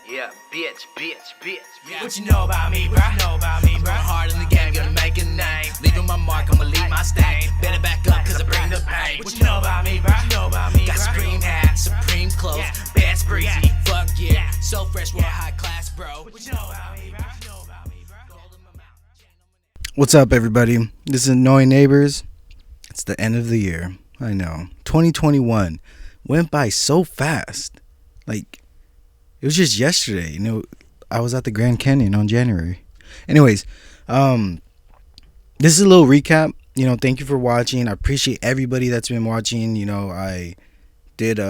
Yeah, bitch. Yeah. What you know about me, bruh? I'm going hard in the game, gonna make a name. Leaving my mark, I'ma leave my stain. Better back up, cause I bring the pain. What you know about me, bruh? Got Supreme hat, Supreme clothes, best breezy, fuck yeah. So fresh, we're high class, bro. What you know about me, bruh? What's up, everybody? This is Annoying Neighbors. It's the end of the year. I know. 2021 went by so fast. Like, it was just yesterday. You know, I was at the Grand Canyon on January. Anyways, this is a little recap. You know, thank you for watching. I appreciate everybody that's been watching. You know, I did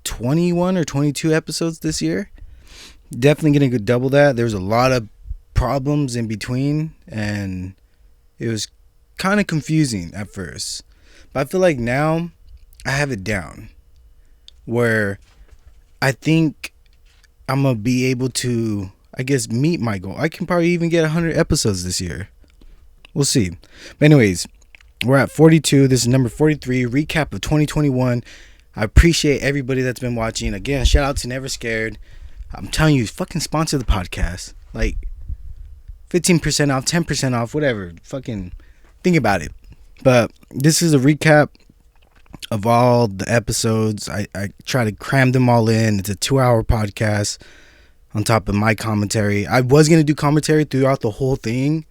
21 or 22 episodes this year. Definitely gonna go double that. There was a lot of problems in between, and it was kind of confusing at first. But I feel like now I have it down, where I think I'm going to be able to, I guess, meet my goal. I can probably even get 100 episodes this year. We'll see. But anyways, we're at 42. This is number 43, recap of 2021. I appreciate everybody that's been watching. Again, shout out to Never Scared. I'm telling you, fucking sponsor the podcast. Like, 15% off, 10% off, whatever. Fucking think about it. But this is a recap of all the episodes. I try to cram them all in. It's a 2-hour podcast on top of my commentary. I was going to do commentary throughout the whole thing,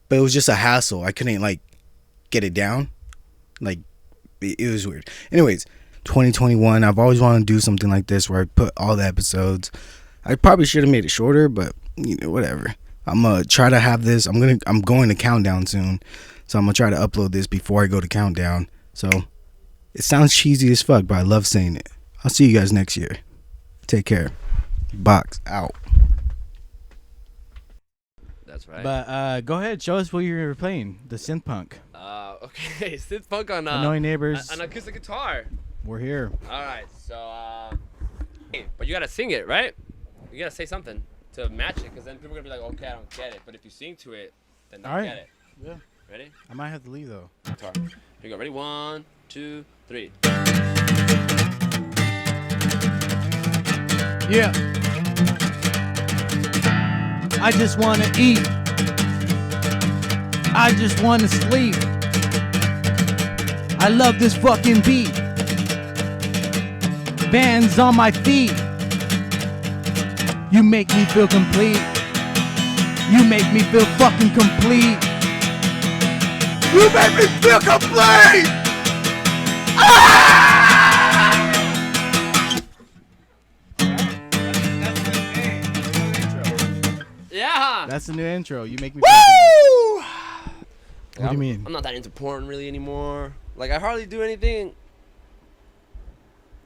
but it was just a hassle. I couldn't, like, get it down. Like, it was weird. Anyways, 2021, I've always wanted to do something like this where I put all the episodes. I probably should have made it shorter, but, you know, whatever. I'm going to try to have this. I'm going to Countdown soon, so I'm going to try to upload this before I go to Countdown. So it sounds cheesy as fuck, but I love saying it. I'll see you guys next year. Take care. Box out. That's right. But go ahead, show us what you were playing. The synth punk. Okay, synth punk on Annoying Neighbors. an acoustic guitar. We're here. All right, so but you gotta sing it, right? You gotta say something to match it, because then people are gonna be like, okay, I don't get it. But if you sing to it, then they'll get it. Yeah. Ready? I might have to leave though. Guitar. Here you go. Ready? 1, 2, 3. Yeah. I just wanna eat. I just wanna sleep. I love this fucking beat. Bands on my feet. You make me feel complete. You make me feel fucking complete. You make me feel complete! Yeah. That's the new intro. You make me feel complete. What do you mean? I'm not that into porn really anymore. Like, I hardly do anything.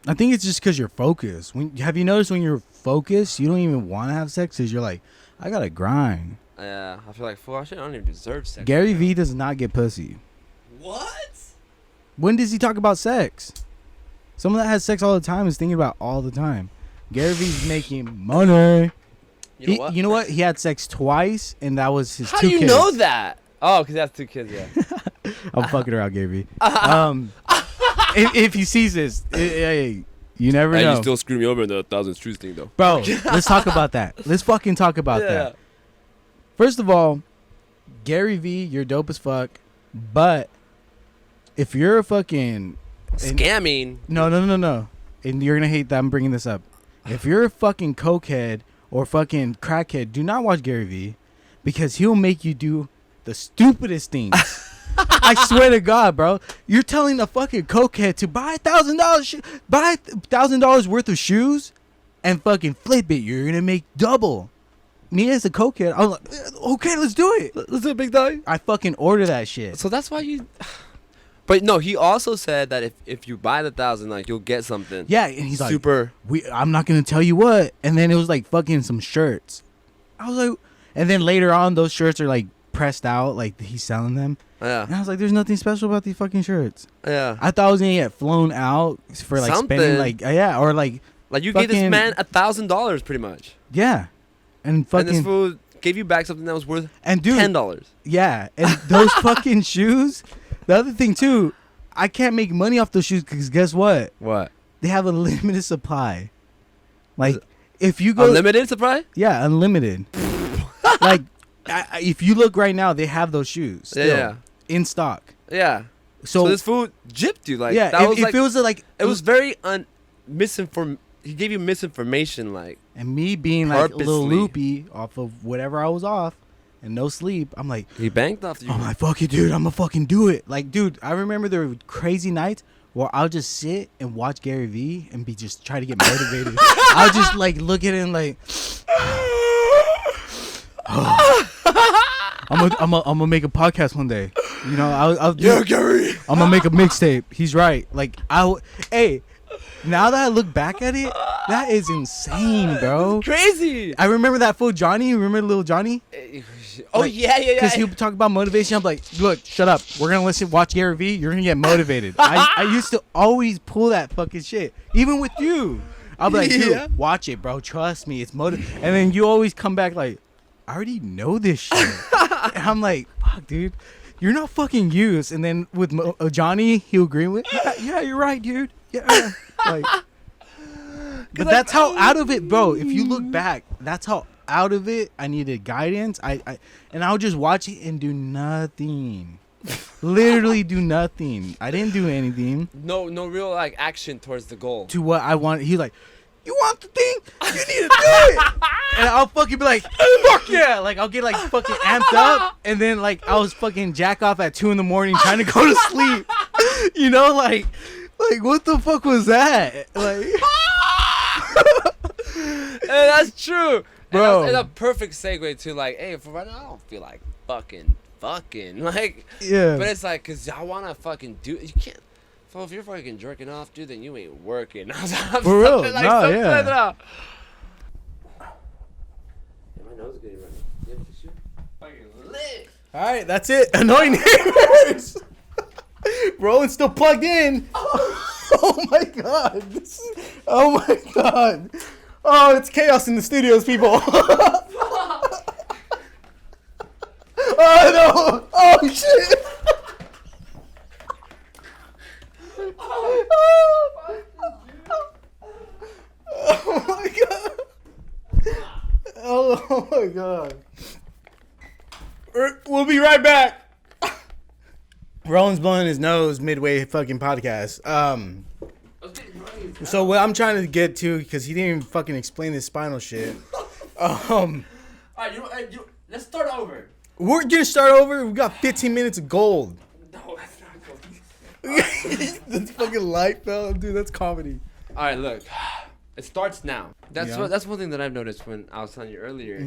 I think it's just because you're focused. Have you noticed when you're focused, you don't even want to have sex because you're like, I gotta grind. Yeah, I feel like, fool, I don't even deserve sex. Gary V does not get pussy. What? When does he talk about sex? Someone that has sex all the time is thinking about all the time. Gary V's making money. You know what? He had sex twice, and that was his How two do you kids. know that? Oh, because he has 2 kids, yeah. I'm fucking around, Gary V. If he sees this, hey, you never know. And you still screw me over in the 1,000 Truths thing, though. Bro, let's talk about that. Let's fucking talk about that. First of all, Gary V, you're dope as fuck. But if you're a fucking Scamming. No. And you're gonna hate that I'm bringing this up. If you're a fucking cokehead or fucking crackhead, do not watch Gary V, because he'll make you do the stupidest things. I swear to God, bro. You're telling a fucking cokehead to buy $1,000 worth of shoes and fucking flip it. You're gonna make double. Me as a cokehead, I was like, okay, let's do it. Let's do it, big dog. I fucking order that shit. So that's why you. But no, he also said that if you buy the 1,000, like, you'll get something. Yeah, and he's super. Like, I'm not gonna tell you what. And then it was like fucking some shirts. I was like, and then later on, those shirts are like pressed out, like he's selling them. Yeah. And I was like, there's nothing special about these fucking shirts. Yeah. I thought I was gonna get flown out for like Something. spending like or like you fucking, gave this man $1,000 pretty much. Yeah. And fucking. And this fool gave you back something that was worth and dude, $10. Yeah, and those fucking shoes. The other thing too, I can't make money off those shoes because guess what? What? They have a limited supply. Like if you go Unlimited supply? yeah, unlimited. Like, if you look right now, they have those shoes still Yeah. in stock. Yeah. So, So this fool gypped you like yeah, that if, was if like it was like it was very misinform. He gave you misinformation like. and me being like a little Purposely. loopy off of whatever I was off and no sleep, I'm like, He banked off you. I'm like, fuck it, dude. I'm gonna fucking do it. Like, dude, I remember there were crazy nights where I'll just sit and watch Gary Vee and be just try to get motivated. I'll just like look at it and like, I'm gonna make a podcast one day. You know, I'll do. Gary. I'm gonna make a mixtape. He's right. Like, hey, now that I look back at it, that is insane, bro. Crazy. I remember that fool Johnny. Remember little Johnny? Oh Like, yeah. Because he would talk about motivation. I'm like, look, shut up. We're gonna watch Gary Vee. You're gonna get motivated. I used to always pull that fucking shit, even with you. I'll be like, dude, Yeah. watch it, bro. Trust me, it's motive. And then you always come back like, I already know this shit. And I'm like, fuck, dude, you're not fucking used. And then with Johnny, he'll agree with, yeah, you're right, dude. Yeah, like. But that's how out of it, bro. If you look back, that's how out of it I needed guidance. And I'll just watch it and do nothing. Literally do nothing. I didn't do anything No real like action towards the goal. to what I wanted. He's like, you want the thing? You need to do it. And I'll fucking be like, fuck yeah. Like, I'll get like fucking amped up. And then like I was fucking jack off at 2 a.m. trying to go to sleep. You know, like what the fuck was that? Like, Hey, that's true, Bro. And that's a perfect segue to like, hey, for right now, I don't feel like fucking, like. yeah. But it's like, cause I wanna fucking do. You can't. Well, if you're fucking jerking off, dude, then you ain't working. For real, Like, no, yeah. My nose is getting running. You have tissue? Fucking lit. All right, that's it. Annoying neighbors. Roland's still plugged in. Oh my god. Oh my god. Oh, it's chaos in the studios, people. Oh no. Oh shit. Oh my god. Oh my god. We'll be right back. Roland's blowing his nose midway fucking podcast. So what I'm trying to get to, because he didn't even fucking explain this spinal shit. Alright, let's start over. We're gonna start over. We got 15 minutes of gold. No, that's not good. That's fucking light, fella. Dude, that's comedy. Alright, look. It starts now. That's Yeah. that's one thing that I've noticed when I was telling you earlier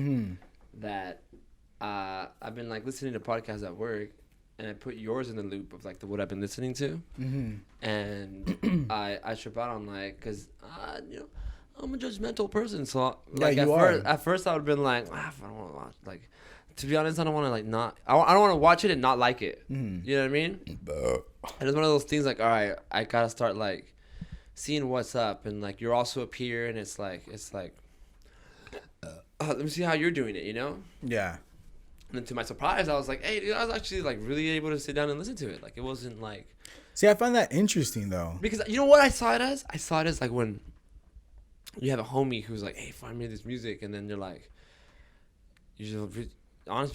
that I've been like listening to podcasts at work, and I put yours in the loop of like what I've been listening to, and I trip out on like, cause you know, I'm a judgmental person, so like you at first I would have been like, I don't want to watch, like, to be honest, I don't want to like not I don't want to watch it and not like it. You know what I mean? And it's one of those things like, all right, I gotta start like seeing what's up, and like you're also a peer, and it's like let me see how you're doing it, you know? Yeah. And then to my surprise, I was like, hey, dude, I was actually like really able to sit down and listen to it. Like it wasn't like, See, I find that interesting though. because you know what I saw it as? I saw it as like when you have a homie who's like, hey, find me this music, and then you're like, honestly,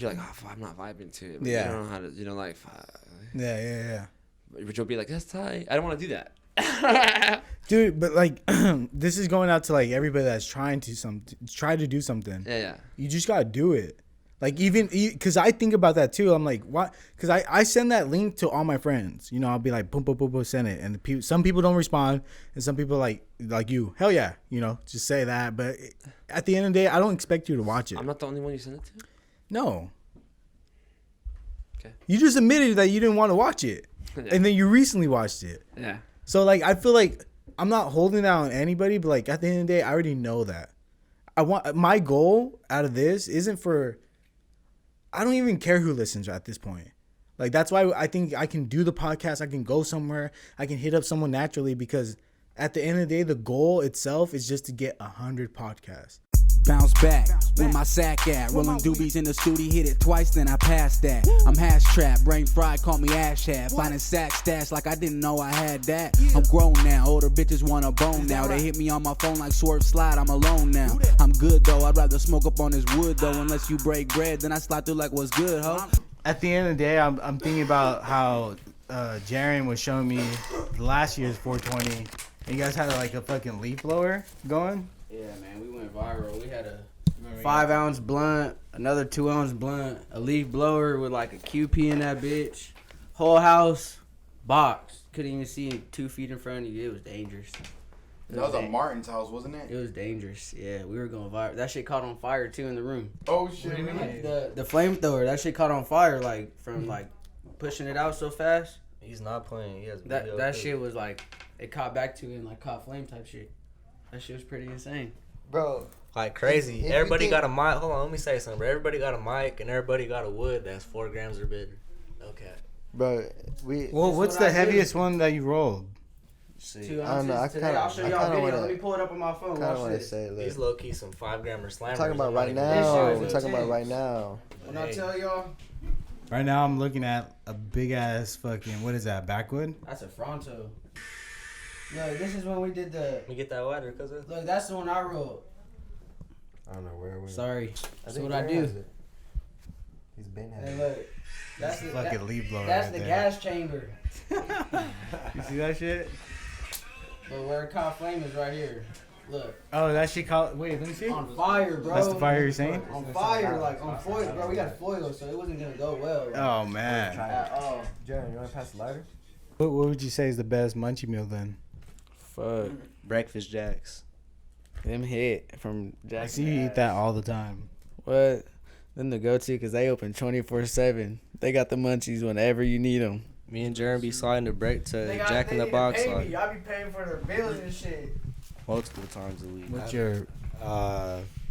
you're like, oh, I'm not vibing to it. Like, Yeah. You don't know how to, you know, like, Yeah. but you'll be like, that's tight. I don't want to do that. Dude, but like, this is going out to like everybody that's trying to do something. Yeah. You just gotta do it. Like even because I think about that too. I'm like, what? Because I send that link to all my friends. You know, I'll be like, boom, boom, boom, boom, send it. And some people don't respond, and some people like you, hell yeah, you know, just say that. But at the end of the day, I don't expect you to watch it. I'm not the only one you sent it to? No. Okay. You just admitted that you didn't want to watch it, and then you recently watched it. Yeah. So like, I feel like I'm not holding that on anybody, but like at the end of the day, I already know that. My goal out of this isn't for. I don't even care who listens at this point. Like, that's why I think I can do the podcast. I can go somewhere. I can hit up someone naturally, because at the end of the day, the goal itself is just to get 100 podcasts. Bounce back, where my sack at? Rolling doobies in the studio, hit it twice, then I passed that. I'm hash trap, brain fried, call me ash hat. Finding sack stash like I didn't know I had that. I'm grown now, older bitches want a bone now. They hit me on my phone like Swerve Slide, I'm alone now. I'm good though, I'd rather smoke up on this wood though. Unless you break bread, then I slide through like what's good, ho. At the end of the day, I'm thinking about how Jaren was showing me last year's 420. And you guys had like a fucking leaf blower going. Yeah, man, we went viral. We had a 5-ounce blunt, another 2-ounce blunt, a leaf blower with like a QP in that bitch. Whole house, box. Couldn't even see 2 feet in front of you. It was dangerous. That was at Martin's house, wasn't it? It was dangerous. Yeah, we were going viral. That shit caught on fire too in the room. Oh shit! The flamethrower, that shit caught on fire like from like pushing it out so fast. He's not playing. He has That shit was like it caught back to and like caught flame type shit. That shit was pretty insane. Bro, like crazy. Everybody got a mic. Hold on, let me say something, bro. Everybody got a mic and everybody got a wood that's 4 grams or better. Okay. Bro, Well, what's the heaviest one that you rolled? See, 2 I don't know, ounces I today. kinda- I'll show I y'all a kinda video. wanna- Let me pull it up on my phone. kind of Watch want to this. say, look, these low key some 5-grammer slammers. we're talking about I'm right not even- This shit now. was We're talking about intense. right now. When I tell y'all, Right now, I'm looking at a big ass fucking, what is that, backwood? that's a Fronto. Look, this is when we did the. Let me get that water, cousin. Look, that's the one I rolled. I don't know where we. Sorry, I that's think what I Jared do. has it. He's been Hey, having. look, that's the Fucking leaf blower. that's right the there. gas chamber. You see that shit? But where it caught flame is right here. Look, Oh, that shit called. Wait, let me see. on fire, bro. That's the fire you're saying? On fire, like on foil, bro. We got foil, so it wasn't gonna go well. Oh, man. At all. Jared, you want to pass the lighter? What would you say is the best munchie meal then? Fuck. Breakfast Jacks. Them hit from Jack. I see you eat that all the time. What? Them the go-to because they open 24/7. They got the munchies whenever you need them. Me and Jaron be sliding to break to Jack in the Box like I be paying for their bills and shit. multiple times a week. What's your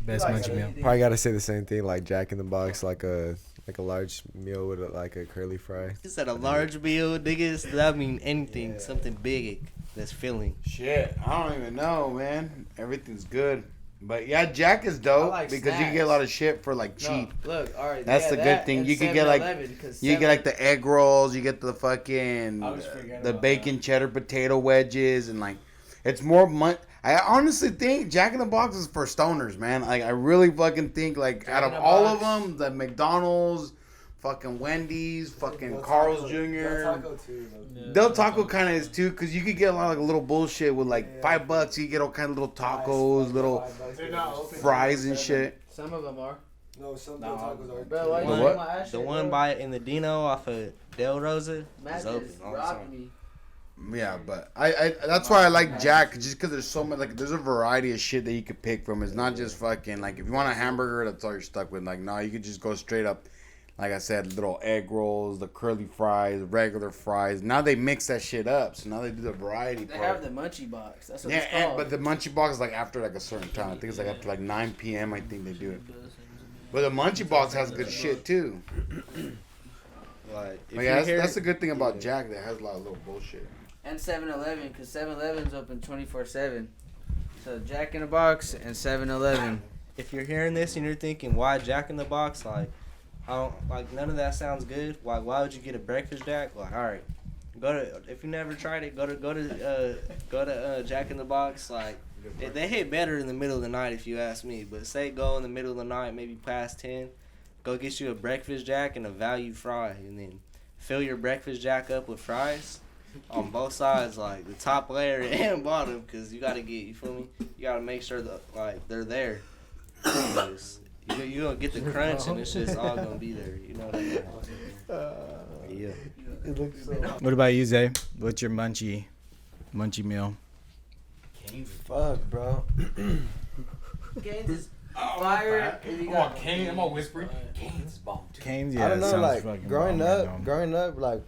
best Like, munchie meal? Probably gotta say the same thing, like Jack in the Box, like a large meal with like a curly fry. He said a large meal, niggas. That mean anything, something big that's filling. Shit, I don't even know, man. Everything's good. But yeah, Jack is dope I like because you can snacks. get a lot of shit for like cheap. No, look, all right. That's the good thing. You can get like you get like the egg rolls, you get the fucking I was forgetting the about bacon cheddar potato wedges, and like it's more I honestly think Jack in the Box is for stoners, man. Like I really fucking think like out of in the all of Box. them, the McDonald's, fucking Wendy's, fucking Carl's Jr. Del Taco kind of is too, cause you could get a lot of like, little bullshit with like $5. You get all kind of little tacos, little fries and shit. Some of them are. No, some tacos are. Bro, why you One- saying my ass The shit, one bro? by in the Dino off of Del Rosa Matt is open just all the robbed time. me. Yeah, but I that's why I like Jack, just because there's so much, like there's a variety of shit that you could pick from. It's not just fucking like if you want a hamburger, that's all you're stuck with. Like no, you could just go straight up. Like I said, little egg rolls, the curly fries, regular fries. Now they mix that shit up, so now they do the variety They part. have the munchie box. That's what Yeah, it's called. but the munchie box is like after like a certain time. I think it's like after like 9 p.m. I think they do it. But the munchie box has good shit too. Like, if Like, you yeah, hear that's the good thing about Jack. That has a lot of little bullshit. And 7-Eleven, because 7-Eleven's open 24/7. So Jack in the Box and 7-Eleven. if you're hearing this and you're thinking why Jack in the Box, like I don't like none of that sounds good. Why would you get a breakfast Jack? Like all right, go to if you never tried it, go to Jack in the Box. Like they hit better in the middle of the night if you ask me. But say go in the middle of the night, maybe past 10, go get you a breakfast Jack and a value fry, and then fill your breakfast Jack up with fries on both sides, like the top layer and bottom, because you gotta get, you feel me? You gotta make sure that like they're there. Because you gonna get the crunch and it's just all gonna be there. You know what I mean? Yeah. What about you, Zay? What's your munchie meal? Fuck, bro. Gaines is fire. and you got- I'm all whispering. Cane's is bomb too. Cane's, yeah. I don't know, sounds like fucking growing bomb right up, now. like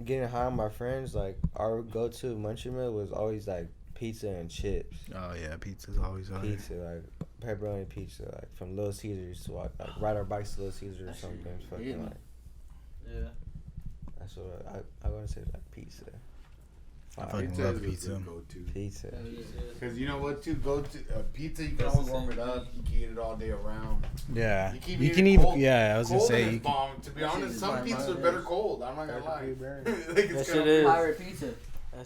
getting high on my friends, like our go-to munchie meal was always like pizza and chips. Oh yeah, pizza's always on. Pizza, like pepperoni pizza, like from Little Caesars to like ride our bikes to Little Caesars or That shit something. It's be fucking hitting. like Yeah. that's what I want to say, like pizza. fucking Pizza love is a pizza. good go-to. Pizza. Because you know what, too? Pizza, you can always warm it up. You can eat it all day around. Yeah. You keep You eating can it even. cold. Yeah, I was gonna Cold say. and You it's can, bomb. To be honest, some pizzas are better cold. I'm not gonna lie. Like, That it's shit kinda is. weird. Pizza.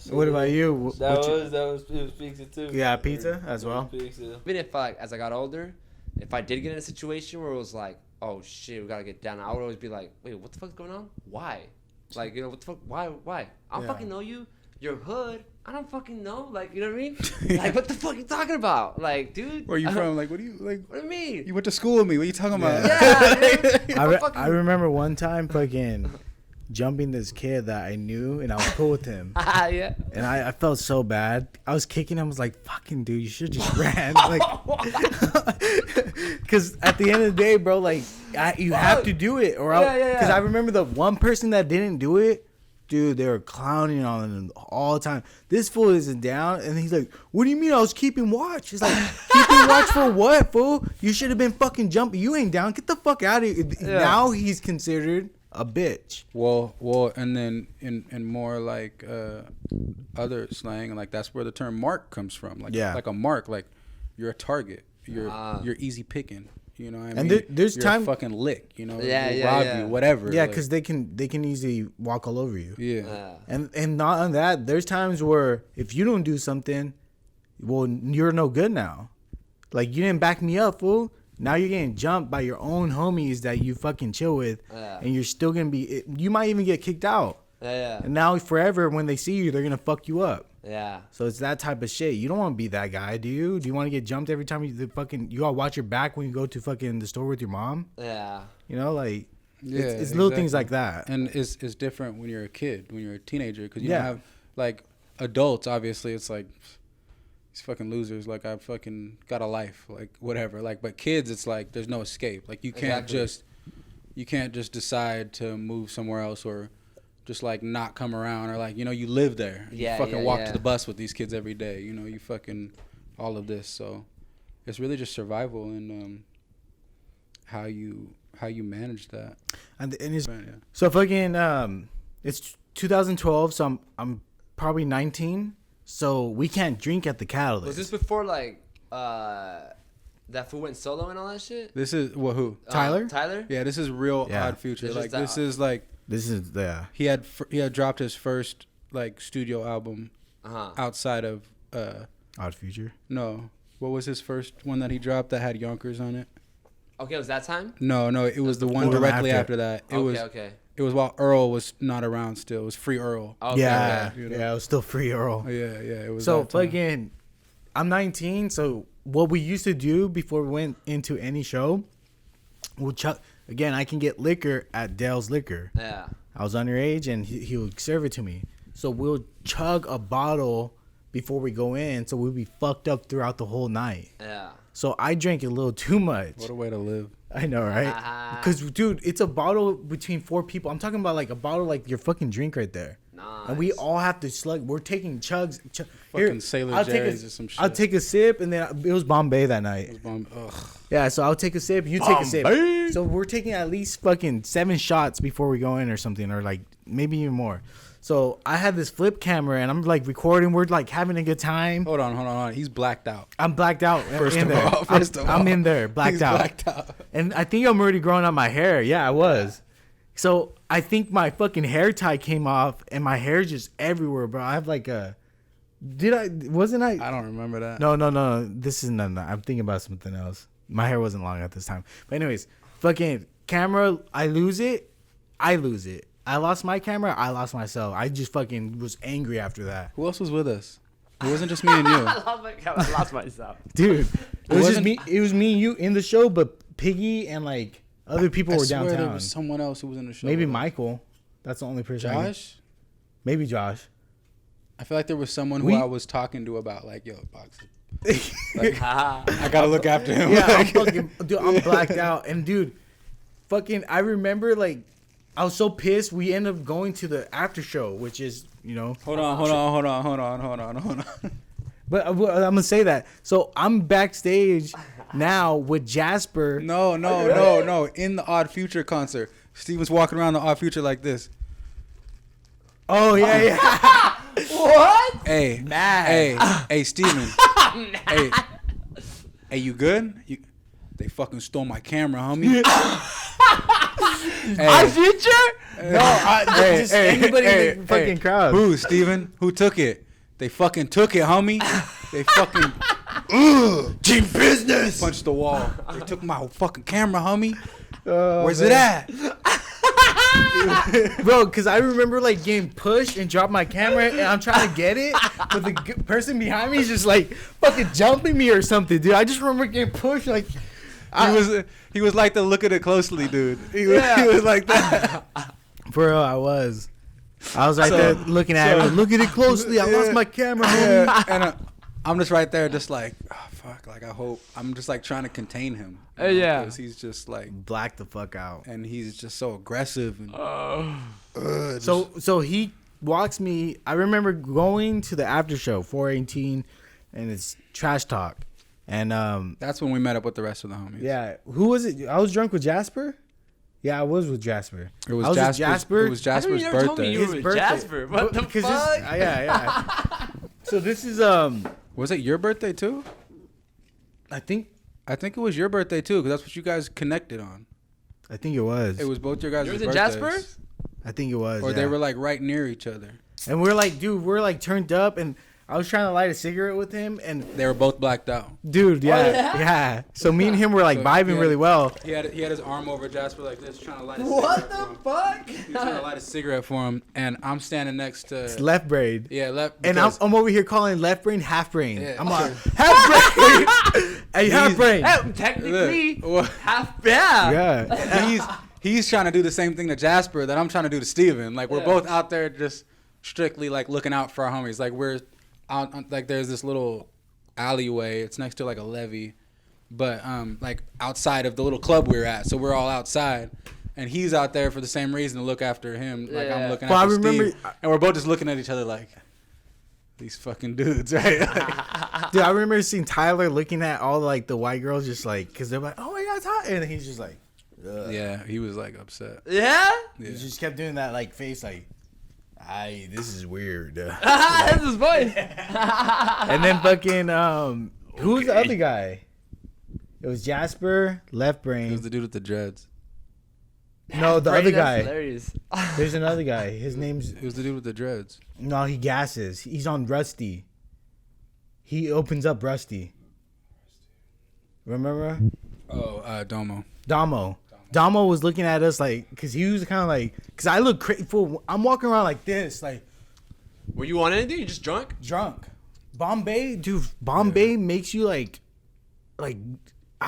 what about you? What you- It was pizza too. Yeah, pizza as well. Pizza. Even if as I got older, if I did get in a situation where it was like, oh shit, we gotta get down, I would always be like, wait, what the fuck's going on? Why? Like, what the fuck? Why? I don't fucking know you. You're hood. I don't fucking know. Like, you know what I mean? Like, what the fuck you talking about? Like, dude. Where are you from? Like, what do you like? What do you mean? You went to school with me. What are you talking about? Yeah, dude. I remember one time fucking jumping this kid that I knew and I was cool with him. Yeah. And I felt so bad. I was kicking him. I was like, fucking dude, you should just ran. Like, because at the end of the day, bro, like, you have to do it. Or because I remember the one person that didn't do it, dude, they were clowning on him all the time. This fool isn't down. And he's like, what do you mean I was keeping watch? He's like, keeping watch for what, fool? You should have been fucking jumping. You ain't down. Get the fuck out of here. Now he's considered a bitch. Well, and then in more like other slang, like that's where the term mark comes from. Like, like a mark, like you're a target. You're easy picking. You know what I mean? And there's you're time a fucking lick. You know, Yeah, rob you, whatever. Yeah, like, because they can easily walk all over you. yeah. And not on that, there's times where if you don't do something, well, you're no good now. Like, you didn't back me up, fool. Now you're getting jumped by your own homies that you fucking chill with, and you're still gonna be. You might even get kicked out. And now forever, when they see you, they're gonna fuck you up. Yeah. So it's that type of shit. You don't want to be that guy, do you? Do you want to get jumped every time you gotta watch your back when you go to fucking the store with your mom? Yeah. You know, like, Yeah, it's little things like that. And it's different when you're a kid, when you're a teenager, because you don't have like adults. Obviously, it's like these fucking losers. Like, I fucking got a life, like whatever. Like, but kids, it's like there's no escape. Like, you can't just decide to move somewhere else or just like not come around, or like, you know, you live there. You fucking walk to the bus with these kids every day. You know, you fucking all of this. So it's really just survival and how you manage that. And it's, so fucking it's 2012, so I'm probably 19, so we can't drink at the Catalyst. Was this before like that fool went solo and all that shit? This is who? Tyler? Tyler? Yeah, this is real Odd Future. This Like, is this is he had dropped his first like studio album outside of Odd Future. No, what was his first one that he dropped that had Yonkers on it? Okay, was that time? No, it was the one directly after that. It was while Earl was not around still. It was Free Earl. Okay, yeah, okay. you know? Yeah, it was still Free Earl. Yeah, it was. So fucking, I'm 19. So what we used to do before we went into any show, again, I can get liquor at Dale's Liquor. Yeah. I was underage, and he would serve it to me. So we'll chug a bottle before we go in, so we'll be fucked up throughout the whole night. Yeah. So I drank a little too much. What a way to live. I know, right? Because, dude, it's a bottle between 4 people. I'm talking about like a bottle like your fucking drink right there. Nice. And we all have to slug. We're taking chugs. Fucking Sailor Jerry's or some shit. I'll take a sip, and then it was Bombay that night. Yeah, so I'll take a sip. You take a sip. So we're taking at least fucking 7 shots before we go in or something, or like maybe even more. So I had this flip camera, and I'm like recording. We're like having a good time. Hold on. He's blacked out. I'm blacked out. First of all, I'm in there, blacked out. Blacked out. And I think I'm already growing out my hair. Yeah, I was. So I think my fucking hair tie came off, and my hair's just everywhere, bro. I have like a. Wasn't I? I don't remember that. No. This is none. I'm thinking about something else. My hair wasn't long at this time. But anyways, fucking camera. I lose it. I lost my camera. I lost myself. I just fucking was angry after that. Who else was with us? It wasn't just me and you. I lost myself. Dude, it was just me. It was me and you in the show, but Piggy and like other people were downtown. There was someone else who was in the show. Maybe Michael. That's the only person. Josh? Maybe Josh. I feel like there was someone who I was talking to about like, yo, boxing. Like, I gotta look after him. Yeah, I'm blacked out. And dude, fucking, I remember like I was so pissed. We ended up going to the after show, which is, you know. Hold on. But I'm gonna say that. So I'm backstage now with Jasper. No. In the Odd Future concert, Steven's walking around the Odd Future like this. Oh yeah. What? Hey, Mad. hey, Steven. Hey, you good? They fucking stole my camera, homie. I did you? No, just anybody in the fucking crowd. Who, Steven? Who took it? They fucking took it, homie. They fucking Team business. punched the wall. They took my fucking camera, homie. Where's man. it at? Bro, because I remember like getting pushed and dropped my camera and I'm trying to get it, but the person behind me is just like fucking jumping me or something, dude. I just remember getting pushed like. He was like the look at it closely, dude. He was like that. Bro, I was right there looking at it. Look at it closely. I lost my camera. Homie. Yeah, and I'm just right there, just like, oh, fuck. Like, I hope. I'm just like trying to contain him. Yeah. Because he's just like, Black the fuck out. and he's just so aggressive. And, So he walks me. I remember going to the after show 418, and it's trash talk, and that's when we met up with the rest of the homies. yeah, who was it? I was drunk with Jasper. Yeah, I was with Jasper. It was I was with Jasper. It was How come you Jasper's never told me birthday. you were His with birthday. Jasper? What the Because fuck? yeah. So this is Was it your birthday too? I think it was your birthday too, because that's what you guys connected on. it was. It was both your guys' Yours birthdays. and Jasper? I think it was. Or yeah. they were like right near each other. And we're like, dude, we're like turned up, and I was trying to light a cigarette with him, and They were both blacked out. dude, yeah. So me and him were like So, vibing yeah. really well. He had his arm over Jasper like this, trying to light a What cigarette for him. the fuck? He was trying to light a cigarette for him, and I'm standing next to. It's left braid. Yeah, left. And because- I'm over here calling left brain half brain. Yeah. I'm like, half brain. Hey, half brain. Hey, technically, Look, half. Yeah. Yeah. he's trying to do the same thing to Jasper that I'm trying to do to Steven. Like, we're both out there just strictly like looking out for our homies. Like, we're out like there's this little alleyway. It's next to like a levee, but like outside of the little club we were at. So we're all outside, and he's out there for the same reason to look after him. Like, Yeah. I'm looking Well, I after remember- Steve, and we're both just looking at each other like these fucking dudes, right? Dude, I remember seeing Tyler looking at all like the white girls, just like, because they're like, oh my God, Tyler. And he's just like, ugh. Yeah, he was like upset. Yeah? Yeah. He just kept doing that like face, like, this is weird. That's his voice. And then fucking, who was the other guy? It was Jasper, left He was brain. the dude with the dreads. No, the other That's guy. hilarious. There's another guy. His name's, It was the dude with the dreads. no, he gasses. He's on Rusty. He opens up Rusty. Remember? Oh, Domo. Damo was looking at us like, because he was kind of like, because I look crazy. I'm walking around like this, like Were you on anything? You just drunk? drunk. Bombay, dude, Bombay makes you like, I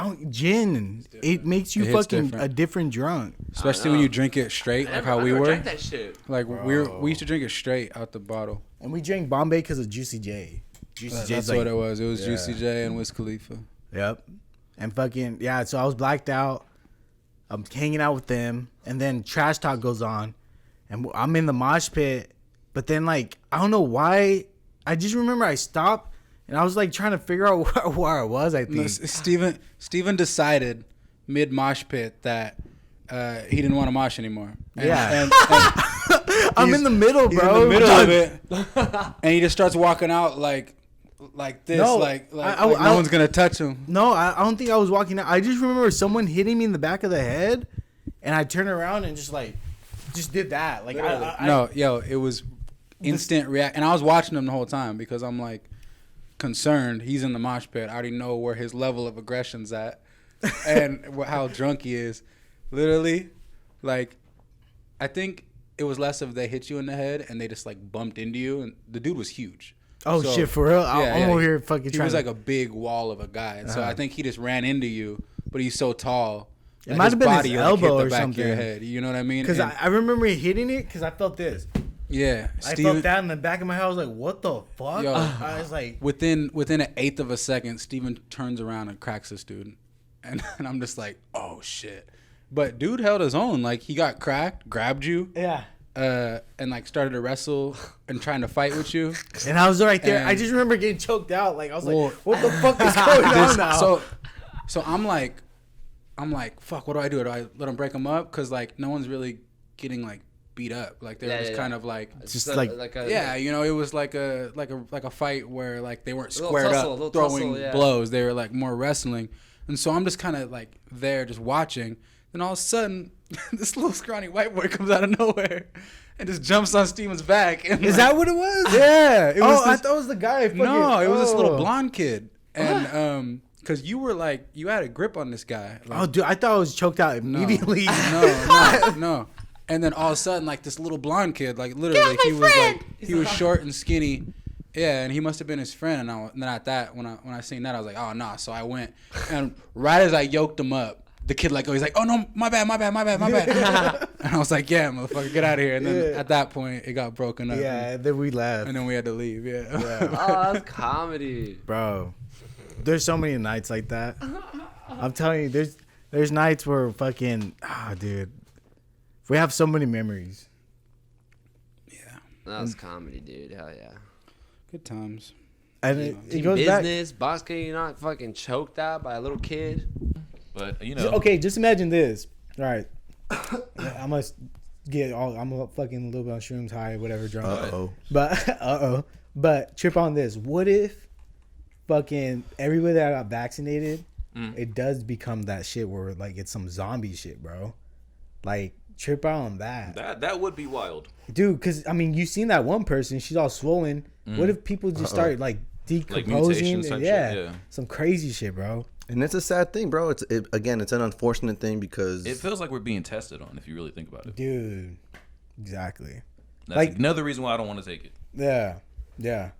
don't, gin. It makes you It hits fucking different. a different drunk. Especially when you drink it straight, like how we were. Drank that shit. Like we used to drink it straight out the bottle. And we drank Bombay because of Juicy J. Juicy J's That's like, what it was. It was yeah. Juicy J and Wiz Khalifa. Yep. And fucking, yeah, so I was blacked out. I'm hanging out with them. And then Trash Talk goes on. And I'm in the mosh pit. But then, like, I don't know why. I just remember I stopped. And I was, like, trying to figure out where I was, I think. No, Steven decided mid mosh pit that he didn't want to mosh anymore. And, Yeah. and I'm in the middle, he's bro. in the middle of it, and he just starts walking out like this, No, like I- no one's gonna touch him. No, I don't think I was walking out. I just remember someone hitting me in the back of the head. And I turned around and just did that. Like, It was instant react, and I was watching him the whole time because I'm like concerned. He's in the mosh pit. I already know where his level of aggression's at, and how drunk he is. Literally, like, I think it was less of they hit you in the head and they just like bumped into you, and the dude was huge. Oh, So, shit, for real? yeah, I'm over here fucking He trying was to... like a big wall of a guy, and so I think he just ran into you, but he's so tall. It that might have been his like, elbow hit the or back something. Of your head. You know what I mean? Because And- I remember hitting it because I felt this. yeah, I felt that in the back of my head. I was like, what the fuck? Yo. I was like... Within an eighth of a second, Steven turns around and cracks this dude, and I'm just like, oh shit. But dude held his own. Like, he got cracked, grabbed you, Yeah. and like started to wrestle and trying to fight with you. And I was right there. I And- just remember getting choked out. Like, I was Well, like, what the fuck is going on now? So I'm like, fuck. What do? Do I let him break him up? Cause like no one's really getting like beat up. Like they were Yeah, just yeah, kind yeah. of like Just So, like- a, yeah, you know, it was like a fight where like they weren't Little squared tussle, up little throwing tussle, yeah. blows. They were like more wrestling. And so I'm just kind of like there just watching. Then all of a sudden, this little scrawny white boy comes out of nowhere and just jumps on Steven's back. And Is like, that what it was? Yeah. It was I this- thought it was the guy. no, it was this little Oh. blonde kid. And because you were like, you had a grip on this guy. Like, Oh, dude, I thought I was choked out no, immediately. no. And then all of a sudden, like this little blonde kid, like literally, he was short and skinny. Yeah, and he must have been his friend. And then at that, when I seen that, I was like, oh nah. So I went, and right as I yoked him up, the kid he's like, oh no, my bad. And I was like, yeah, motherfucker, get out of here. And then at that point, it got broken up. Yeah, and then we left. And then we had to leave. Yeah. Oh, that's comedy. Bro, there's so many nights like that. I'm telling you, there's nights where fucking dude, we have so many memories. That was comedy, dude. Hell yeah. Good times. And it Team goes back. business, boss, can you not fucking choked out by a little kid? But you know, Okay, just imagine this. All right, I must I'm a fucking little bit on shrooms, high, whatever, drunk. But trip on this. What if fucking everybody that got vaccinated, it does become that shit where like it's some zombie shit, bro. Like trip out on that. that would be wild. Dude, because I mean, you seen that one person, she's all swollen. What if people just start like decomposing? mutations And, type shit, yeah. Some crazy shit, bro. And it's a sad thing, bro. It's an unfortunate thing because It feels like we're being tested on, if you really think about it. Dude, exactly. That's like- another reason why I don't want to take it. Yeah, yeah.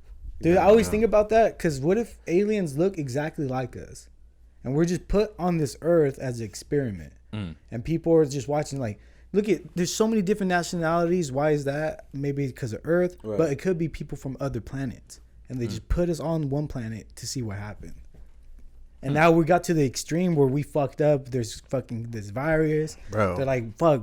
Dude, I always think about that because what if aliens look exactly like us, and we're just put on this earth as an experiment, and people are just watching like. Look at, there's so many different nationalities. Why is that? Maybe because of Earth, but it could be people from other planets, and they just put us on one planet to see what happened. And now we got to the extreme where we fucked up. There's fucking this virus, Bro. They're like, fuck,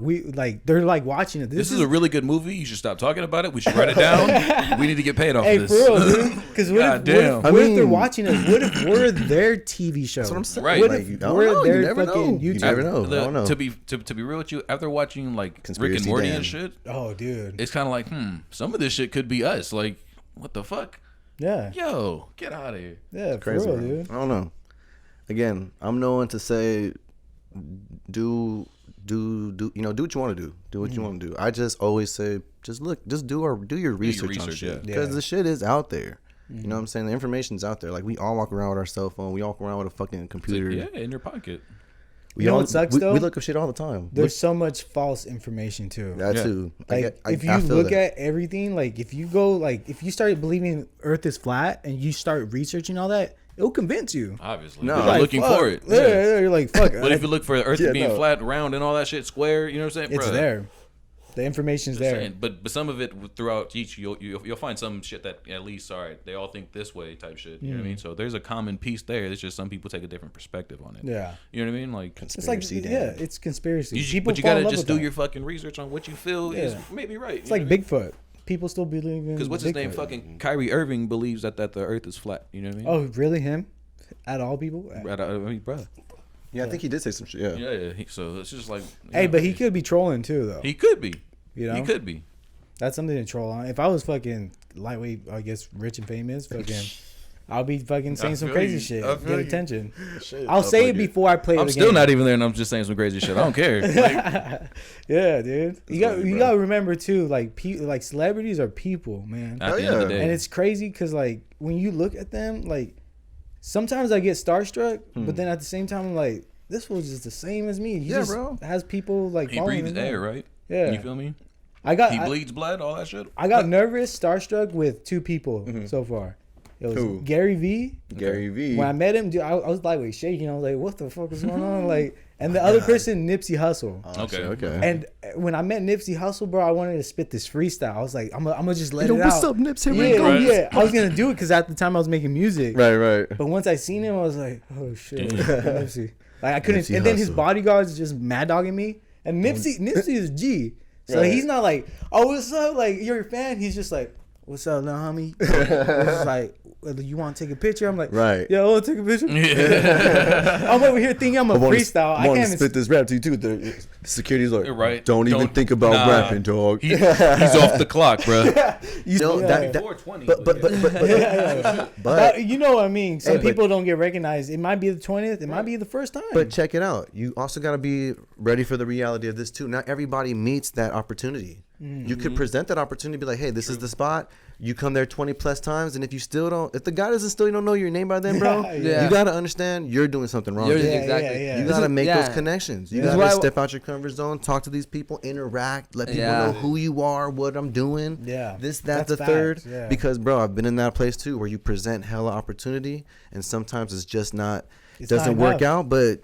they're like watching it. This is a really good movie. You should stop talking about it. We should write it down. We need to get paid off Hey, this. for real, dude. Because what if they're watching us? What if we're their TV show? That's what I'm saying. Right. What Like, if you don't we're know. their You never fucking know. You YouTube? never know. I don't know. To be real with you, after watching like Rick and Conspiracy Morty Dan. and shit, Oh, dude. it's kind of like, some of this shit could be us. Like, what the fuck? Yeah. Yo, get out of here. Yeah, Crazy, for real, bro. dude. I don't know. Again, I'm no one to say do what you want to do. Do what you want to do. I just always say just do your research on research, shit yeah. because the shit is out there. You know what I'm saying? The information's out there. Like we all walk around with our cell phone. We walk around with a fucking computer. Yeah, in your pocket. We You know all, what sucks, we, though? We look up shit all the time. There's so much false information too. That Yeah. too. Like if you I feel look that. at everything, like if you start believing Earth is flat and you start researching all that, it'll convince you. Obviously. No. You're Like, looking fuck. for it. Yeah, you're like fuck. But if you look for the Earth Yeah, being no. flat, round, and all that shit, square, you know what I'm saying? it's Bruh. there. The information's there. Saying. But some of it throughout each, you'll find some shit that at least, all right, they all think this way type shit. You know what I mean? So there's a common piece there. It's just some people take a different perspective on it. Yeah. You know what I mean? Like, It's like Conspiracy yeah, Dan. it's conspiracy. you People but you fall in gotta love just with do that. your fucking research on what you feel is Yeah. maybe right. It's like Bigfoot. People still believe in Because what's his name? Bigfoot. Fucking Kyrie Irving believes that the Earth is flat. You know what I mean? Oh, really? Him? At all, people? Right, I mean, bro. Yeah, I think he did say some shit. Yeah. Yeah. So it's just like. Hey, but he could be trolling too, though. He could be. You know, He could be. That's something to troll on. If I was fucking lightweight, I guess rich and famous, fucking, I'll be fucking saying some feel crazy you. shit, I feel get you. attention. I'll say it before I play. I'm the still game. not even there, and I'm just saying some crazy shit. I don't care. Like, Yeah, dude. You gotta remember too, like like celebrities are people, man. at the end of the day, And it's crazy because like when you look at them, like sometimes I get starstruck, but then at the same time, I'm like, this was just the same as me. He Yeah, just bro. has people like he following breathes him. air, right? Yeah. You feel me? I got He I, bleeds blood, all that shit. I got nervous, starstruck with two people so far. It was Who? Gary V. Gary V. When I met him, dude, I was like shaking. I was like, "What the fuck is going on?" Like, and the other person, Nipsey Hussle. Oh, Okay. shit, okay. And when I met Nipsey Hussle, bro, I wanted to spit this freestyle. I was like, I'm gonna just let Yo, it what's out. up, Nips? Here we Yeah, go. yeah. I was gonna do it because at the time I was making music. Right. But once I seen him, I was like, oh shit, Damn. Nipsey. Like I couldn't. Nipsey And then his Hussle. bodyguards just mad dogging me. And Nipsey is G. So Right. he's not like, oh, what's up? Like you're a fan. He's just like, what's up, little homie? It's like, you want to take a picture? I'm like, Right. Yeah, I want to take a picture. I'm over here thinking I'm a freestyle. I I want can't to even spit this rap to you too. The security's like, Right. Don't even think about rapping, dog. He's off the clock, bro. You know that 420. but you know what I mean. Some Hey, people don't get recognized. It might be the 20th. It might be the first time. But check it out. You also got to be ready for the reality of this too. Not everybody meets that opportunity. You could present that opportunity, be like, hey, this is the spot. You come there 20 plus times, and if the guy doesn't still, you don't know your name by then, bro. Yeah. You got to understand you're doing something wrong. Exactly. You got to make those connections. You This is got to why- step out your comfort zone, talk to these people, interact, let people Yeah. know who you are, what I'm doing. Yeah. This, that, That's the facts, third. yeah. Because, bro, I've been in that place too, where you present hella opportunity, and sometimes it's just not, It's doesn't not work enough. out. But,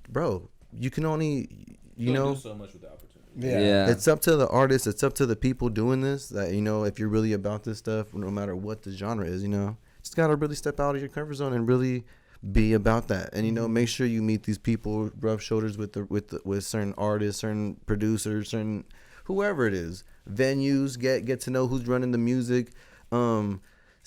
bro, you can only, you know. do so much with the opportunity. Yeah. It's up to the artists. It's up to the people doing this. That if you're really about this stuff, no matter what the genre is, just gotta really step out of your comfort zone and really be about that. And make sure you meet these people, rub shoulders with certain artists, certain producers, certain whoever it is, venues. Get to know who's running the music,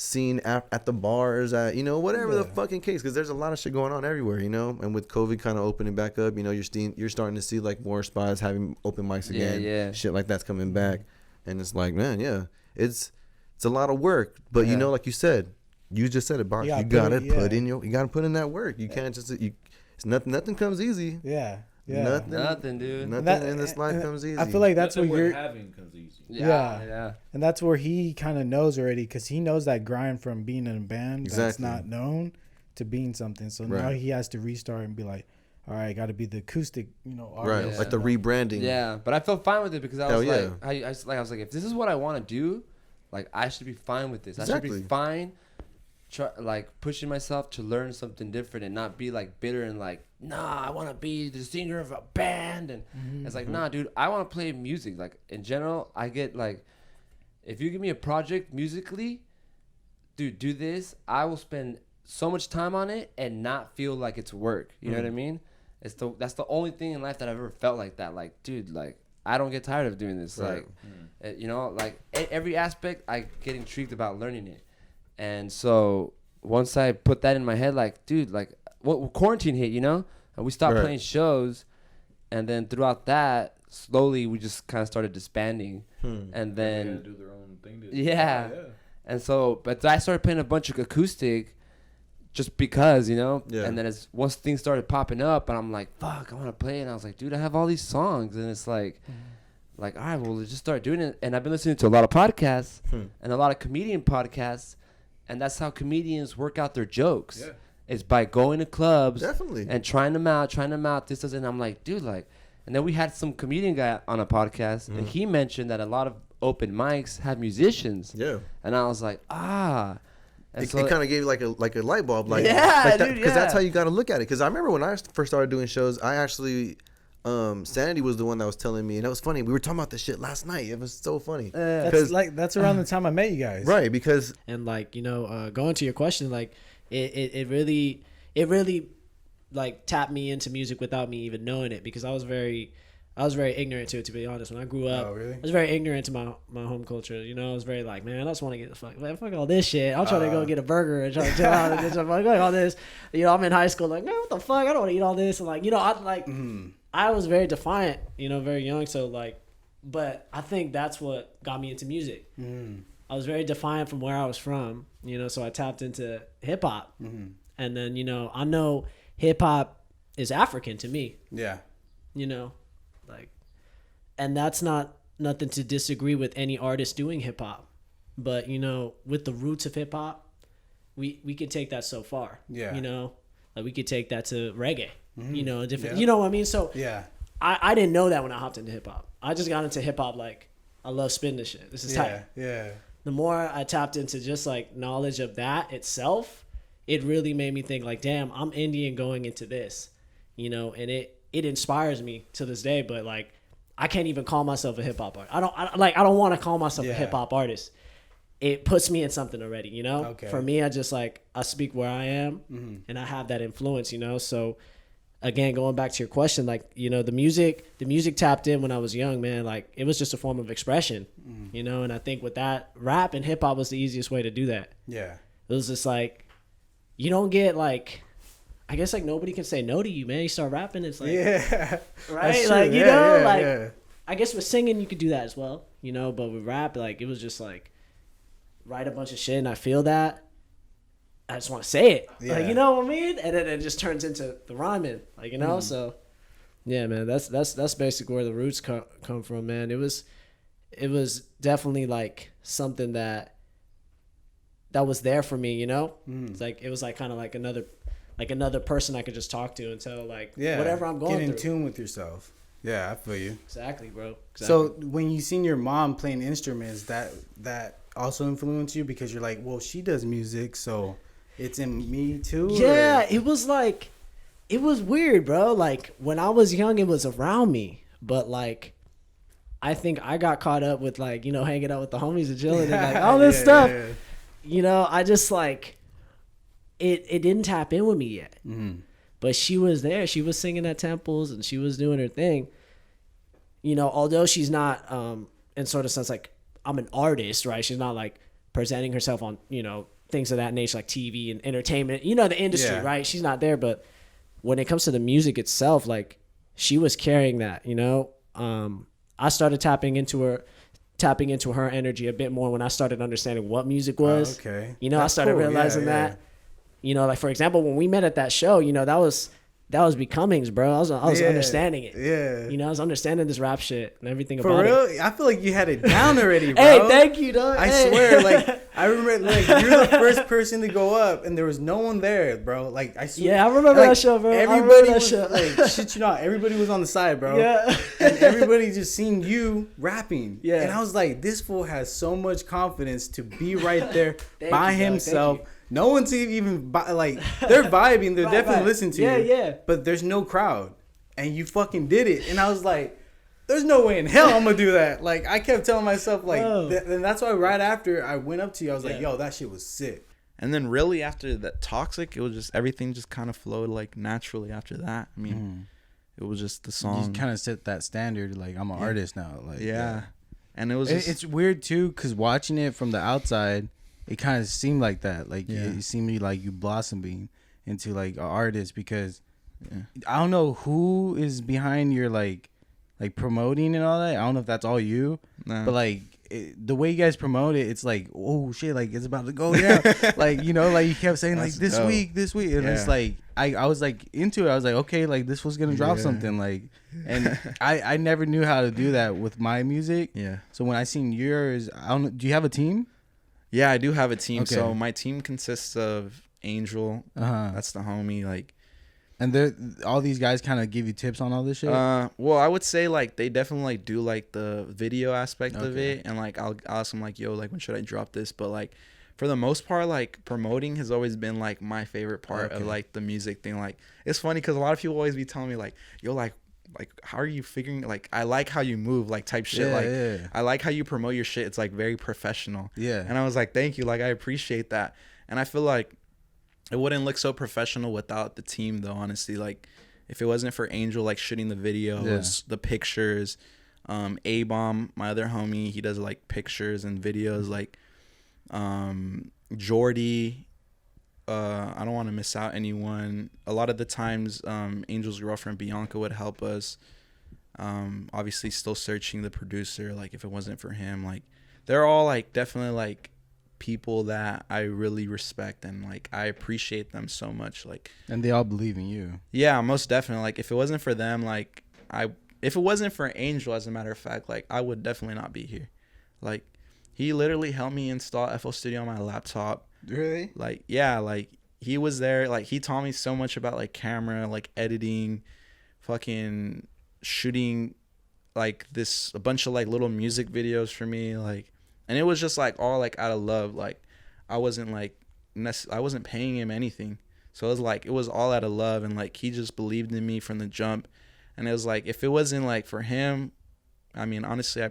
scene at the bars, whatever the fucking case. Because there's a lot of shit going on everywhere, And with COVID kind of opening back up, you're starting to see like more spots having open mics again. Yeah. Shit like that's coming back, and it's like, man, yeah, it's a lot of work. But like you said, you just said it, Box. You gotta put in that work. You can't just it's nothing comes easy. Yeah. Nothing, dude. Nothing in this life comes easy. I feel like that's Nothing what you're. having comes easy. Yeah. And that's where he kind of knows already, because he knows that grind from being in a band that's not known to being something. So now he has to restart and be like, all right, got to be the acoustic, artist. Right, like the rebranding. Yeah, but I felt fine with it because I was Hell I was like, if this is what I want to do, like I should be fine with this. I should be fine, pushing myself to learn something different and not be like bitter and like, nah, I want to be the singer of a band. And it's like, nah, dude, I want to play music. Like in general, I get like, if you give me a project musically, dude, do this. I will spend so much time on it and not feel like it's work. You know what I mean? That's the only thing in life that I've ever felt like that. Like, dude, like I don't get tired of doing this. Right. Like, every aspect I get intrigued about learning it. And so once I put that in my head, like, dude, like what quarantine hit, and we stopped playing shows, and then throughout that, slowly we just kind of started disbanding, and then do their own thing. And so, but I started playing a bunch of acoustic, just because, and then once things started popping up, and I'm like, fuck, I want to play, and I was like, dude, I have all these songs, and it's like, all right, well, let's just start doing it. And I've been listening to a lot of podcasts and a lot of comedian podcasts, and that's how comedians work out their jokes. Yeah. It's by going to clubs and trying them out. This doesn't. I'm like, dude, like, and then we had some comedian guy on a podcast, and he mentioned that a lot of open mics have musicians. Yeah. And I was like, And it kind of gave you like a light bulb, because that's how you got to look at it. Because I remember when I first started doing shows, I actually. Sanity was the one that was telling me, and it was funny. We were talking about this shit last night. It was so funny. That's around the time I met you guys, right? Because going to your question, like it really like tapped me into music without me even knowing it, because I was very ignorant to it, to be honest. When I grew up, I was very ignorant to my home culture. I was very like, man, I just want to get the fuck all this shit. I'm trying to go get a burger and try to chill out and get some all this. I'm in high school, like, man, what the fuck? I don't want to eat all this. And like, I was very defiant, very young. So like, but I think that's what got me into music. I was very defiant from where I was from, so I tapped into hip hop. And then, I know hip hop is African to me. Yeah. And that's not nothing to disagree with any artist doing hip hop. But, with the roots of hip hop, we could take that so far. Yeah. Like we could take that to reggae. Different. You know what I mean? So yeah, I didn't know that when I hopped into hip hop. I just got into hip hop like I love spinning this shit. This is tight. Yeah. The more I tapped into just like knowledge of that itself, it really made me think like, damn, I'm Indian going into this, and it inspires me to this day. But like, I can't even call myself a hip hop artist. I don't want to call myself a hip hop artist. It puts me in something already, Okay. For me, I just like I speak where I am, and I have that influence, So again, going back to your question, like, you know, the music tapped in when I was young, man. Like, it was just a form of expression, you know. And I think with that, rap and hip hop was the easiest way to do that. Yeah. It was just like, you don't get like, I guess like nobody can say no to you, man. You start rapping, it's like, Yeah, right? Like, you know, like, I guess with singing you could do that as well, you know. But with rap, like, it was just like, write a bunch of shit and I feel that. I just want to say it, like, you know what I mean, and then it just turns into the rhyming, like, you know. So, yeah, man, that's basically where the roots come from, man. It was definitely like something that was there for me, you know. It's like it was like kind of like another person I could just talk to and tell like whatever I'm going through. Get in tune with yourself. Yeah, I feel you. Exactly, bro. Exactly. So when you seen your mom playing instruments, that also influenced you because you're like, well, she does music, so it's in me too? Yeah, it was like, it was weird, bro. Like, when I was young, it was around me. But, like, I think I got caught up with, like, you know, hanging out with the homies and chilling and, like, all this stuff. Yeah. You know, I just, like, it didn't tap in with me yet. Mm-hmm. But she was there. She was singing at temples and she was doing her thing. You know, although she's not, in sort of sense, like, I'm an artist, right? She's not, like, presenting herself on, you know, things of that nature, like TV and entertainment, you know, the industry, right? She's not there, but when it comes to the music itself, like, she was carrying that, you know. I started tapping into her energy a bit more when I started understanding what music was. Okay. You know, that's I started cool. realizing that, you know, like, for example, when we met at that show, you know, that was Becomings, bro. I was understanding it. Yeah. You know, I was understanding this rap shit and everything about it. For real? I feel like you had it down already, bro. Hey, thank you, dog. I swear, like, I remember, like, you're the first person to go up and there was no one there, bro. Like, I swear. Yeah, I remember that show, bro. Everybody was, like, shit you not, everybody was on the side, bro. Yeah. And everybody just seen you rapping. Yeah. And I was like, this fool has so much confidence to be right there by himself. No one's even like, they're vibing. They're definitely listening to you. Yeah. But there's no crowd, and you fucking did it. And I was like, there's no way in hell I'm gonna do that. Like, I kept telling myself, like, and that's why right after I went up to you, I was like, yo, that shit was sick. And then really after that Toxic, it was just everything just kind of flowed like naturally after that. I mean, it was just the song. You kind of set that standard. Like, I'm an artist now. Like, and it was. It's weird too, cause watching it from the outside, it kind of seemed like that. Like, it seemed like you blossoming into like an artist because I don't know who is behind your like promoting and all that. I don't know if that's all you, but like the way you guys promote it, it's like, oh shit, like it's about to go down. Like, you know, like you kept saying like this week, and it's like I was like into it. I was like, okay, like this was gonna drop something, like, and I never knew how to do that with my music. Yeah. So when I seen yours, I don't know, do you have a team? Yeah, I do have a team. Okay. So my team consists of Angel. That's the homie. Like, and all these guys kind of give you tips on all this shit. Well, I would say like they definitely like do like the video aspect of it, and like I'll ask them like, yo, like when should I drop this? But like for the most part, like promoting has always been like my favorite part of like the music thing. Like, it's funny because a lot of people always be telling me like, yo, like how are you figuring, like, I like how you move, like type shit. I like how you promote your shit. It's like very professional. And I was like, thank you, like I appreciate that. And I feel like it wouldn't look so professional without the team though, honestly. Like, if it wasn't for Angel like shooting the videos, the pictures, A-Bomb, my other homie, he does like pictures and videos, like Jordy, I don't want to miss out anyone. A lot of the times, Angel's girlfriend Bianca would help us. Obviously, still searching the producer. Like, if it wasn't for him, like, they're all like definitely like people that I really respect and like I appreciate them so much. Like, and they all believe in you. Yeah, most definitely. Like, if it wasn't for them, like if it wasn't for Angel, as a matter of fact, like I would definitely not be here. Like, he literally helped me install FL Studio on my laptop. Really? Like, yeah, like he was there. Like, he taught me so much about like camera, like editing, fucking shooting like a bunch of like little music videos for me. Like, and it was just like all like out of love. Like, I wasn't paying him anything. So it was like, it was all out of love. And like, he just believed in me from the jump. And it was like, if it wasn't like for him, I mean, honestly, I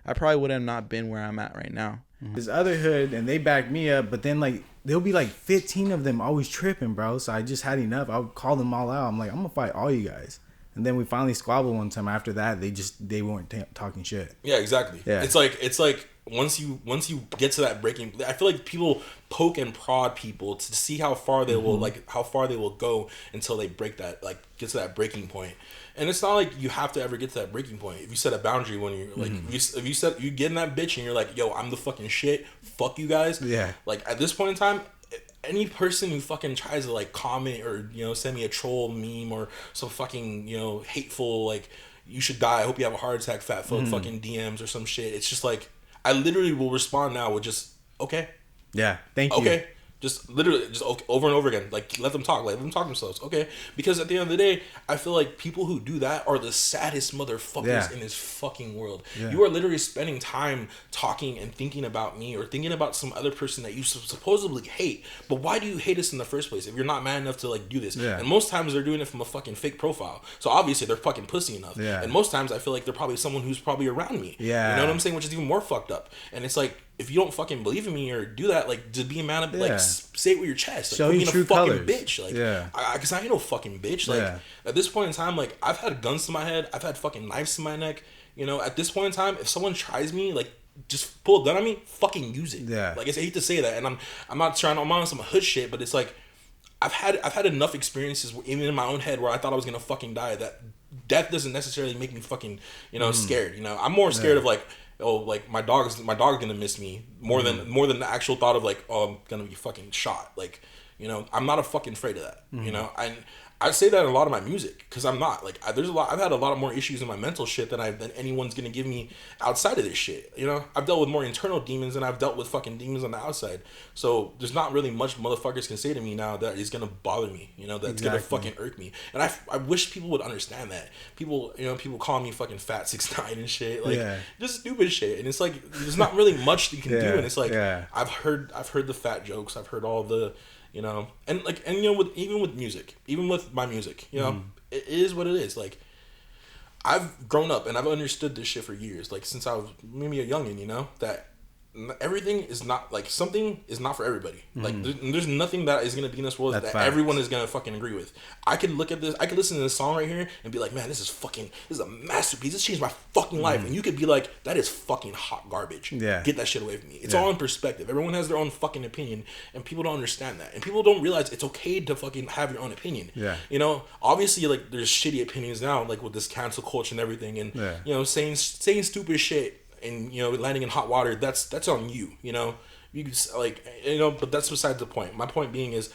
I probably would have not been where I'm at right now. This other hood, and they backed me up, but then like there'll be like 15 of them always tripping, bro. So I just had enough. I would call them all out. I'm like, I'm gonna fight all you guys. And then we finally squabbled one time. After that, they weren't talking shit. Yeah, exactly. Yeah. It's like once you get to that breaking, I feel like people poke and prod people to see how far they will go until they break that, like get to that breaking point. And it's not like you have to ever get to that breaking point. If you set a boundary when you're like, if you get in that bitch and you're like, yo, I'm the fucking shit. Fuck you guys. Yeah. Like at this point in time, any person who fucking tries to like comment or send me a troll meme or some fucking hateful like you should die, I hope you have a heart attack, fat fuck, fucking DMs or some shit. It's just like I literally will respond now with just okay. Yeah. Thank you. Okay. Just literally, just over and over again. Like, let them talk. Let them talk themselves. Okay? Because at the end of the day, I feel like people who do that are the saddest motherfuckers in this fucking world. Yeah. You are literally spending time talking and thinking about me or thinking about some other person that you supposedly hate. But why do you hate us in the first place if you're not man enough to, like, do this? Yeah. And most times they're doing it from a fucking fake profile. So obviously they're fucking pussy enough. Yeah. And most times I feel like they're probably someone who's probably around me. Yeah. You know what I'm saying? Which is even more fucked up. And it's like, if you don't fucking believe in me or do that, like, just be a man of, like, say it with your chest. Like, show you true fucking colors. Bitch. Like, because I ain't no fucking bitch. Like, at this point in time, like, I've had guns to my head. I've had fucking knives to my neck. At this point in time, if someone tries me, like, just pull a gun on me, fucking use it. Yeah. Like, I hate to say that, and I'm on some hood shit, but it's like, I've had enough experiences, even in my own head, where I thought I was gonna fucking die. That death doesn't necessarily make me fucking, scared. I'm more scared of like, oh, like my dog's gonna miss me more than the actual thought of like, oh, I'm gonna be fucking shot. Like, I'm not fucking afraid of that. And I say that in a lot of my music because I'm not like I've had a lot of more issues in my mental shit than anyone's gonna give me outside of this shit. I've dealt with more internal demons than I've dealt with fucking demons on the outside. So there's not really much motherfuckers can say to me now that is gonna bother me. That's gonna fucking irk me. And I wish people would understand that. People call me fucking fat 6'9" and shit, like just stupid shit. And it's like there's not really much you can do. And it's like I've heard the fat jokes. I've heard all the with music, even with my music, it is what it is. Like, I've grown up and I've understood this shit for years. Like, since I was maybe a youngin', that everything is not like something is not for everybody. Like, there's nothing that is gonna be in this world that everyone is gonna fucking agree with. I could look at this, I could listen to this song right here and be like, man, this is a masterpiece. This changed my fucking life. And you could be like, that is fucking hot garbage. Yeah, get that shit away from me. It's all in perspective. Everyone has their own fucking opinion, and people don't understand that. And people don't realize it's okay to fucking have your own opinion. Yeah, obviously, like, there's shitty opinions now, like with this cancel culture and everything, and saying stupid shit. And landing in hot water, that's on you. You like but that's beside the point. My point being is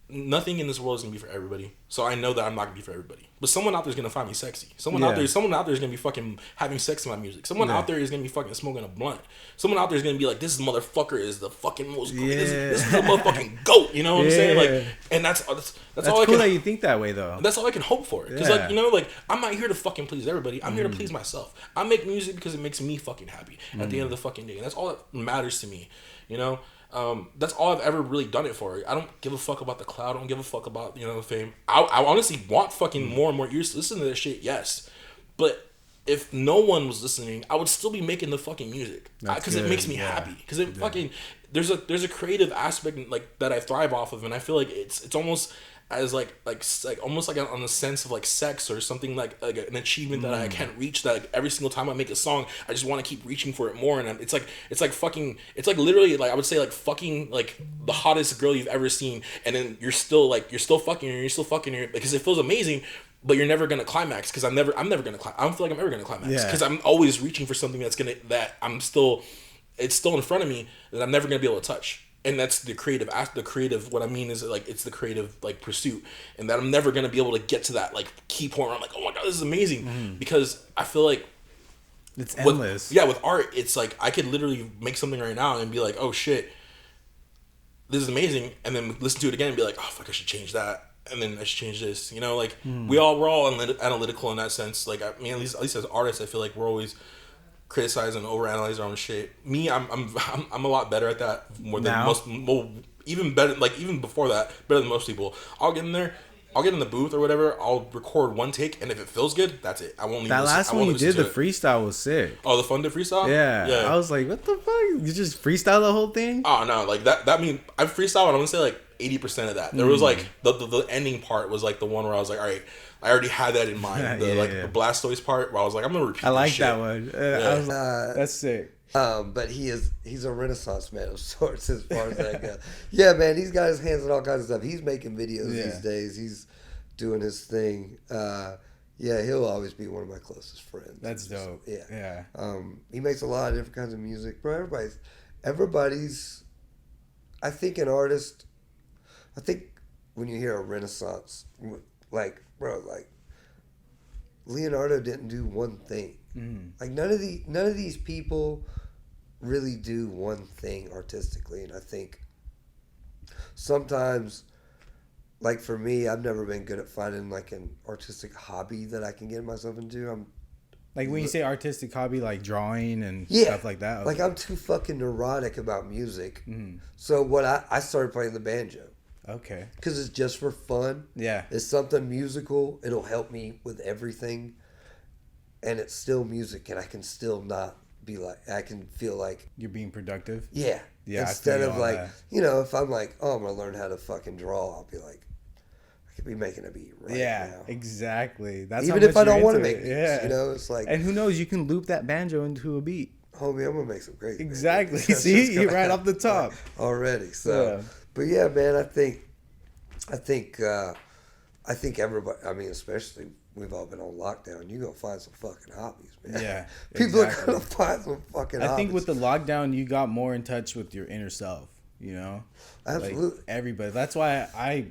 nothing in this world is gonna be for everybody. So I know that I'm not gonna be for everybody. But someone out there is gonna find me sexy. Someone out there is gonna be fucking having sex in my music. Someone out there is gonna be fucking smoking a blunt. Someone out there is gonna be like, this motherfucker is the fucking most this is the motherfucking GOAT. You know what I'm saying? Like, and that's all I cool can, that you think that way though. That's all I can hope for. Because like I'm not here to fucking please everybody. I'm here to please myself. I make music because it makes me fucking happy at the end of the fucking day. And that's all that matters to me. That's all I've ever really done it for. I don't give a fuck about the cloud. I don't give a fuck about the fame. I honestly want fucking more and more ears to listen to this shit. Yes, but if no one was listening, I would still be making the fucking music because it makes me happy. Because it fucking there's a creative aspect like that I thrive off of, and I feel like it's almost as like almost like on the sense of like sex or something like an achievement that I can't reach, that like, every single time I make a song I just want to keep reaching for it more. And it's like literally like I would say like fucking like the hottest girl you've ever seen, and then you're still fucking her because it feels amazing, but you're never gonna climax because I'm never gonna climax. I don't feel like I'm ever gonna climax because I'm always reaching for something it's still in front of me that I'm never gonna be able to touch. And that's the creative. What I mean is like it's the creative like pursuit, and that I'm never gonna be able to get to that like key point where I'm like, oh my god, this is amazing, because I feel like it's endless. With art, it's like I could literally make something right now and be like, oh shit, this is amazing, and then listen to it again and be like, oh fuck, I should change that, and then I should change this. We're all analytical in that sense. Like I mean, at least as artists, I feel like we're always criticize and overanalyze our own shit. Me, I'm a lot better at that more than most. Well, even better, like even before that, better than most people. I'll get in there I'll get in the booth or whatever. I'll record one take, and if it feels good, that's it. I won't. That last one you did, the freestyle was sick. Oh, the fun to freestyle. Yeah, I was like, what the fuck? You just freestyle the whole thing? Oh no, like that. That mean I freestyle, and I'm gonna say like 80% of that. There was like the ending part was like the one where I was like, all right, I already had that in mind. The the Blastoise part where I was like, I'm gonna repeat. I like shit. that one. I was like, that's sick. But he's a renaissance man of sorts as far as that goes. Yeah, man, he's got his hands in all kinds of stuff. He's making videos these days. He's doing his thing. Yeah, he'll always be one of my closest friends. That's dope. Yeah. He makes a lot of different kinds of music. Bro, everybody's I think an artist, I think when you hear a renaissance, like, bro, like Leonardo didn't do one thing. Like none of these people really do one thing artistically, and I think sometimes, like for me, I've never been good at finding like an artistic hobby that I can get myself into. I'm like when you say artistic hobby, like drawing and stuff like that. Like I'm too fucking neurotic about music. So what I started playing the banjo. Okay. Because it's just for fun. Yeah. It's something musical. It'll help me with everything. And it's still music, and I can still not be like, I can feel like you're being productive. Yeah. Yeah. Instead of like, you know, if I'm like, oh, I'm gonna learn how to fucking draw, I'll be like, I could be making a beat right now. Exactly. That's even if I don't want to make beats. Yeah. You know, it's like, and who knows, you can loop that banjo into a beat. Homie, I'm gonna make some great. Exactly. See, you're right off the top already. So, but yeah, man, I think everybody. I mean, especially. We've all been on lockdown. You're going to find some fucking hobbies, man. Yeah. People are going to find some fucking hobbies. I think with the lockdown, you got more in touch with your inner self, you know? Absolutely. Like everybody. That's why I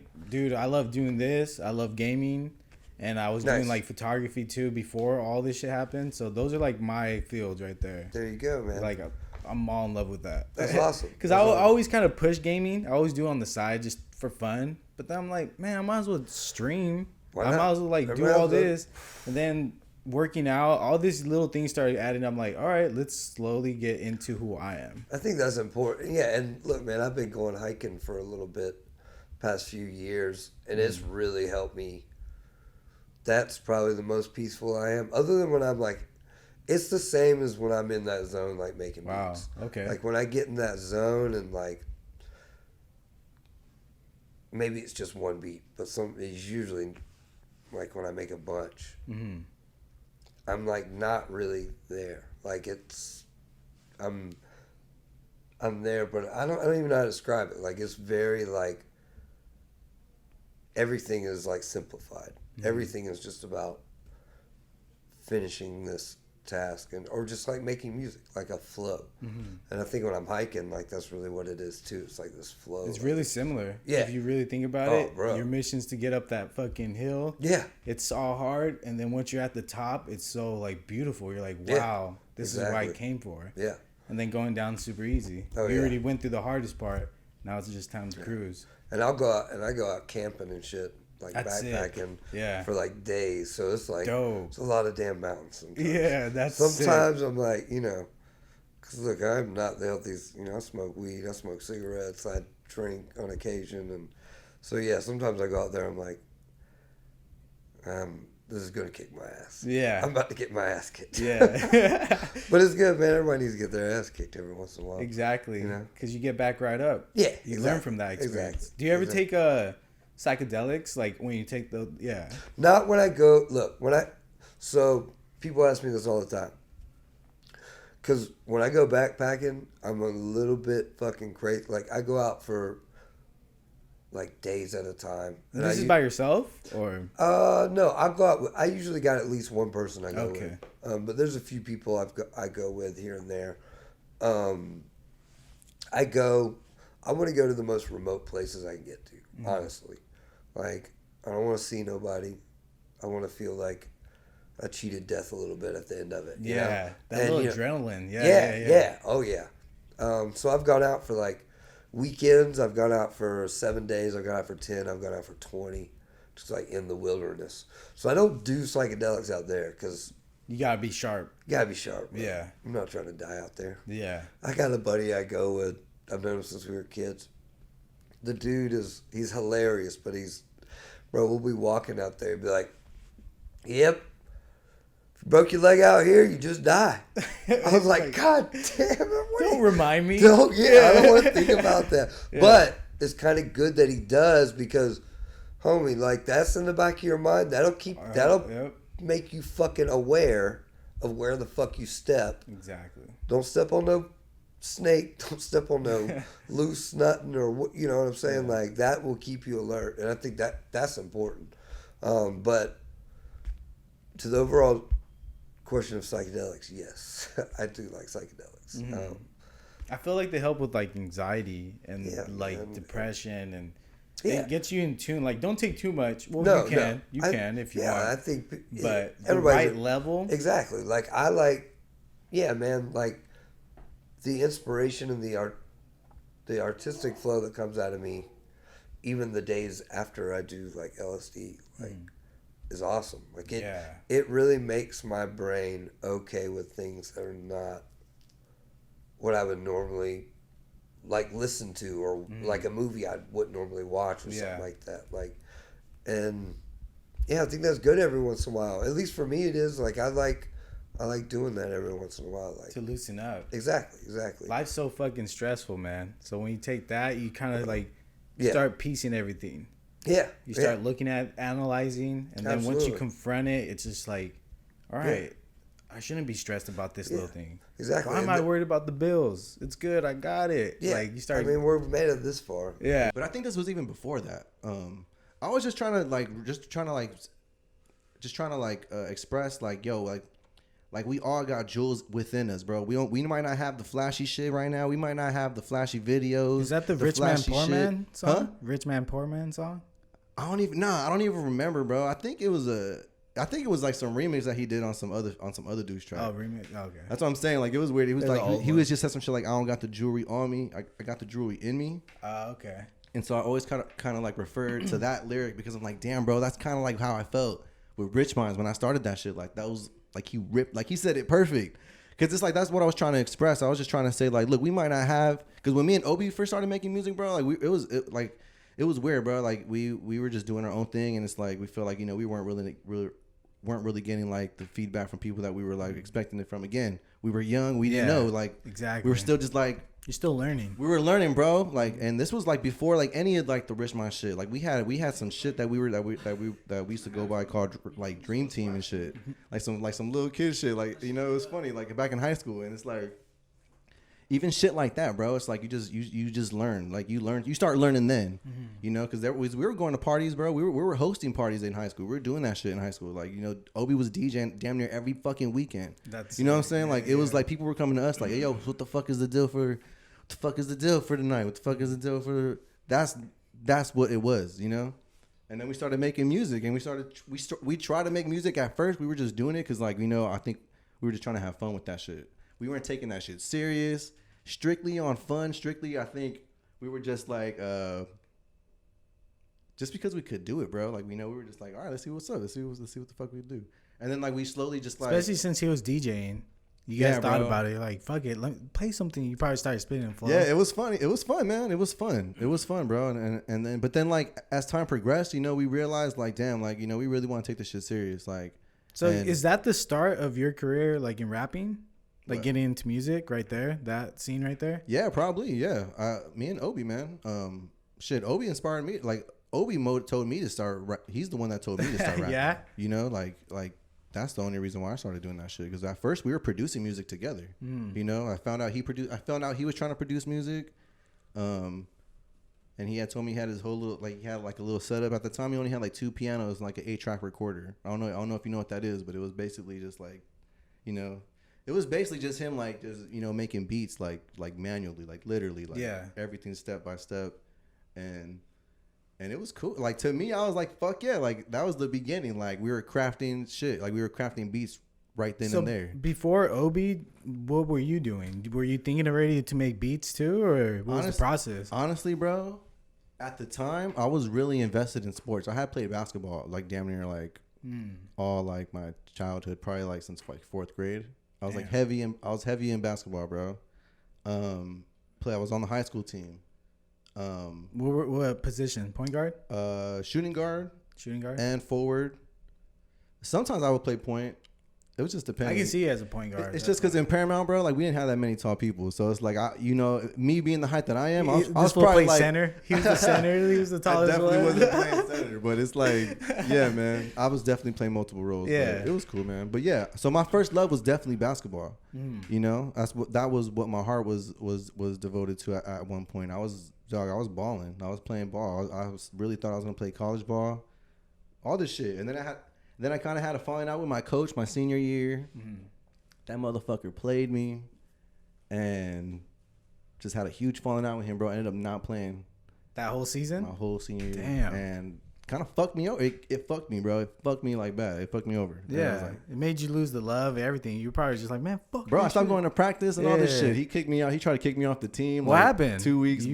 love doing this. I love gaming. And I was doing like photography too before all this shit happened. So those are like my fields right there. There you go, man. Like I'm all in love with that. That's awesome. Because I always kind of push gaming. I always do it on the side just for fun. But then I'm like, man, I might as well stream. I might as well like do all this, and then working out, all these little things started adding up. I'm like, all right, let's slowly get into who I am. I think that's important. Yeah, and look, man, I've been going hiking for a little bit, past few years, and it's really helped me. That's probably the most peaceful I am, other than when I'm like, it's the same as when I'm in that zone, like making beats. Okay. Like when I get in that zone and like, maybe it's just one beat, but it's usually. Like when I make a bunch, I'm like not really there. Like I'm there, but I don't even know how to describe it. Like it's very like everything is like simplified. Everything is just about finishing this task or just like making music, like a flow. And I think when I'm hiking, like that's really what it is too. It's like this flow. It's really similar. Yeah. If you really think about it, bro. Your mission's to get up that fucking hill. Yeah. It's all hard, and then once you're at the top, it's so like beautiful. You're like, wow, this is what I came for. Yeah. And then going down super easy. We already went through the hardest part. Now it's just time to cruise. And I go out camping and shit. Like that's backpacking Yeah. for like days. So it's like, it's a lot of damn mountains sometimes. Yeah, that's sometimes sick. I'm like, you know, because look, I'm not the healthiest, you know, I smoke weed, I smoke cigarettes, I drink on occasion. And so, yeah, sometimes I go out there, I'm like, this is going to kick my ass. Yeah. I'm about to get my ass kicked. Yeah. But it's good, man. Everybody needs to get their ass kicked every once in a while. Exactly. You know? Because you get back right up. Yeah. You learn from that experience. Exactly. Do you ever take psychedelics, like when you take the Not when I go. Look, so people ask me this all the time. Because when I go backpacking, I'm a little bit fucking crazy. Like I go out for like days at a time. And this is by yourself or? No, I go out. I usually got at least one person I go with. But there's a few people I go with here and there. I want to go to the most remote places I can get to. Honestly. Like, I don't want to see nobody. I want to feel like I cheated death a little bit at the end of it. You know? That little adrenaline. Yeah. Oh, yeah. So I've gone out for like weekends. I've gone out for 7 days. I've gone out for 10. I've gone out for 20. Just like in the wilderness. So I don't do psychedelics out there because... You got to be sharp. You got to be sharp. Bro. Yeah. I'm not trying to die out there. Yeah. I got a buddy I go with. I've known him since we were kids. The dude he's hilarious, but bro, we'll be walking out there and be like, yep, if you broke your leg out here, you just die. I was like, God damn it. Don't remind me. I don't want to think about that. Yeah. But it's kind of good that he does because, homie, like that's in the back of your mind. That'll make you fucking aware of where the fuck you step. Exactly. Don't step on no snake. Don't step on no loose nothing or you know what I'm saying. Yeah. Like that will keep you alert, and I think that's important. But to the overall question of psychedelics, yes, I do like psychedelics. Mm-hmm. I feel like they help with like anxiety and depression, and it gets you in tune. Like, don't take too much. Well, you can if you want. I think, but the right level, exactly. Like I like, man, like the inspiration and the artistic flow that comes out of me, even the days after I do like LSD, like. Is awesome. Like it really makes my brain okay with things that are not what I would normally like listen to or like a movie I wouldn't normally watch or something like that. Like, and I think that's good every once in a while. At least for me, it is. Like I like doing that every once in a while. Like to loosen up. Exactly. Life's so fucking stressful, man. So when you take that, you kind of like start piecing everything. Yeah. You start looking at analyzing, and then once you confront it, it's just like, all right, I shouldn't be stressed about this little thing. Exactly. Why am I worried about the bills? It's good. I got it. Yeah. Like you start. I mean, we're made it this far. Yeah. But I think this was even before that. I was just trying to express like, yo, like we all got jewels within us, bro. We might not have the flashy shit right now. We might not have the flashy videos. Is that the Rich Man Poor Man song? Huh? Rich Man Poor Man song? I don't even remember, bro. I think it was like some remix that he did on some other dude's track. Oh, remix. Okay. That's what I'm saying. Like it was weird. He was like he was just said some shit like, I don't got the jewelry on me. I got the jewelry in me. Okay. And so I always kind of like referred to that lyric because I'm like, damn, bro, that's kind of like how I felt with Rich Minds when I started that shit. Like that was like he ripped, like he said it perfect. Cause it's like that's what I was trying to express. I was just trying to say like, look, we might not have. Cause when me and Obi first started making music, bro, like it was weird, bro. Like we were just doing our own thing, and it's like we feel like we weren't really getting like the feedback from people that we were like expecting it from. Again, we were young, we didn't know like exactly. We were still just like you're still learning. We were learning, bro. Like, and this was like before like any of like the Rich Mind shit. Like we had some shit that we used to go by called like Dream Team and shit. Like some little kid shit. Like it was funny. Like back in high school, and it's like. Even shit like that, bro. It's like you just learn. Like you start learning then, because we were going to parties, bro. We were hosting parties in high school. We were doing that shit in high school. Like Obi was DJing damn near every fucking weekend. What I'm saying? Like it was like people were coming to us like, hey, yo, what the fuck is the deal for? What the fuck is the deal for tonight? What the fuck is the deal for? That's what it was, And then we started making music, and we tried to make music at first. We were just doing it because I think we were just trying to have fun with that shit. We weren't taking that shit serious. Strictly on fun, I think we were just like, just because we could do it, bro. Like, we were just like, all right, let's see what's up. Let's see what the fuck we do. And then, like, we slowly just like. Especially since he was DJing. You guys thought about it. Like, fuck it. Let me play something. You probably started spinning flow. Yeah, it was funny. It was fun, man. It was fun, bro. And then, like, as time progressed, we realized, like, damn, like, we really want to take this shit serious. Like, so is that the start of your career, like, in rapping? Like getting into music right there, that scene right there. Yeah, probably. Yeah, me and Obi, man. Obi inspired me. Like Obi told me to start. He's the one that told me to start rapping. Yeah. Like that's the only reason why I started doing that shit. Because at first we were producing music together. I found out he was trying to produce music. And he had told me he had his whole little he had like a little setup. At the time he only had like 2 pianos and like an 8-track recorder. I don't know if you know what that is, but it was basically just like, it was basically just him like just making beats like manually, like literally, like everything step by step, and it was cool. Like to me, I was like, fuck yeah, like that was the beginning. Like we were crafting shit, like we were crafting beats right then and there. Before Obi, what were you doing? Were you thinking already to make beats too, or what was the process? Honestly, bro, at the time I was really invested in sports. I had played basketball like damn near like all like my childhood, probably like since like 4th grade. I was heavy in basketball, bro. I was on the high school team. What position? Point guard? Shooting guard. Shooting guard and forward. Sometimes I would play point. It was just depending. I can see you as a point guard. It's just because in Paramount, bro, like we didn't have that many tall people, so it's like me being the height that I am, I was probably like center. He was the center. He was the tallest. I definitely one. wasn't playing center, but it's like, yeah, man, I was definitely playing multiple roles. Yeah, it was cool, man. But yeah, so my first love was definitely basketball. You know, that was what my heart was devoted to at one point. I was balling. I was playing ball. I really thought I was gonna play college ball, all this shit, and then I kind of had a falling out with my coach my senior year. That motherfucker played me and just had a huge falling out with him, bro. I ended up not playing that whole season? My whole senior year. Damn. And kind of fucked me over. It fucked me, bro. It fucked me like bad. It fucked me over. Yeah. It made you lose the love, everything. You were probably just like, man, fuck bro, I stopped shit. going to practice and all this shit. He kicked me out. He tried to kick me off the team. What happened? 2 weeks.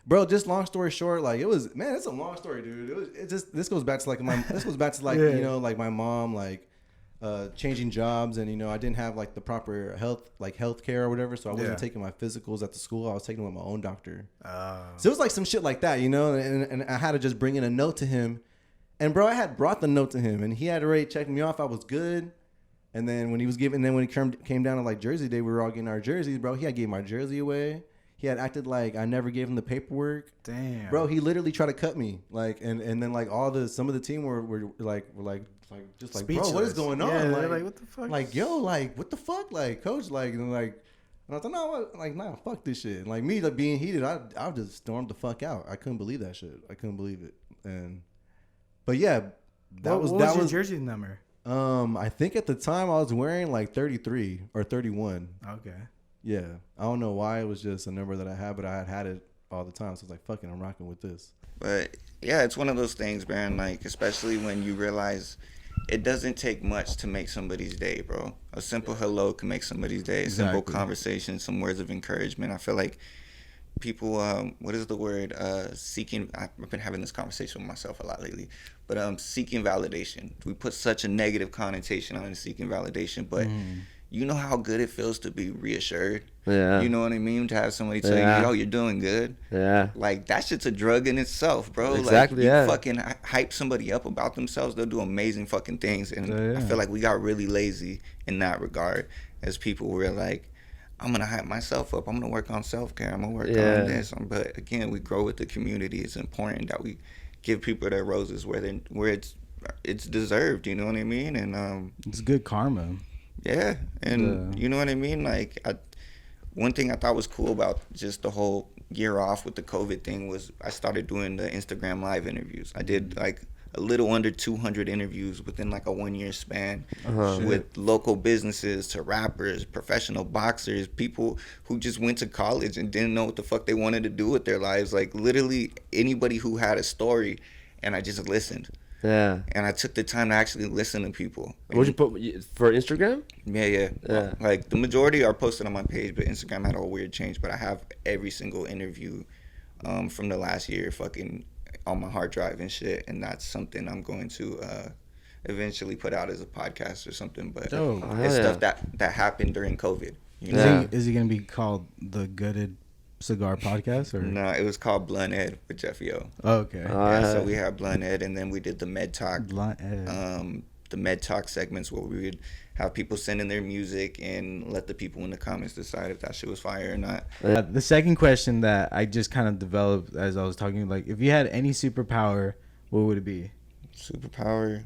Bro, just long story short, like it's a long story, dude. This goes back to like you know, like my mom, like changing jobs, and you know, I didn't have like the proper health care or whatever, so I wasn't taking my physicals at the school. I was taking them with my own doctor. So it was like some shit like that, you know, and I had to just bring in a note to him. And bro, I had brought the note to him, and he had already checked me off. I was good. And then when he came down to like Jersey Day, we were all getting our jerseys, bro. He had gave my jersey away. He had acted like I never gave him the paperwork. Damn. Bro, he literally tried to cut me. Like and then like some of the team were like just like, speechless. bro, what is going on? Yeah, like, like, what the fuck? Like, yo, like, what the fuck? Like, coach, like, and I thought, no, like, nah, fuck this shit. And like me, like being heated, I just stormed the fuck out. I couldn't believe that shit. I couldn't believe it. But yeah, what was your jersey number? I think at the time I was wearing like 33 or 31. Okay. Yeah, I don't know why, it was just a number that I had, but I had it all the time. So I was like, fucking, I'm rocking with this. But yeah, it's one of those things, man. Like, especially when you realize it doesn't take much to make somebody's day, bro. A simple hello can make somebody's day. A simple conversation, some words of encouragement. I feel like people, what is the word? Seeking. I've been having this conversation with myself a lot lately. But seeking validation. We put such a negative connotation on seeking validation, but. You know how good it feels to be reassured? Yeah. You know what I mean? To have somebody tell you, yo, you're doing good. Yeah. Like, that shit's a drug in itself, bro. Exactly, like, you fucking hype somebody up about themselves, they'll do amazing fucking things. And I feel like we got really lazy in that regard as people. We're like, I'm going to hype myself up. I'm going to work on self-care. I'm going to work on this. But, again, we grow with the community. It's important that we give people their roses where it's deserved, you know what I mean? And it's good karma. Yeah, and you know what I mean? Like, one thing I thought was cool about just the whole year off with the COVID thing was I started doing the Instagram live interviews. I did like a little under 200 interviews within like a 1 year span with local businesses to rappers, professional boxers, people who just went to college and didn't know what the fuck they wanted to do with their lives. Like, literally anybody who had a story, and I just listened. Yeah. And I took the time to actually listen to people. What'd you put for Instagram? Yeah. Like, the majority are posted on my page, but Instagram had a weird change. But I have every single interview from the last year fucking on my hard drive and shit. And that's something I'm going to eventually put out as a podcast or something. But it's stuff that happened during COVID. You know? Is it going to be called The Gutted Cigar Podcast? Or no, it was called Blunt Ed with Jeffy O. Oh, okay. So we had Blunt Ed, and then we did the Med Talk. Blunt Ed. The Med Talk segments where we would have people send in their music and let the people in the comments decide if that shit was fire or not. The second question that I just kind of developed as I was talking, like, if you had any superpower, what would it be? Superpower?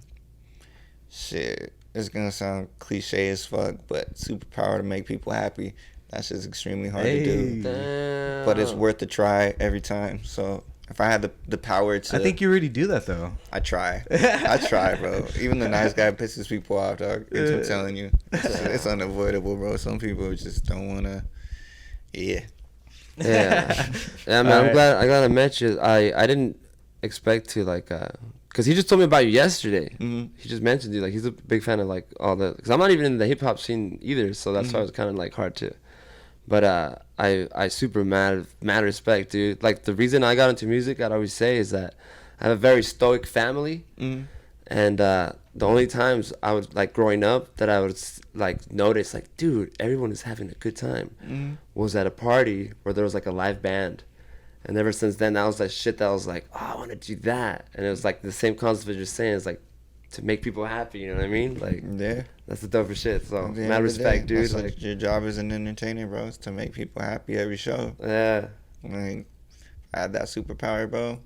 Shit. It's gonna sound cliche as fuck, but superpower to make people happy. That's just extremely hard to do. Damn. But it's worth a try every time. So if I had the power to... I think you already do that, though. I try. I try, bro. Even the nice guy pisses people off, dog. I'm telling you. It's unavoidable, bro. Some people just don't want to... Yeah, man. I'm glad I met you. I didn't expect to, like... Because he just told me about you yesterday. Mm-hmm. He just mentioned you. Like, he's a big fan of, like, all the... Because I'm not even in the hip-hop scene either, so that's why it was kind of, like, hard to... But I super mad respect, dude. Like, the reason I got into music, I'd always say, is that I have a very stoic family. Mm-hmm. And the only times I was, like, growing up that I would, like, notice, like, dude, everyone is having a good time, was at a party where there was, like, a live band. And ever since then, that was like shit that I was like, oh, I want to do that. And it was like the same concept as you're saying. It's like to make people happy. You know what I mean? Like, yeah, that's the dopest shit. So, At the end mad of the respect, day, dude. that's Like, what your job as an entertainer, bro, is to make people happy every show. Yeah. Like, I had that superpower, bro.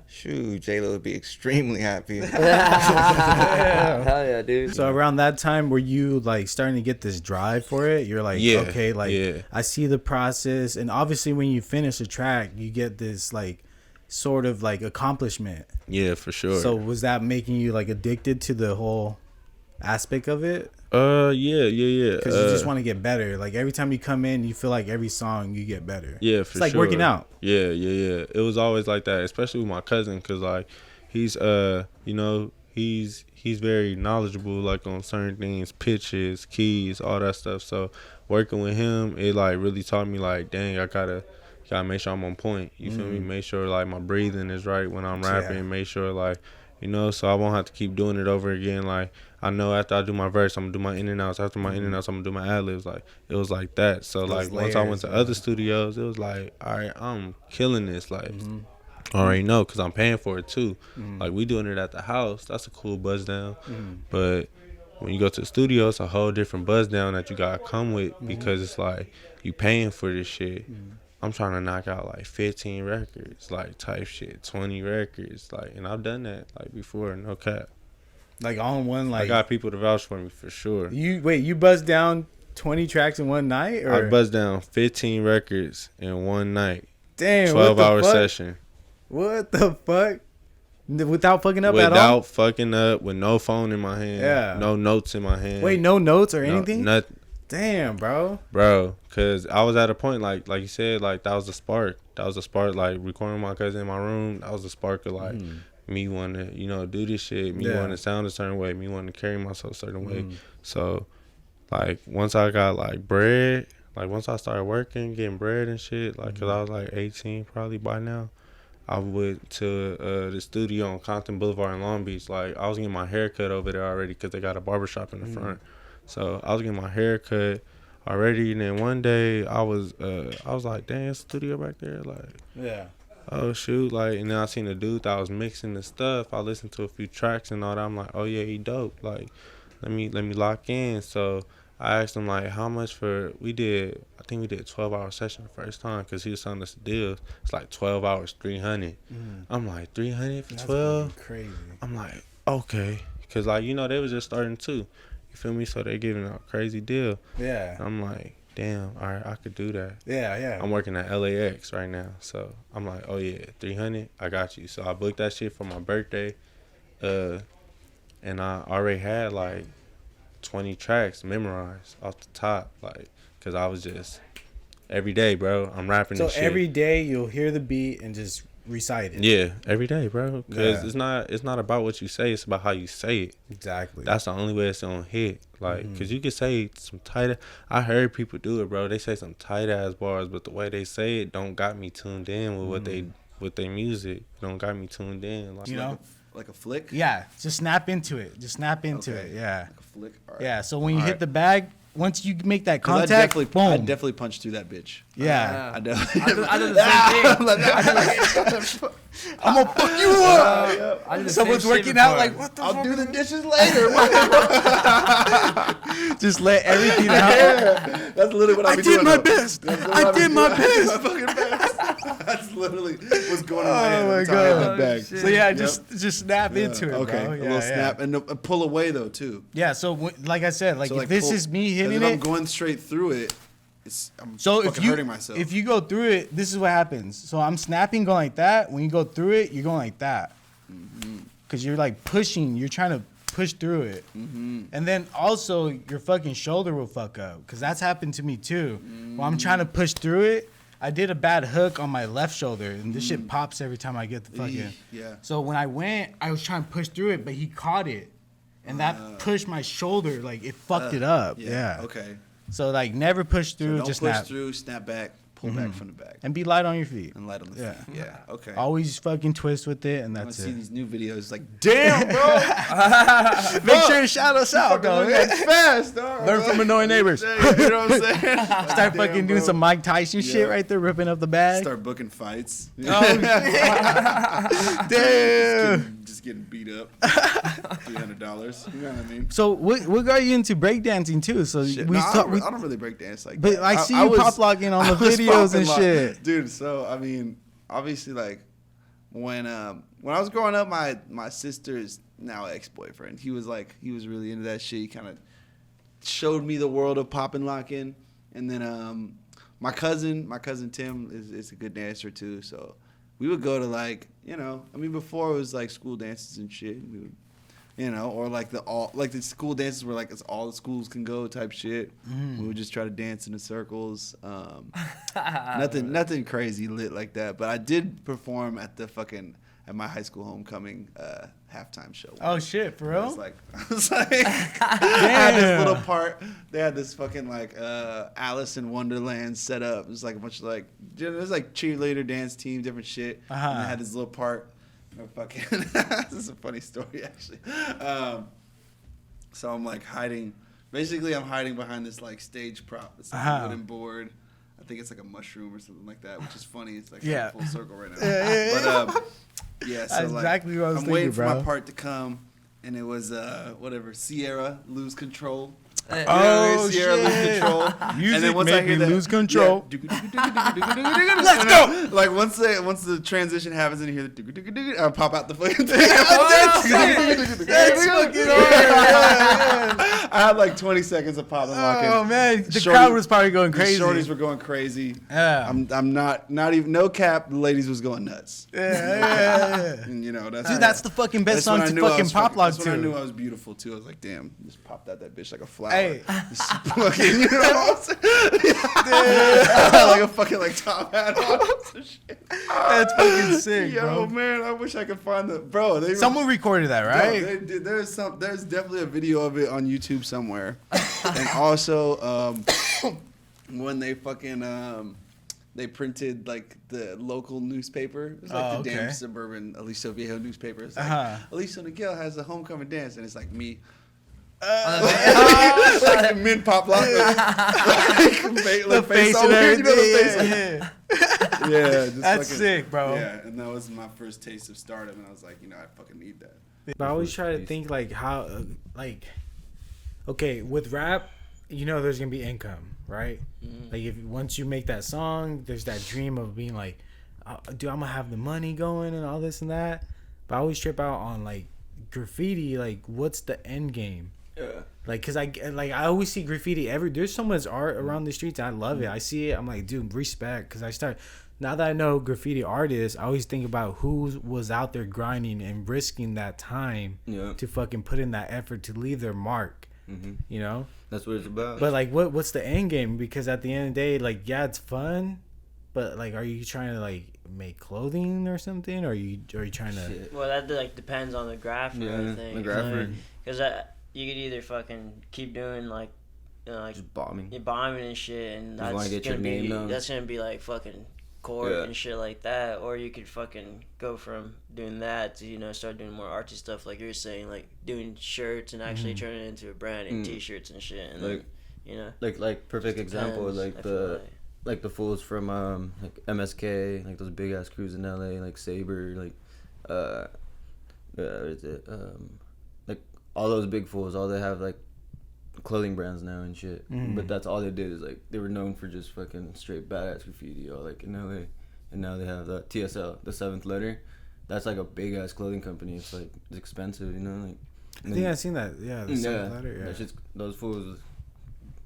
Shoot, J-Lo would be extremely happy. Hell yeah, dude. So around that time, were you like starting to get this drive for it? You're like, Yeah, okay, like yeah. I see the process, and obviously when you finish a track, you get this like sort of like accomplishment. Yeah, for sure. So was that making you like addicted to the whole aspect of it? Yeah. Because you just want to get better. Like every time you come in, you feel like every song you get better. Yeah, for it's like sure. working out. Yeah. It was always like that, especially with my cousin, because like he's he's very knowledgeable like on certain things, pitches, keys, all that stuff. So working with him, it like really taught me like, dang, I gotta make sure I'm on point. You feel me? Make sure like my breathing is right when I'm rapping. Yeah. Make sure like, so I won't have to keep doing it over again. Like I know after I do my verse, I'm gonna do my in and outs. After my in and outs, I'm gonna do my ad libs. Like it was like that. So like once I went to other studios, it was like, all right, I'm killing this. Like I already know because I'm paying for it too. Like we doing it at the house. That's a cool buzz down. But when you go to the studio, it's a whole different buzz down that you gotta come with because it's like you paying for this shit. I'm trying to knock out like 15 records, like type shit, 20 records, like, and I've done that like before, no cap. Like on one, like I got people to vouch for me for sure. You buzzed down 20 tracks in one night, or I buzzed down 15 records in one night. Damn, 12-hour session. What the fuck? Without fucking up at all? Without fucking up, with no phone in my hand, Yeah. no notes in my hand. Wait, no notes or anything? Nothing. Damn, bro. Cause I was at a point like you said, like that was the spark. Like recording my cousin in my room. That was the spark of like me wanting to, do this shit. Me wanting to sound a certain way. Me wanting to carry myself a certain way. So, like once I got like bread, like once I started working, getting bread and shit, like cause I was like 18 probably by now. I went to the studio on Compton Boulevard in Long Beach. Like I was getting my hair cut over there already because they got a barbershop in the front. So I was getting my hair cut already, and then one day I was like, dang, it's a studio back there, like, yeah, oh shoot, like, and then I seen the dude that was mixing the stuff. I listened to a few tracks and all that. I'm like, oh yeah, he dope. Like, let me lock in. So I asked him like, how much for? I think we did a 12-hour session the first time because he was selling us the deal. It's like 12 hours, 300. I'm like 300 for 12. Crazy. I'm like, okay, because like they was just starting too. You feel me? So they giving a crazy deal. Yeah. I'm like, damn, all right, I could do that. Yeah. I'm working at LAX right now. So I'm like, oh yeah, 300, I got you. So I booked that shit for my birthday. And I already had like 20 tracks memorized off the top. Like, cause I was just, every day, bro, I'm rapping this shit. So every day you'll hear the beat and just recite it. Yeah, every day, bro. Because it's not about what you say. It's about how you say it. Exactly. That's the only way it's gonna hit. Like, cause you can say some tight. I heard people do it, bro. They say some tight ass bars, but the way they say it don't got me tuned in with what they music. Don't got me tuned in. Like, like a flick. Yeah, just snap into it. Yeah. Like a flick. All right. Yeah. So when you All hit right. the bag, once you make that 'Cause contact, I boom. definitely punched through that bitch. Yeah. I definitely. I did the same thing. I'm gonna fuck you up. I did the Someone's same shit working out before. like, what the I'll fuck? do the dishes later. Just let everything out. Yeah, that's literally what I be did doing. my though. best. That's what I be did my doing. best. My fucking best. That's literally what's going on in my head. Oh my every time I hit god. that bag. So yeah, just snap into it, Okay, bro. a Yeah, little yeah. snap and pull away though too. Yeah. So like I said, like So, if this pull- is me 'cause hitting if it, I'm going straight through it, I'm so fucking hurting myself. if you go through it, this is what happens. So I'm snapping, going like that. When you go through it, you're going like that, because you're like pushing. You're trying to push through it, and then also your fucking shoulder will fuck up, because that's happened to me too. While I'm trying to push through it, I did a bad hook on my left shoulder, and this shit pops every time I get the fucking. Yeah. So when I went, I was trying to push through it, but he caught it, and that pushed my shoulder. Like it fucked it up. Yeah. Okay. So like never push through, Don't just push snap. through, snap back, pull back from the back. And be light on your feet. And light on the feet. Yeah. Okay. Always fucking twist with it, and I that's see it. these new videos. Like, damn, bro. Make sure to shout us out, dog. Fast, dog. Learn from annoying neighbors. You know what I'm saying? Start fucking doing some Mike Tyson shit right there, ripping up the bag. Start booking fights. Oh, damn. Just getting beat up. $300. You know what I mean? So what got you into breakdancing too? So Shit. we No, start. I don't really break dance like But that. I see you pop locking on the videos and shit. Dude, so I mean, obviously, like when I was growing up, my sister's now ex-boyfriend, he was really into that shit. He kind of showed me the world of popping locking, and then my cousin Tim is a good dancer too. So we would go to like, you know, I mean, before it was like school dances and shit. We would, you know, or like the school dances where like it's all the schools can go type shit. We would just try to dance in the circles. Nothing crazy lit like that. But I did perform at my high school homecoming halftime show. Oh shit, for real? I was like I had this little part. They had this fucking like Alice in Wonderland set up. It was like a bunch of like, it was like cheerleader dance team, different shit. And I had this little part. This is a funny story actually. So I'm like hiding. Basically, I'm hiding behind this like stage prop. It's like a wooden board. I think it's like a mushroom or something like that, which is funny. It's like full circle right now. But yeah, so that's like exactly what I was I'm thinking, waiting for bro. my part to come, and it was Sierra Lose Control. Oh, Sierra Lose shit. Control. Music And then once made I hear me that, lose control. Let's go. Like once the transition happens and you hear the I pop out the fucking thing. That's fucking hard. I had like 20 seconds of popping locking. Oh man, the crowd was probably going crazy. The shorties were going crazy. Yeah. I'm not even no cap. The ladies was going nuts. Yeah. And you know that's Dude, that's the fucking best song to fucking pop lock to. That's when I knew I was beautiful too. I was like, damn, just popped out that bitch like a flower. Hey. Just fucking, you know what I'm saying? Like a fucking like top hat on. That's fucking sick, Yo, bro. man, I wish I could find Someone recorded that, right? They did. There's definitely a video of it on YouTube somewhere. And also, when they fucking they printed like the local newspaper. It was like the damn suburban Aliso Viejo newspaper. It's like Aliso Miguel has a homecoming dance, and it's like me. Like mid pop lock, the face and everything. Yeah, just that's fucking, sick, bro. Yeah, and that was my first taste of stardom, and I was like, you know, I fucking need that. But I always try to think like how, okay, with rap, you know, there's gonna be income, right? Like if once you make that song, there's that dream of being like, dude, I'm gonna have the money going and all this and that. But I always trip out on like graffiti. Like, what's the end game? Yeah. Like, cause I always see graffiti there's so much art around the streets. And I love it. I see it. I'm like, dude, respect. Cause now that I know graffiti artists, I always think about who was out there grinding and risking that time to fucking put in that effort to leave their mark. You know, that's what it's about. But like, what's the end game? Because at the end of the day, like, yeah, it's fun, but like, are you trying to like make clothing or something? Or are you trying to? Shit. Well, that like depends on the graph and everything. The grapher. Because you could either fucking keep doing like, you know, like just bombing. You're bombing and shit, and just that's get gonna your be name known. that's gonna be like fucking court and shit like that. Or you could fucking go from doing that to, you know, start doing more artsy stuff like you're saying, like doing shirts and actually turning it into a brand and t-shirts and shit. And like, then, you know, like perfect example, depends, like the fools from like MSK, like those big ass crews in LA, like Saber, like what is it? Like all those big fools, all they have like clothing brands now and shit. But that's all they did is like they were known for just fucking straight badass graffiti, or like in LA, and now they have the TSL, the Seventh Letter. That's like a big ass clothing company. It's like it's expensive, you know. Like I think I've seen that. Yeah, the Seventh Letter. Yeah, that's just those fools.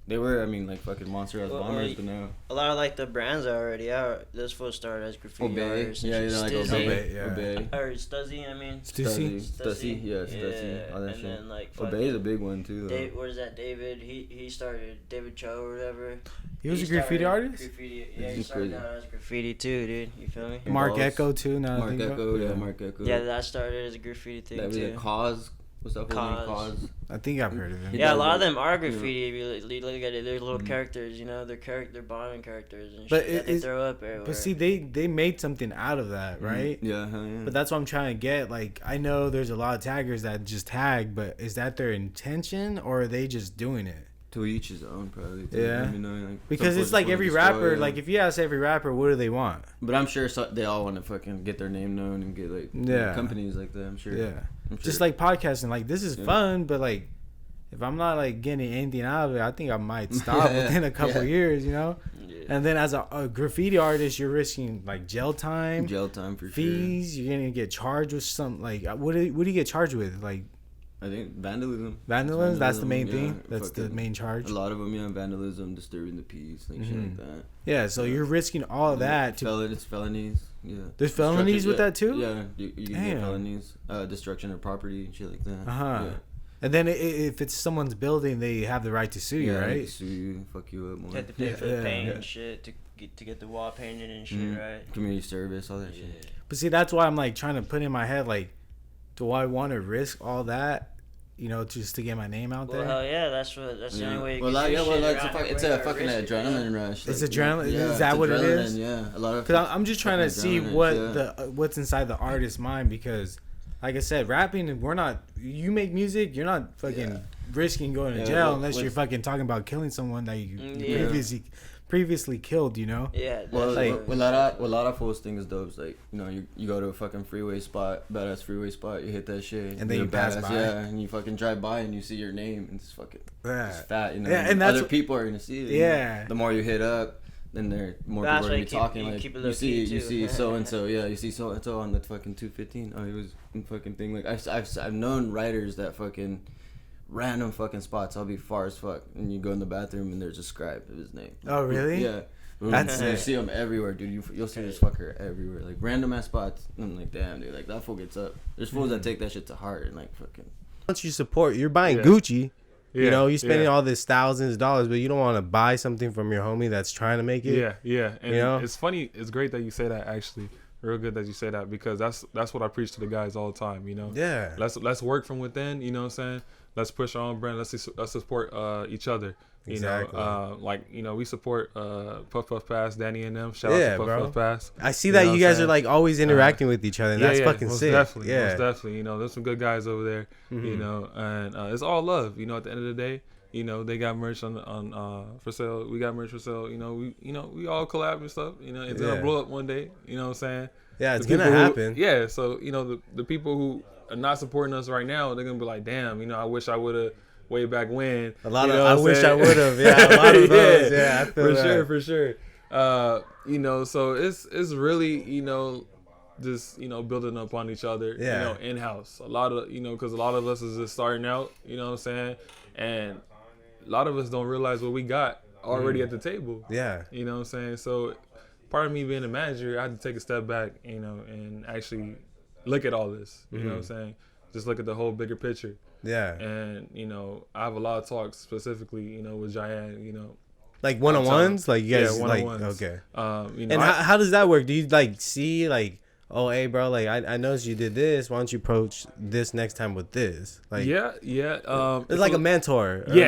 They were, I mean, like fucking monster ass bombers, but now a lot of like the brands are already out. Those fools started as graffiti artists. Yeah, you know, like Obey, Obey. Or Stuzzy, I mean. Stussy, yeah, Stussy, all that and shit. Then, like, Obey is a big one too. What is that? David. He started David Cho or whatever. He was a graffiti artist. Yeah, he started out as graffiti too, dude. You feel me? Mark Echo too. Now Mark Echo, Mark Echo. Yeah, that started as a graffiti thing that too. That was a cause. What's that whole name? Cause. I think I've heard of him. Yeah, a lot of them are graffiti. If you look at it, they're little characters. You know, they're bombing characters and shit that they throw up everywhere. But see, they made something out of that, right? Yeah, hell yeah. But that's what I'm trying to get. Like, I know there's a lot of taggers that just tag, but is that their intention or are they just doing it? To each his own, probably. Too. Yeah, You know, like, because it's like every rapper. Like, if you ask every rapper, what do they want? But I'm sure they all want to fucking get their name known and get like companies like that. I'm sure. Yeah, I'm sure. Just like podcasting. Like, this is fun, but like, if I'm not like getting anything out of it, I think I might stop within a couple years. You know. Yeah. And then as a graffiti artist, you're risking like jail time for fees. Sure. You're gonna get charged with some like what do you get charged with? Like, I think vandalism. That's the main thing. That's the main charge. A lot of them, vandalism, disturbing the peace, like shit like that. Yeah, so you're risking all of that. It's felonies. Yeah. There's felonies with that too. Yeah, you get felonies, destruction of property and shit like that. Yeah. And then if it's someone's building, they have the right to sue you, right? They can sue you, fuck you up more. You have to pay for the paint and shit to get the wall painted and shit, right? Community service, all that shit. But see, that's why I'm like trying to put in my head, like, do I want to risk all that? You know, just to get my name out there. Well, hell yeah, that's the only way. It's a fucking adrenaline rush. It's adrenaline. Is that what it is? Yeah, a lot of. Because I'm just trying to see what's inside the artist's mind. Because, like I said, rapping, we're not. You make music, you're not fucking risking going to jail unless you're fucking talking about killing someone that you previously killed, you know? Yeah. Well, like what a lot of fools think is dope is like, you know, you go to a fucking freeway spot, badass freeway spot, you hit that shit, and then you pass by, and you fucking drive by and you see your name and it's fucking it's fat, you know. Yeah, and other people are gonna see it. Yeah. You know? The more you hit up, then more people are gonna be talking. Like you see so and so, you see so and so on the fucking 215. Oh, he was in fucking thing. Like I've known writers that fucking. Random fucking spots. I'll be far as fuck, and you go in the bathroom and there's a scribe of his name. Oh really? Yeah. That's you see him everywhere, dude. You'll see this fucker everywhere, like random ass spots. And I'm like, damn, dude, like that fool gets up. There's fools that take that shit to heart and like fucking. Once you support, you're buying Gucci. You know, you're spending all this thousands of dollars, but you don't want to buy something from your homie that's trying to make it. Yeah. And you know? It's funny. It's great that you say that. Actually, real good that you say that because that's what I preach to the guys all the time. You know. Yeah. Let's work from within. You know what I'm saying? Let's push our own brand. Let's support each other. You know, like, you know, we support Puff Puff Pass, Danny and them. Shout out to Puff Puff Pass. I see that you guys are like always interacting with each other. And that's fucking most sick. Definitely, most definitely. You know, there's some good guys over there. You know, and it's all love. You know, at the end of the day, you know, they got merch on for sale. We got merch for sale. You know, we all collab and stuff. You know, it's gonna blow up one day. You know what I'm saying? Yeah, it's gonna happen. So you know, the people who are not supporting us right now, they're gonna be like, damn, you know, I wish I would have way back when. A lot of I wish I would have. Yeah, a lot of those. Yeah, I feel that. For sure. You know, so it's really, you know, just, you know, building up on each other. You know, in house. A lot of, you know, because a lot of us is just starting out. You know what I'm saying? And a lot of us don't realize what we got already at the table. Yeah. You know what I'm saying? So part of me being a manager, I had to take a step back, you know, and actually look at all this. You know what I'm saying? Just look at the whole bigger picture. Yeah. And, you know, I have a lot of talks specifically, you know, with Jayan, you know. Like one-on-ones? Like you guys one-on-ones. Like, okay. You know, and how does that work? Do you like see like, oh, hey, bro, like I noticed you did this. Why don't you approach this next time with this? Like, it's like a mentor. In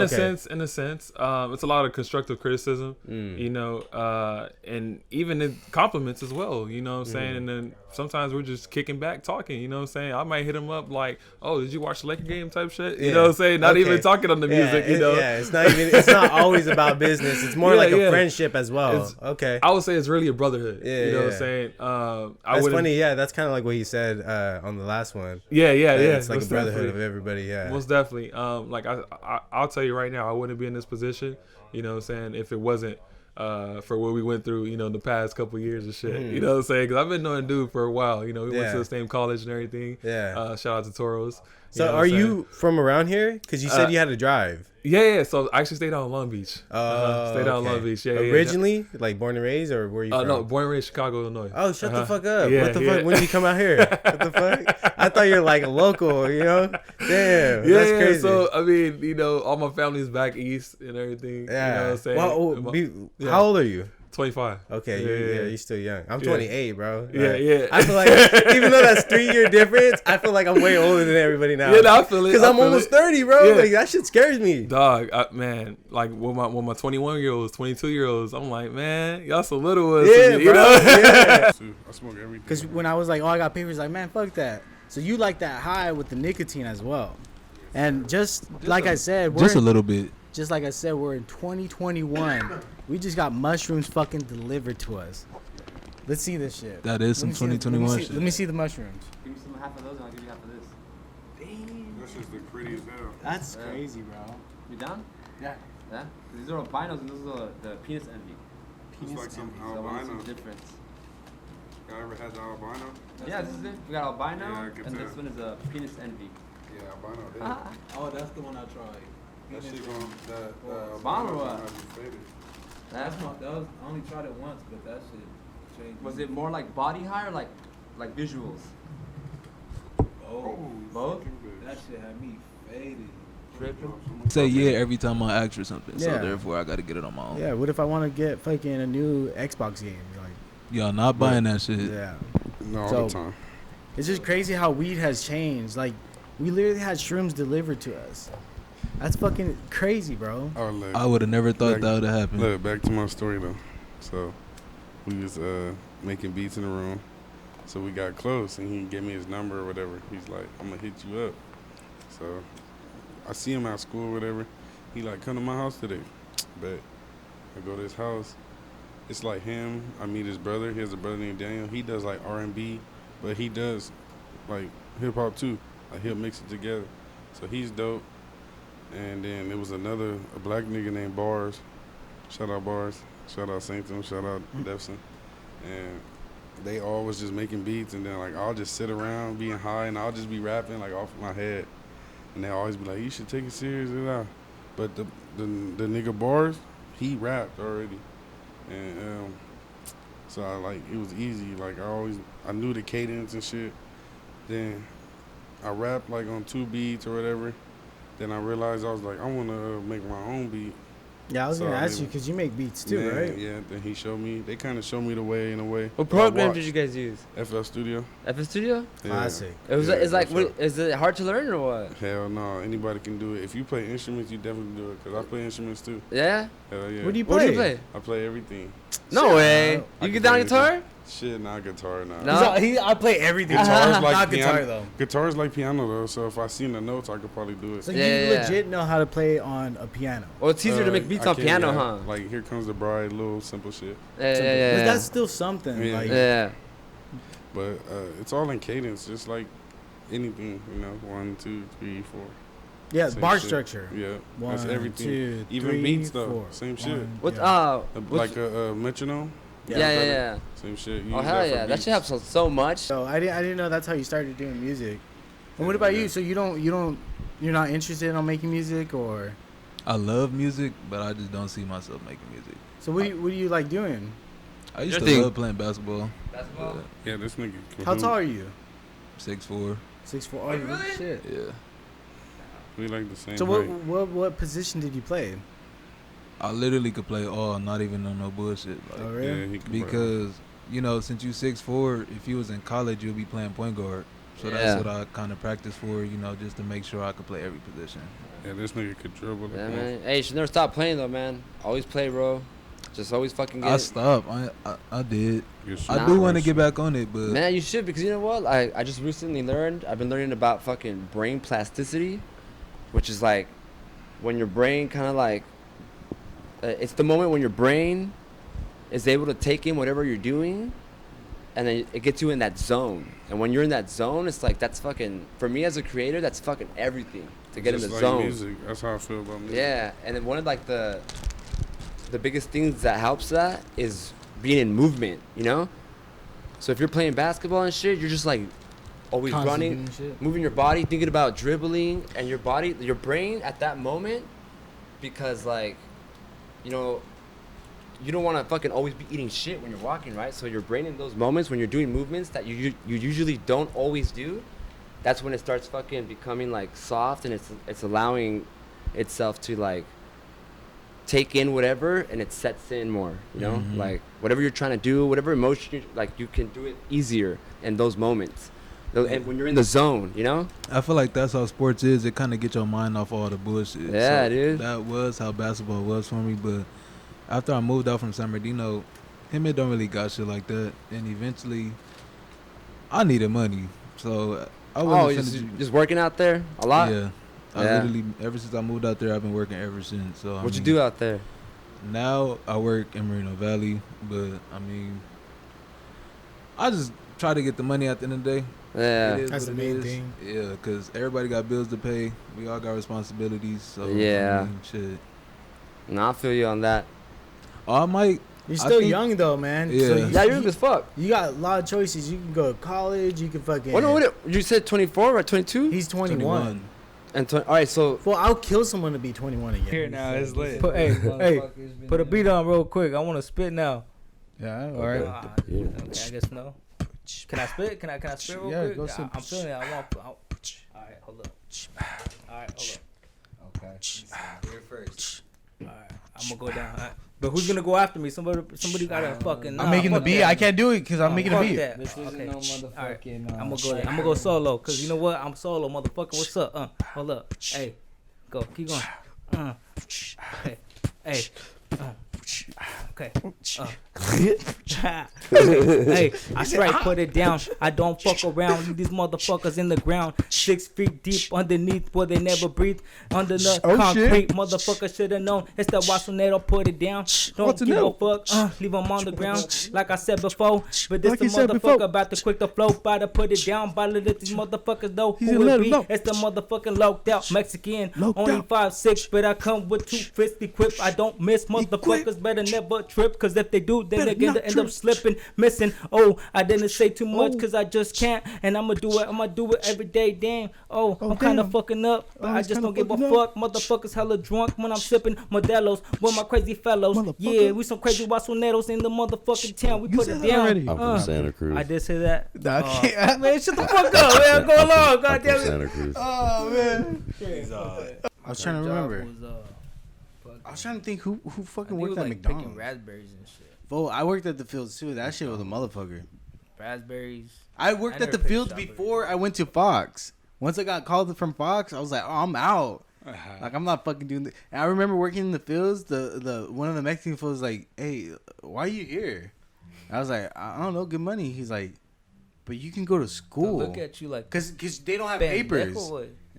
a sense, it's a lot of constructive criticism, you know, and even in compliments as well. You know what I'm saying? And then sometimes we're just kicking back, talking. You know what I'm saying? I might hit him up like, "Oh, did you watch the Laker game?" type shit. You know what I'm saying? Not even talking on the music. You know? It's not always about business. It's more like a friendship as well. I would say it's really a brotherhood. You know what I'm saying? That's funny. Yeah, that's kind of like what he said on the last one. Yeah. It's like a brotherhood of everybody. Yeah, most definitely. Like I'll tell you right now, I wouldn't be in this position. You know what I'm saying? If it wasn't for what we went through, you know, the past couple years and shit. You know what I'm saying? Because I've been knowing dude for a while. You know, we went to the same college and everything. Yeah. Shout out to Toros. So are you from around here? Because you said you had to drive. Yeah. So I actually stayed out in Long Beach. Stayed out in Long Beach. Yeah. Originally, like born and raised, or where you from? No, born and raised Chicago, Illinois. Oh, shut the fuck up! What the fuck? When did you come out here? What the fuck? I thought you were like a local. You know? Damn. That's crazy. So I mean, you know, all my family's back east and everything. Yeah. You know what I'm saying? How old are you? 25. Okay, Yeah. you're still young. I'm Yeah. 28, bro. Yeah, Like, yeah. I feel like even though that's 3-year difference, I feel like I'm way older than everybody now. Yeah, no, I feel it. Because I'm almost 30, bro. Yeah. Like that shit scares me. Dog, man, like with my 21-year-olds, 22-year-olds, I'm like, man, y'all so little ones. Yeah, to me, bro. you know? Yeah. I smoke everything. Because when I was like, oh, I got papers, like, man, fuck that. So you like that high with the nicotine as well. And just like I said, just a little bit. Just like I said, we're in 2021. We just got mushrooms fucking delivered to us. Let's see this shit. That is some 2021 shit. Let me see the mushrooms. Give me some half of those and I'll give you half of this. That's just the prettiest hell. That's crazy, bro. You down? Yeah. Yeah? These are albinos and those are the penis envy. It's like some So I want albino. some difference. Y'all ever had the albino? Yeah, this is it. We got albino Yeah, I can and tell. this one is a penis envy. Yeah, albino. Oh, that's the one I tried. That shit gon' that Bomb or albino what? gonna have you faded. That's That was I only tried it once, but that shit changed. Was it more like body high or like visuals? Oh, Both? that shit had me faded. Say yeah every time I ask for something, so Yeah. therefore I got to get it on my own. Yeah, what if I want to get fucking a new Xbox game? Like, Y'all not buying that shit. yeah. No, all the time. It's just crazy how weed has changed. Like, we literally had shrooms delivered to us. That's fucking crazy, bro. Oh, look, I would have never thought back- that would have happened. Look, back to my story though. So we was making beats in the room. So we got close and he gave me his number or whatever. He's like, I'm gonna hit you up. So I see him at school or whatever. He like, come to my house today. But I go to his house. It's like him. I meet his brother. He has a brother named Daniel. He does like R&B, but he does like hip hop too. Like he'll mix it together. So he's dope. And then there was a black nigga named Bars. Shout out Bars. Shout out Sanctum. Shout out Defson. And they all was just making beats. And then like I'll just sit around being high and I'll just be rapping like off my head. And they always be like, you should take it serious. But the nigga Bars, he rapped already. And so I like it was easy. Like I knew the cadence and shit. Then I rapped like on 2 beats or whatever. Then I realized I was like, I want to make my own beat. Yeah, I was So gonna I ask made- you because you make beats too, Yeah, right? Yeah. Then he showed me. They kind of showed me the way in a way. What But I program watched. did you guys use? FL Studio. FL Studio? Yeah. Classic. It was. Yeah, It's like. for sure. Is it hard to learn or what? Hell no, anybody can do it. If you play instruments, you definitely do it. Cause I play instruments too. Yeah. Hell yeah. What do you What do you play? play? I play everything. No way. I You can get down play guitar? anything. Shit, not guitar now. No. I play everything. Guitar's like not piano. guitar though. Guitar's like piano though. So if I seen the notes, I could probably do it. So Yeah, you yeah. legit know how to play on a piano. Well, it's easier to make beats I on can, piano, yeah. huh? Like Here Comes the Bride, little simple shit. Yeah, But yeah. that's still something. Yeah. Like, Yeah. But it's all in cadence, just like anything, you know. 1, 2, 3, 4. yeah, Same bar shit. structure. Yeah, 1, that's everything. 2, Even 3, beats though, 4. same shit. 1, What? yeah. Like a metronome. Yeah. Same shit. You Oh use hell that for yeah! That beats. shit helps so much. So I didn't know that's how you started doing music. And what about you? So you're not interested in making music, or? I love music, but I just don't see myself making music. So what do you like doing? I used to love playing basketball. Basketball? Yeah, this nigga. How tall are you? 6'4". 6'4". Oh, really? Shit. Yeah. We like the same. So height. what position did you play? I literally could play all, not even on no bullshit. Like, Oh, really? Yeah, he can play. because since you 6'4", if you was in college, you'll be playing point guard. So Yeah. that's what I kind of practice for, just to make sure I could play every position. Yeah, this nigga could dribble. Yeah, man. Hey, you should never stop playing though, man. Always play, bro. Just always fucking get. I it. stopped. I did. I Nah. do want to get back on it, but Man, you should, because you know what? I just recently learned. I've been learning about fucking brain plasticity, which is like when your brain kind of like. It's the moment when your brain is able to take in whatever you're doing, and then it gets you in that zone. And when you're in that zone, it's like that's fucking. For me as a creator, that's fucking everything to get Just in the like zone. Music. That's how I feel about music. Yeah, and then one of like the biggest things that helps that is being in movement, So if you're playing basketball and shit, you're just like always Constantly running, doing shit. moving your body, thinking about dribbling, and your brain at that moment, because like, you don't want to fucking always be eating shit when you're walking, right? So your brain in those moments when you're doing movements that you usually don't always do, that's when it starts fucking becoming like soft, and it's allowing itself to like take in whatever, and it sets in more. You know, like whatever you're trying to do, whatever emotion, like you can do it easier in those moments. And when you're in the zone, you know. I feel like that's how sports is. It kind of get your mind off all the bullshit. Yeah, so dude. That was how basketball was for me. But after I moved out from San Bernardino, it don't really got shit like that. And eventually, I needed money, so I wasn't just working out there a lot. Yeah, I literally ever since I moved out there, I've been working ever since. So What you do out there? Now I work in Moreno Valley, but I mean, I just try to get the money at the end of the day. Yeah, that's the main thing. Yeah, because everybody got bills to pay. We all got responsibilities. So Yeah. I mean, shit. No, I feel you on that. I might. You're still young though, man. Yeah. So Yeah, you're young as fuck. You got a lot of choices. You can go to college. You can fucking. What you said 24 or 22? He's 21. And all right, so. Well, I'll kill someone to be 21 again. Here now, it's lit. Hey, put a beat on real quick. I want to spit now. Yeah, all right. Okay, I guess no. Can I spit? Can I spit real quick? Go spit. I'm feeling it. All right, hold up. All right, hold up. Okay. You're first. All right, I'm gonna go down. All right. But who's gonna go after me? Somebody gotta fucking. I'm making the beat. I can't do it because I'm making the beat. This isn't no motherfucking. I'm gonna go there. I'm gonna go solo. Cause you know what? I'm solo, motherfucker. What's up? Hold up. Hey, go. Keep going. Hey. Okay. Hey, I straight put it down. I don't fuck around. Leave these motherfuckers in the ground. 6 feet deep underneath where they never breathe. Under the concrete, motherfucker shoulda known. It's the Wasonero, put it down. Don't give a fuck. Leave them on the ground. Like I said before. But this the motherfucker about to quick the flow. About to put it down. About to let these motherfuckers know who it be. It's the motherfucking locked out Mexican. Only 5'6", but I come with 2 fists equipped. I don't miss. Motherfuckers better never trip. Cause if they do, then they're gonna end up slipping, missing. Oh, I didn't say too much cause I just can't. And I'ma do it every day. Damn. I'm kinda fucking up. But I just don't give a fuck. Motherfuckers hella drunk when I'm sipping Modelos with my crazy fellows. Yeah, we some crazy Wasoneros in the motherfucking town. We put it down. I'm from Santa Cruz. I did say that. Man, shut the fuck up, man. Go along. God damn it. Santa Cruz. Oh man. I was trying to remember. I was trying to think who fucking worked was, at like, McDonald's. picking raspberries and shit. Well, I worked at the fields too. That shit was a motherfucker. Raspberries. I worked at the fields before I went to Fox. Once I got called from Fox, I was like, "Oh, I'm out. Like I'm not fucking doing this." And I remember working in the fields. The one of the Mexican folks was like, "Hey, why are you here?" I was like, "I don't know, good money." He's like, "But you can go to school." Look at you like, cause they don't have papers.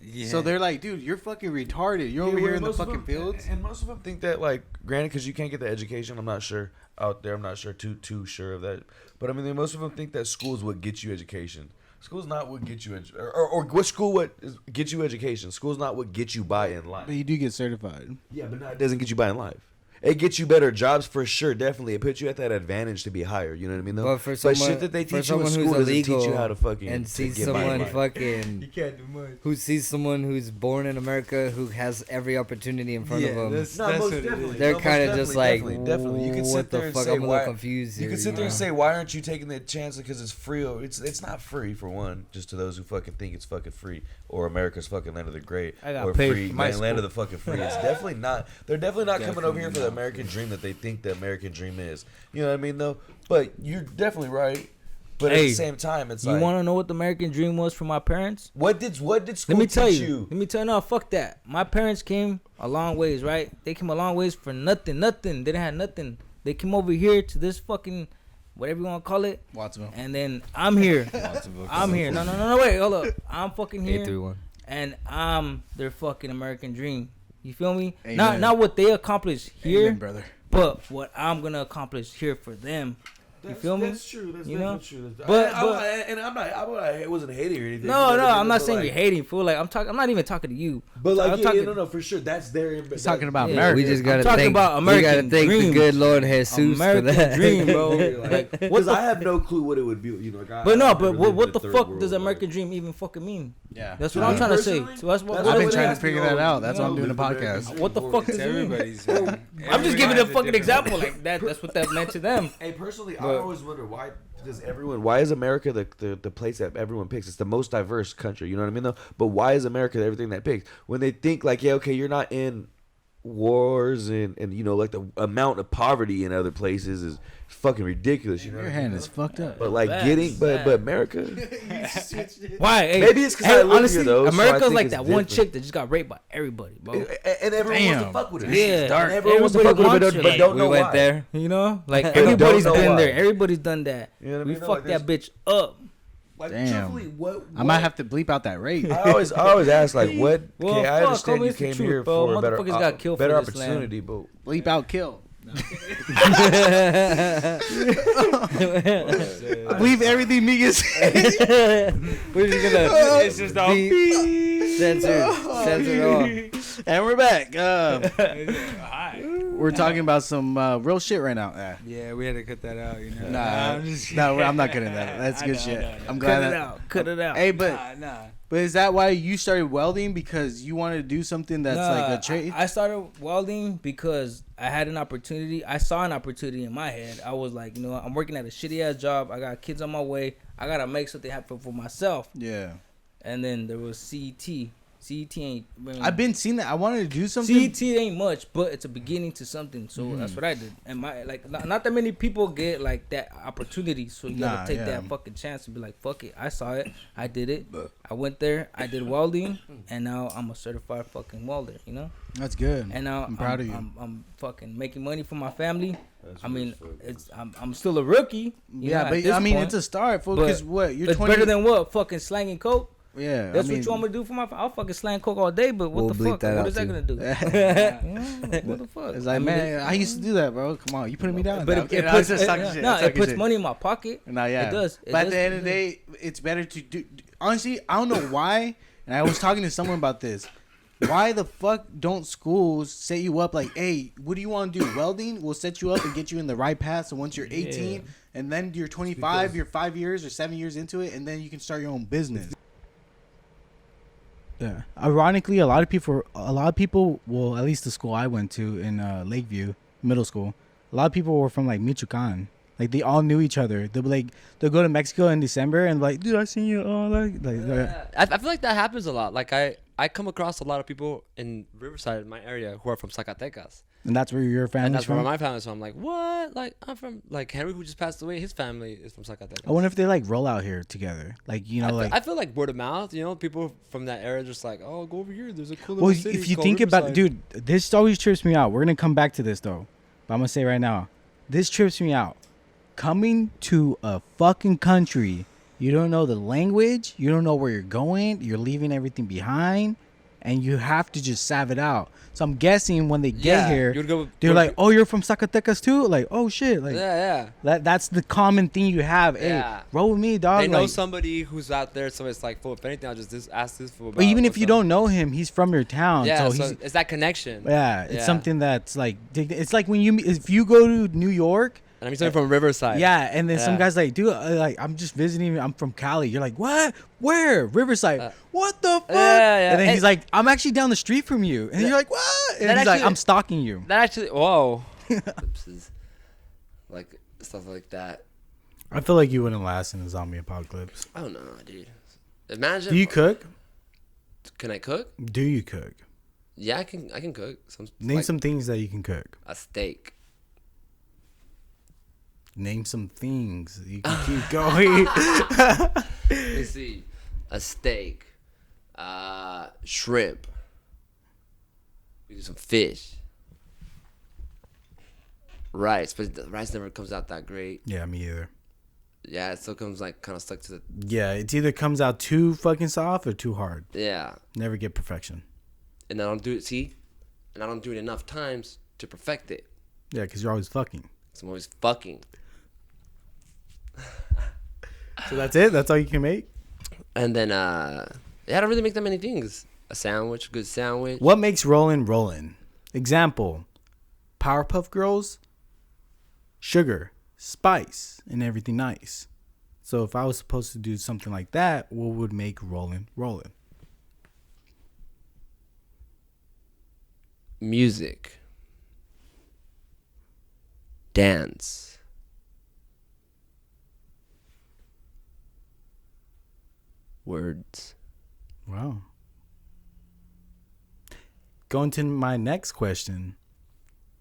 Yeah. So they're like, "Dude, you're fucking retarded. You're over here in the fucking fields." And most of them think that, like, granted, because you can't get the education. I'm not sure out there. I'm not sure too sure of that. But I mean, most of them think that school's what gets you education. School's not what gets you or what school gets you education. School's not what gets you by in life. But you do get certified. Yeah, but it doesn't get you by in life. It gets you better jobs for sure, definitely. It puts you at that advantage to be higher. You know what I mean? Though? But for someone, shit that they teach you in who's school doesn't teach illegal you how to fucking and to sees get by in someone life. fucking You can't do much. who sees someone who's born in America who has every opportunity in front of them. Most definitely. They're No, kind of most just definitely, like, definitely. You can sit what there the and fuck? say I'm a why. little confused. You here, can sit there and know? say, why aren't you taking the chance because it's free? Or it's not free for one. Just to those who fucking think it's fucking free, or America's fucking land of the great, I got or paid free for my land of the school. fucking free. It's definitely not. They're definitely not coming over here for the American dream that they think the American dream is. You know what I mean, though? But you're definitely right. But at the same time, it's you like, want to know what the American dream was for my parents? What did school Let me tell teach you. Let me tell you. No, fuck that. My parents came a long ways, right? They came a long ways for nothing. They didn't have nothing. They came over here to this fucking, whatever you want to call it. Watsonville. And then I'm here. I'm here. No, wait, hold up. I'm fucking here. 831. And I'm their fucking American dream. You feel me? Amen. Not what they accomplished here, Amen, brother. but what I'm gonna accomplish here for them. You feel me? That's true. That's You know? definitely true. But I wasn't hating or anything. no, You know what I mean? I'm not But, saying like- you're hating, fool. Like I'm not even talking to you. But like, I'm yeah, talking, no, for sure. That's their. He's talking about Yeah, America. We just gotta I'm talking thank, about we gotta American thank dream. the good Lord Jesus American for that. dream, bro. Like, what Because the I have no clue what it would be. You know, like, But no, I've but never lived what in the a third fuck world does life. American dream even fucking mean? Yeah. That's what I'm trying to say. So that's what I've been what trying it to figure has to that be. out. That's why I'm doing the podcast. What the fuck does it mean? Everybody's. I'm just giving a fucking example. Like that's what that meant to them. Hey, personally, I But- always wonder why why is America the place that everyone picks? It's the most diverse country, you know what I mean, though? But why is America everything that picks? When they think like, yeah, okay, you're not in wars and you know like the amount of poverty in other places is fucking ridiculous. You know, Your hand is fucked up. But like but America. Why? Hey, Maybe it's because I live honestly, here though. America's so like it's that one different. chick that just got raped by everybody, bro. And everyone wants to fuck with her. Yeah, And everyone wants to fuck with her, but don't know why. there. You know, like But everybody's don't know been why. there. Everybody's done that. You know what I We mean? No, fucked like that bitch up. Like, Damn. truthfully, what I might have to bleep out that rape. I always ask like, what? Well, Okay, I fuck, understand homie, you it's the came truth, here bro. for a better, Motherfuckers got killed better for this land. opportunity, but Bleep out kill. Bleep everything niggas say. We're just gonna. It's just all censored off. And we're back. We're talking about some real shit right now. Yeah, we had to cut that out. You know. No, I'm not cutting that. That's good shit. I'm glad. Cut it out. Hey, but but is that why you started welding? Because you wanted to do something that's like a trade? I started welding because I had an opportunity. I saw an opportunity in my head. I was like, you know, I'm working at a shitty ass job. I got kids on my way. I gotta make something happen for myself. Yeah. And then there was CET. CET ain't. I've been seeing that. I wanted to do something. CET ain't much, but it's a beginning to something. So that's what I did. And my not that many people get like that opportunity. So you gotta take that fucking chance and be like, fuck it. I saw it. I did it. I went there. I did welding, and now I'm a certified fucking welder. You know. That's good. And now I'm proud of you. I'm fucking making money for my family. I mean, I'm still a rookie. Yeah, but I mean, it's a start, fool. Because what you're it's 20. better than what fucking slanging coke. Yeah, That's what you want me to do for my. I'll fucking slang coke all day, but what the fuck? What is that gonna do? What the fuck? It's like, man, I used to do that, bro. Come on, you putting me down. But it puts, it puts money in my pocket. No, yeah, it does. But at the end of the day, it's better to do. Honestly, I don't know why. And I was talking to someone about this. Why the fuck don't schools set you up like, hey, what do you want to do? Welding? We'll set you up and get you in the right path. So once you're 18 and then you're 25, you're 5 years or 7 years into it, and then you can start your own business. Yeah. Ironically, a lot of people, well, at least the school I went to in Lakeview Middle School, a lot of people were from like Michoacan. Like they all knew each other. They'll go to Mexico in December and like, dude, I seen you. I feel like that happens a lot. Like I come across a lot of people in Riverside, in my area, who are from Zacatecas. And that's where your family's And that's from? where my family's from. I'm like, what? Like, I'm from, like, Henry, who just passed away, his family is from Zacatecas. I wonder if they like roll out here together. Like, you know, I feel like word of mouth, you know, people from that area just like, oh, go over here. There's a cool little well, city. if you think about it, dude, this always trips me out. We're going to come back to this though. But I'm going to say right now, this trips me out. Coming to a fucking country, you don't know the language, you don't know where you're going, you're leaving everything behind, and you have to just salve it out. So I'm guessing when they get here, they're like, "Oh, you're from Zacatecas too?" Like, "Oh shit!" Like, that's the common thing you have. Hey, roll with me, dog. They know like, somebody who's out there, so it's like, if anything, I'll just ask this fool about. But even if you don't know him, he's from your town. Yeah, so it's that connection. Yeah, it's something that's like, it's like if you go to New York. And I'm something from Riverside. Yeah, and then some guy's like, dude, like I'm just visiting. I'm from Cali. You're like, what? Where? Riverside. What the fuck? And then he's like, I'm actually down the street from you. And you're like, what? And he's like, I'm stalking you. That actually, whoa. Like stuff like that. I feel like you wouldn't last in a zombie apocalypse. I don't know, dude. Imagine. Do you cook? Can I cook? Do you cook? Yeah, I can cook. Name some things that you can cook. A steak. Name some things. You can keep going. Let's see. A steak. Shrimp. We do some fish. Rice. But the rice never comes out that great. Yeah, me either. Yeah, it still comes like kind of stuck to the... Yeah, it either comes out too fucking soft or too hard. Yeah. Never get perfection. And I don't do it, see? And I don't do it enough times to perfect it. Yeah, because you're always fucking. So I'm always fucking. So that's it? That's all you can make? And then, I don't really make that many things. A sandwich, good sandwich. What makes rollin'? Example, Powerpuff Girls, sugar, spice, and everything nice. So if I was supposed to do something like that, what would make rollin'? Music. Dance. Words. Wow. going to my next question.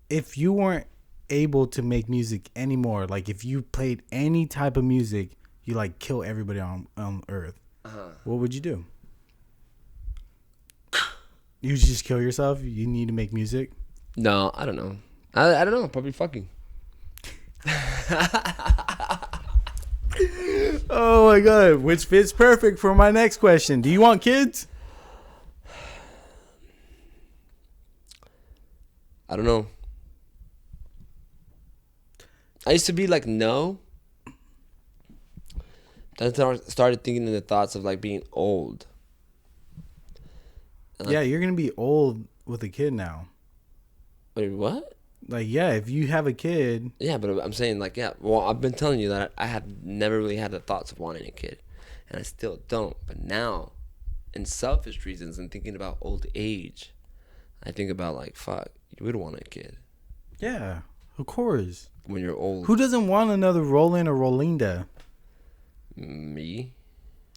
If you weren't able to make music anymore, like if you played any type of music, you like kill everybody on Earth. What would you do? You just kill yourself? You need to make music? No, I don't know. I don't know. Probably fucking. Oh my god, which fits perfect for my next question. Do you want kids? I don't know. I used to be like, no. Then I started thinking in the thoughts of like being old. And Yeah, you're going to be old with a kid now. Wait, what? Like, yeah, if you have a kid. Yeah, but I'm saying like, yeah, well, I've been telling you that I have never really had the thoughts of wanting a kid. And I still don't. But now, in selfish reasons and thinking about old age, I think about like, fuck, you would want a kid. Yeah, of course. When you're old. Who doesn't want another Roland or Rolinda? Me?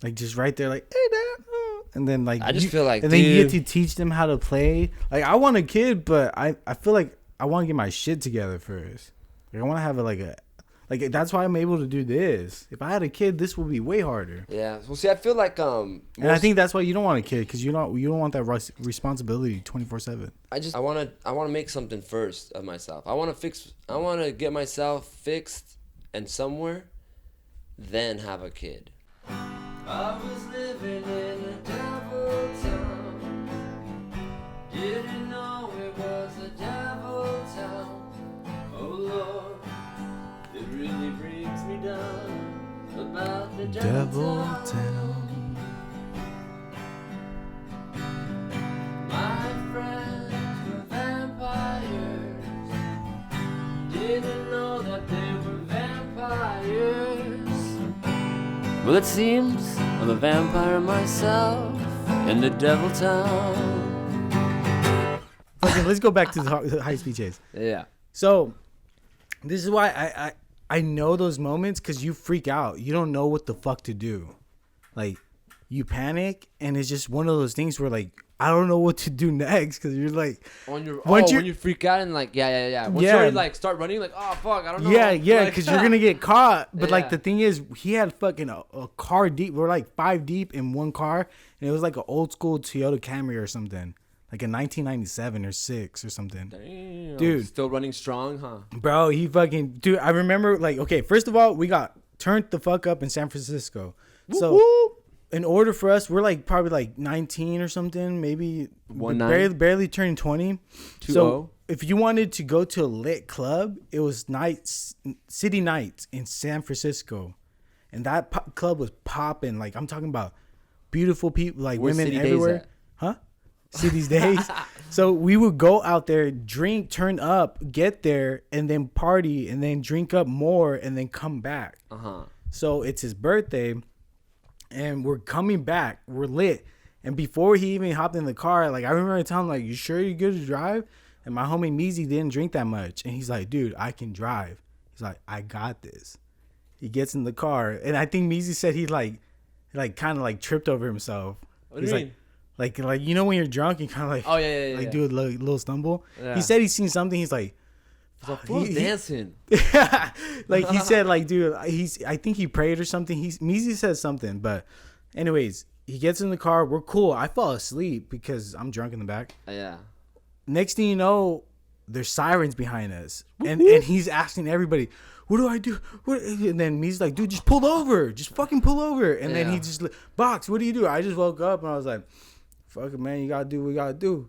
Like, just right there, like, hey, Dad. And then, like, I just feel like, and then you get to teach them how to play. Like, I want a kid, but I feel like I want to get my shit together first. Like, I want to have like, that's why I'm able to do this. If I had a kid, this would be way harder. Yeah. Well, see, I feel like and I think that's why you don't want a kid, because you don't want that responsibility 24/7. I want to make something first of myself. I want to get myself fixed and somewhere, then have a kid. I was living in a devil town. Didn't know it was a devil town. Oh Lord, it really brings me down about the devil town. My friends were vampires. Didn't know that they were vampires. Well, it seems I'm a vampire myself in the devil town. Okay, let's go back to the high-speed chase. Yeah. So, this is why I know those moments, because you freak out. You don't know what the fuck to do. Like, you panic, and it's just one of those things where, like, I don't know what to do next, because you're like... When you freak out and, like, yeah. Once you already, like, start running, like, oh, fuck, I don't know. Yeah, because you're going to get caught. But, Yeah. like, the thing is, he had fucking a car deep. We're, like, 5 deep in one car, and it was, like, an old-school Toyota Camry or something. Like, a 1997 or 6 or something. Damn. Dude. Still running strong, huh? Bro, Dude, I remember, like, okay, first of all, we got turned the fuck up in San Francisco. So... Whoop. In order for us, we're like probably like 19 or something, maybe barely turning 20. 2-0. So if you wanted to go to a lit club, it was city nights in San Francisco, and that club was popping. Like, I'm talking about beautiful people, like Where's women City everywhere. Days at? Huh? City's Days. So we would go out there, drink, turn up, get there, and then party, and then drink up more, and then come back. So it's his birthday. And we're coming back. We're lit. And before he even hopped in the car, like, I remember telling him, like, you sure you're good to drive? And my homie Meezy didn't drink that much. And he's like, dude, I can drive. He's like, I got this. He gets in the car. And I think Meezy said he kind of, like, tripped over himself. What do you mean? Like, you know when you're drunk, you kind of, like, oh, yeah. do a little stumble? Yeah. He said he's seen something. He's like, Who's dancing? Like, he said, like, dude, I think he prayed or something. Meezy said something, but anyways, he gets in the car. We're cool. I fall asleep because I'm drunk in the back. Yeah. Next thing you know, there's sirens behind us, and he's asking everybody, what do I do? And then Meezy's like, dude, just pull over. Just fucking pull over. And then he just, Box, what do you do? I just woke up and I was like, fuck it, man, you gotta do what you gotta do.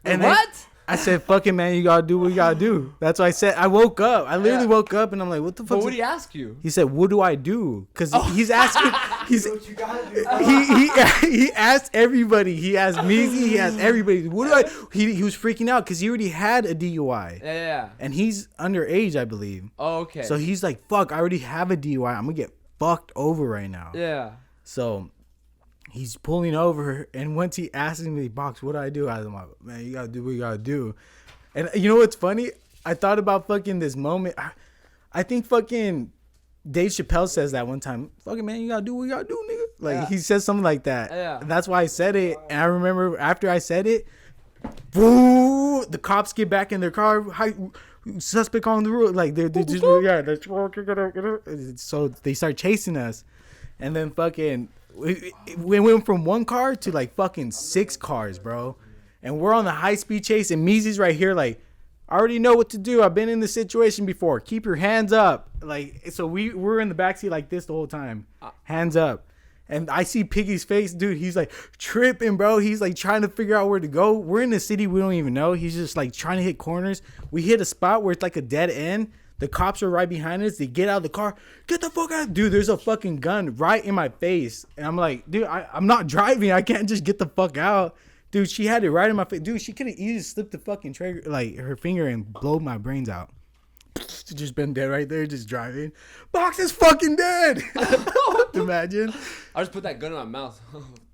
And what? I said, fuck it, man, you gotta do what you gotta do. That's what I said. I woke up. I literally woke up and I'm like, what the fuck? But what did he ask you? He said, what do I do? Because he's asking, he asked everybody. He asked Meezy, he asked everybody. What do I, he was freaking out because he already had a DUI. Yeah. And he's underage, I believe. Oh, okay. So he's like, fuck, I already have a DUI. I'm gonna get fucked over right now. Yeah. So he's pulling over, and once he asks me, Box, what do I do? I'm like, man, you gotta do what you gotta do. And you know what's funny? I thought about fucking this moment. I think fucking Dave Chappelle says that one time. Fucking, man, you gotta do what you gotta do, nigga. Like, he says something like that. Yeah. And that's why I said it. And I remember after I said it, Boo! The cops get back in their car. Suspect on the road. Like they're just so they start chasing us, and then fucking we went from one car to like fucking 6 cars, bro. And we're on the high speed chase, and Meezy's right here, like, I already know what to do. I've been in this situation before. Keep your hands up. Like, so we're in the backseat like this the whole time. Hands up. And I see Piggy's face, dude. He's like tripping, bro. He's like trying to figure out where to go. We're in the city we don't even know. He's just like trying to hit corners. We hit a spot where it's like a dead end. The cops are right behind us. They get out of the car. Get the fuck out. Dude, there's a fucking gun right in my face. And I'm like, dude, I'm not driving. I can't just get the fuck out. Dude, she had it right in my face. Dude, she could have easily slipped the fucking trigger, like her finger, and blow my brains out. Just been dead right there, just driving. Box is fucking dead. Imagine. I just put that gun in my mouth.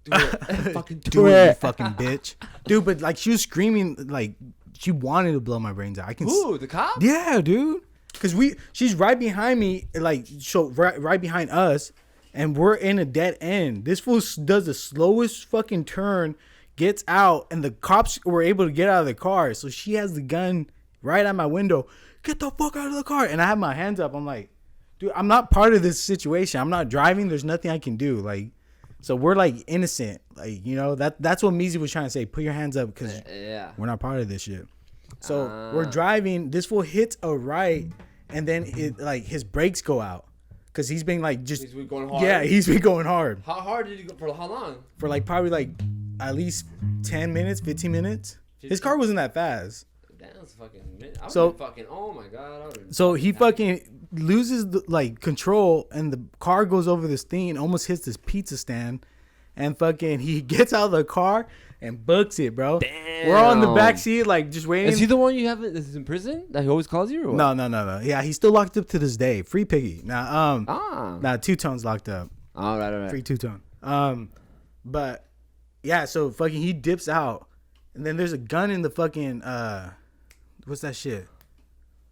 Do it. Fucking do it, you fucking bitch. Dude, but like she was screaming, like she wanted to blow my brains out. I can. Ooh, the cop? Yeah, dude. Cause she's right behind me, like so right behind us, and we're in a dead end. This fool does the slowest fucking turn. Gets out, and the cops were able to get out of the car. So she has the gun right at my window. Get the fuck out of the car. And I have my hands up. I'm like, dude, I'm not part of this situation. I'm not driving. There's nothing I can do. Like, so we're like innocent. Like, you know, that's what Meezy was trying to say. Put your hands up because we're not part of this shit. So we're driving. This fool hits a right, and then it like his brakes go out. Cause he's been like just. He's been going hard. Yeah, he's been going hard. How hard did he go for? How long? For like probably like at least 10 minutes, 15 minutes. His car wasn't that fast. Damn, that's fucking. I So fucking. Oh my god. So he fucking loses the, like control, and the car goes over this thing and almost hits this pizza stand, and fucking he gets out of the car and books it, bro. Damn. We're all in the back seat, like just waiting. Is he the one you have is in prison that he always calls you? Or what? No. Yeah, he's still locked up to this day. Free Piggy. Now, Two-Tone's locked up. All right. Free Two-Tone. But yeah, so fucking he dips out, and then there's a gun in the fucking what's that shit?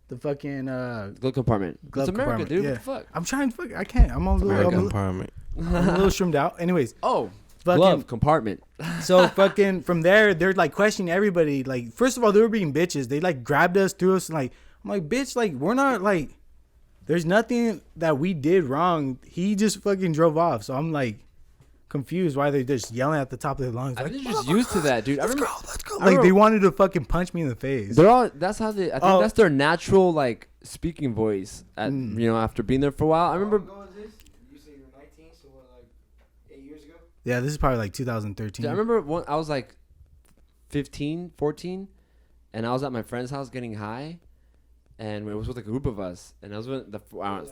The fucking glove compartment. Glove it's America, compartment. dude. Yeah. What the fuck? I'm trying to fuck. I can't. I'm a little compartment. I'm a little shrimmed out. Anyways. Fucking glove compartment. So fucking from there, they're like questioning everybody. Like, first of all, they were being bitches. They like grabbed us, threw us. Like, I'm like, bitch, like we're not like. There's nothing that we did wrong. He just fucking drove off. So I'm like confused why they're just yelling at the top of their lungs. I Like, think they're just used to that, dude. Let's go. Like they wanted to fucking punch me in the face. They're all. That's how they. I think that's their natural like speaking voice. You know, after being there for a while. I remember. Yeah, this is probably like 2013. I remember I was like 15, 14, and I was at my friend's house getting high, and it was with a group of us, and I was when the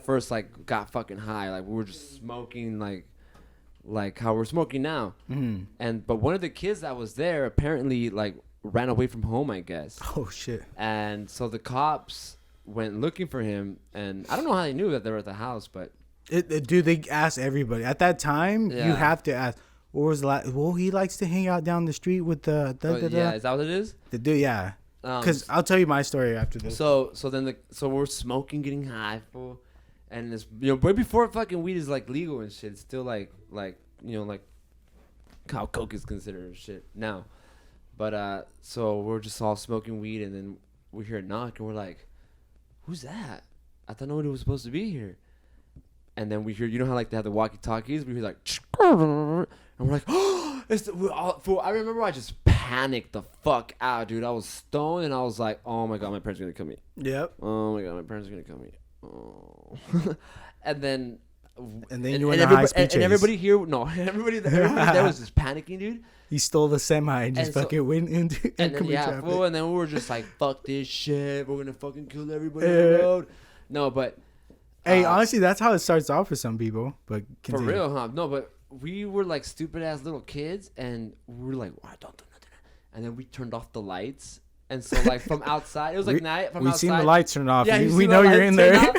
first like got fucking high, like we were just smoking like how we're smoking now, but one of the kids that was there apparently like ran away from home, I guess. Oh shit! And so the cops went looking for him, and I don't know how they knew that they were at the house, but. Dude, they asked everybody at that time. Yeah. You have to ask. What was well, he likes to hang out down the street with the. Yeah, is that what it is? The dude, yeah. Because I'll tell you my story after this. So we're smoking, getting high, fool, and this way before fucking weed is like legal and shit. It's still like how coke is considered shit now, but so we're just all smoking weed, and then we hear a knock, and we're like, "Who's that? I thought nobody was supposed to be here." And then we hear, you know how like they have the walkie-talkies? We hear like, and we're like, oh, I remember I just panicked the fuck out, dude. I was stoned, and I was like, oh my god, my parents are gonna kill me. Yep. Oh my god, my parents are gonna kill me. Oh. and then you went on high speed chase. And everybody everybody there was just panicking, dude. He stole the semi and just fucking went into and then we were just like, fuck this shit. We're gonna fucking kill everybody on the road. No, but. Hey, honestly, that's how it starts off for some people. But continue. For real, huh? No, but we were like stupid ass little kids, and we were like, "Why don't do nothing?" And then we turned off the lights, and so like from outside, it was like night. From outside, seen the lights turn off. Yeah, we know you're in there.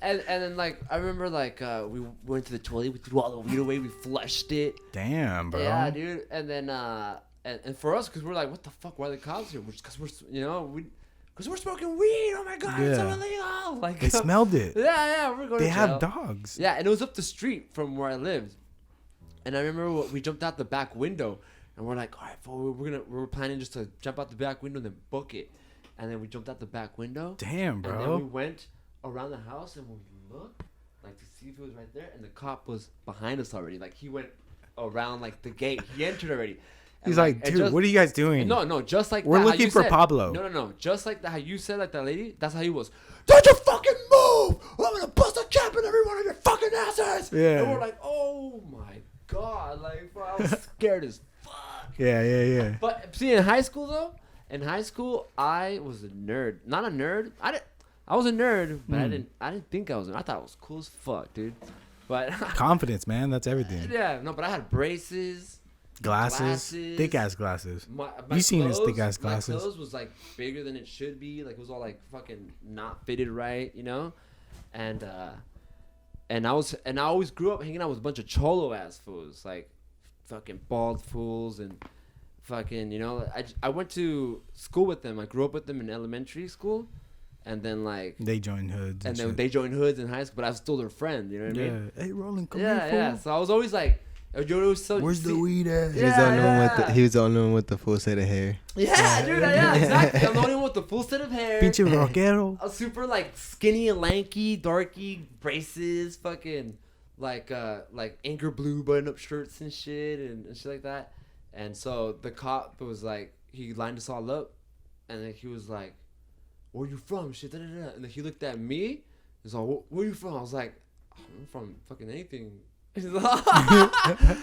and then like I remember like we went to the toilet, we threw all the weed away, we flushed it. Damn, bro. Yeah, dude. And then and for us, because we're like, what the fuck? Why are the cops here? Because because we're smoking weed. Oh my god, it's so illegal. Like they smelled it. Yeah, we're going. They to jail. have dogs. Yeah, and it was up the street from where I lived. And I remember we jumped out the back window, And we're like, all right, fool, we're planning just to jump out the back window and then book it. And then we jumped out the back window. Damn, bro. And then we went around the house and we looked, like, to see if it was right there. And the cop was behind us already. Like, he went around, like, the gate. He entered already. And He's like, dude, what are you guys doing? No, just like we're that, looking for said. Pablo. No. Just like that, how you said, like that lady, that's how he was. Don't you fucking move! Or I'm gonna bust a cap in every one of your fucking asses! Yeah. And we're like, oh my god, like, bro, I was scared as fuck. Yeah. But see, in high school though, I was a nerd. Not a nerd. I was a nerd, but I didn't think I was. I thought I was cool as fuck, dude. But confidence, man, that's everything. Yeah, no, but I had braces. Glasses. Thick ass glasses. My You seen his thick ass glasses? My clothes was like bigger than it should be. Like it was all like fucking not fitted right, you know. And I always grew up hanging out with a bunch of cholo ass fools, like fucking bald fools and fucking, you know. I went to school with them. I grew up with them in elementary school, and then like they joined hoods. And then shit. They joined hoods in high school, but I was still their friend. You know what I mean? Hey, Roland, come here. Fool. Yeah. So I was always like. Where's the weed at? He was the only one with the full set of hair. Yeah, dude. Yeah, exactly. I'm the only one with the full set of hair. Pinche rockero. I was super like skinny and lanky, darky, braces, fucking like anchor blue button-up shirts and shit and shit like that. And so the cop was like, he lined us all up, and then he was like, "Where you from?" Shit, da da da. And then he looked at me. He's like, "Where you from?" I was like, "I'm from fucking anything."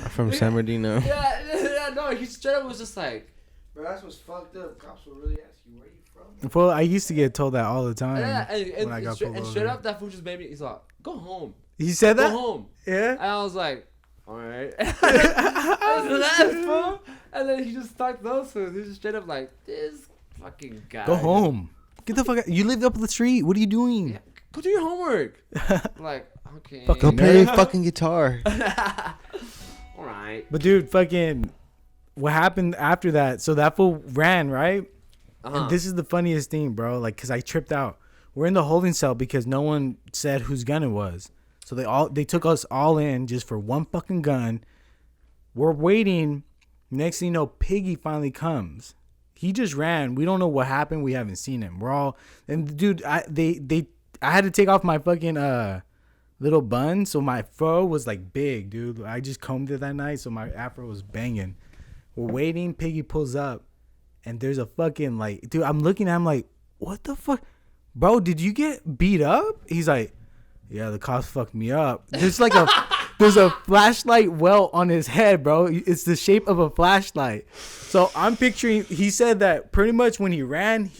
From San Bernardino. Yeah, no, he straight up was just like, bro, that's what's fucked up. Cops will really ask you where you from. Well, I used to get told that all the time. Yeah, when I got straight up, that fool just made me. He's like, "Go home." He said that? Go home. Yeah. And I was like, all right. And then he just talked those fools. He just straight up like, this fucking guy. Go home. Get the fuck out. You lived up the street. What are you doing? Yeah, go do your homework. Like, okay. Go play fucking guitar. All right. But dude, fucking, what happened after that? So that fool ran, right? And this is the funniest thing, bro. Like, cause I tripped out. We're in the holding cell because no one said whose gun it was. So they took us all in just for one fucking gun. We're waiting. Next thing you know, Piggy finally comes. He just ran. We don't know what happened. We haven't seen him. We're all and dude, I had to take off my fucking little bun, so my fro was like big, dude. I just combed it that night, so my afro was banging. We're waiting. Piggy pulls up, and there's a fucking like, dude. I'm looking at him like, what the fuck, bro? Did you get beat up? He's like, yeah, the cops fucked me up. There's like there's a flashlight welt on his head, bro. It's the shape of a flashlight. So I'm picturing, he said that pretty much when he ran,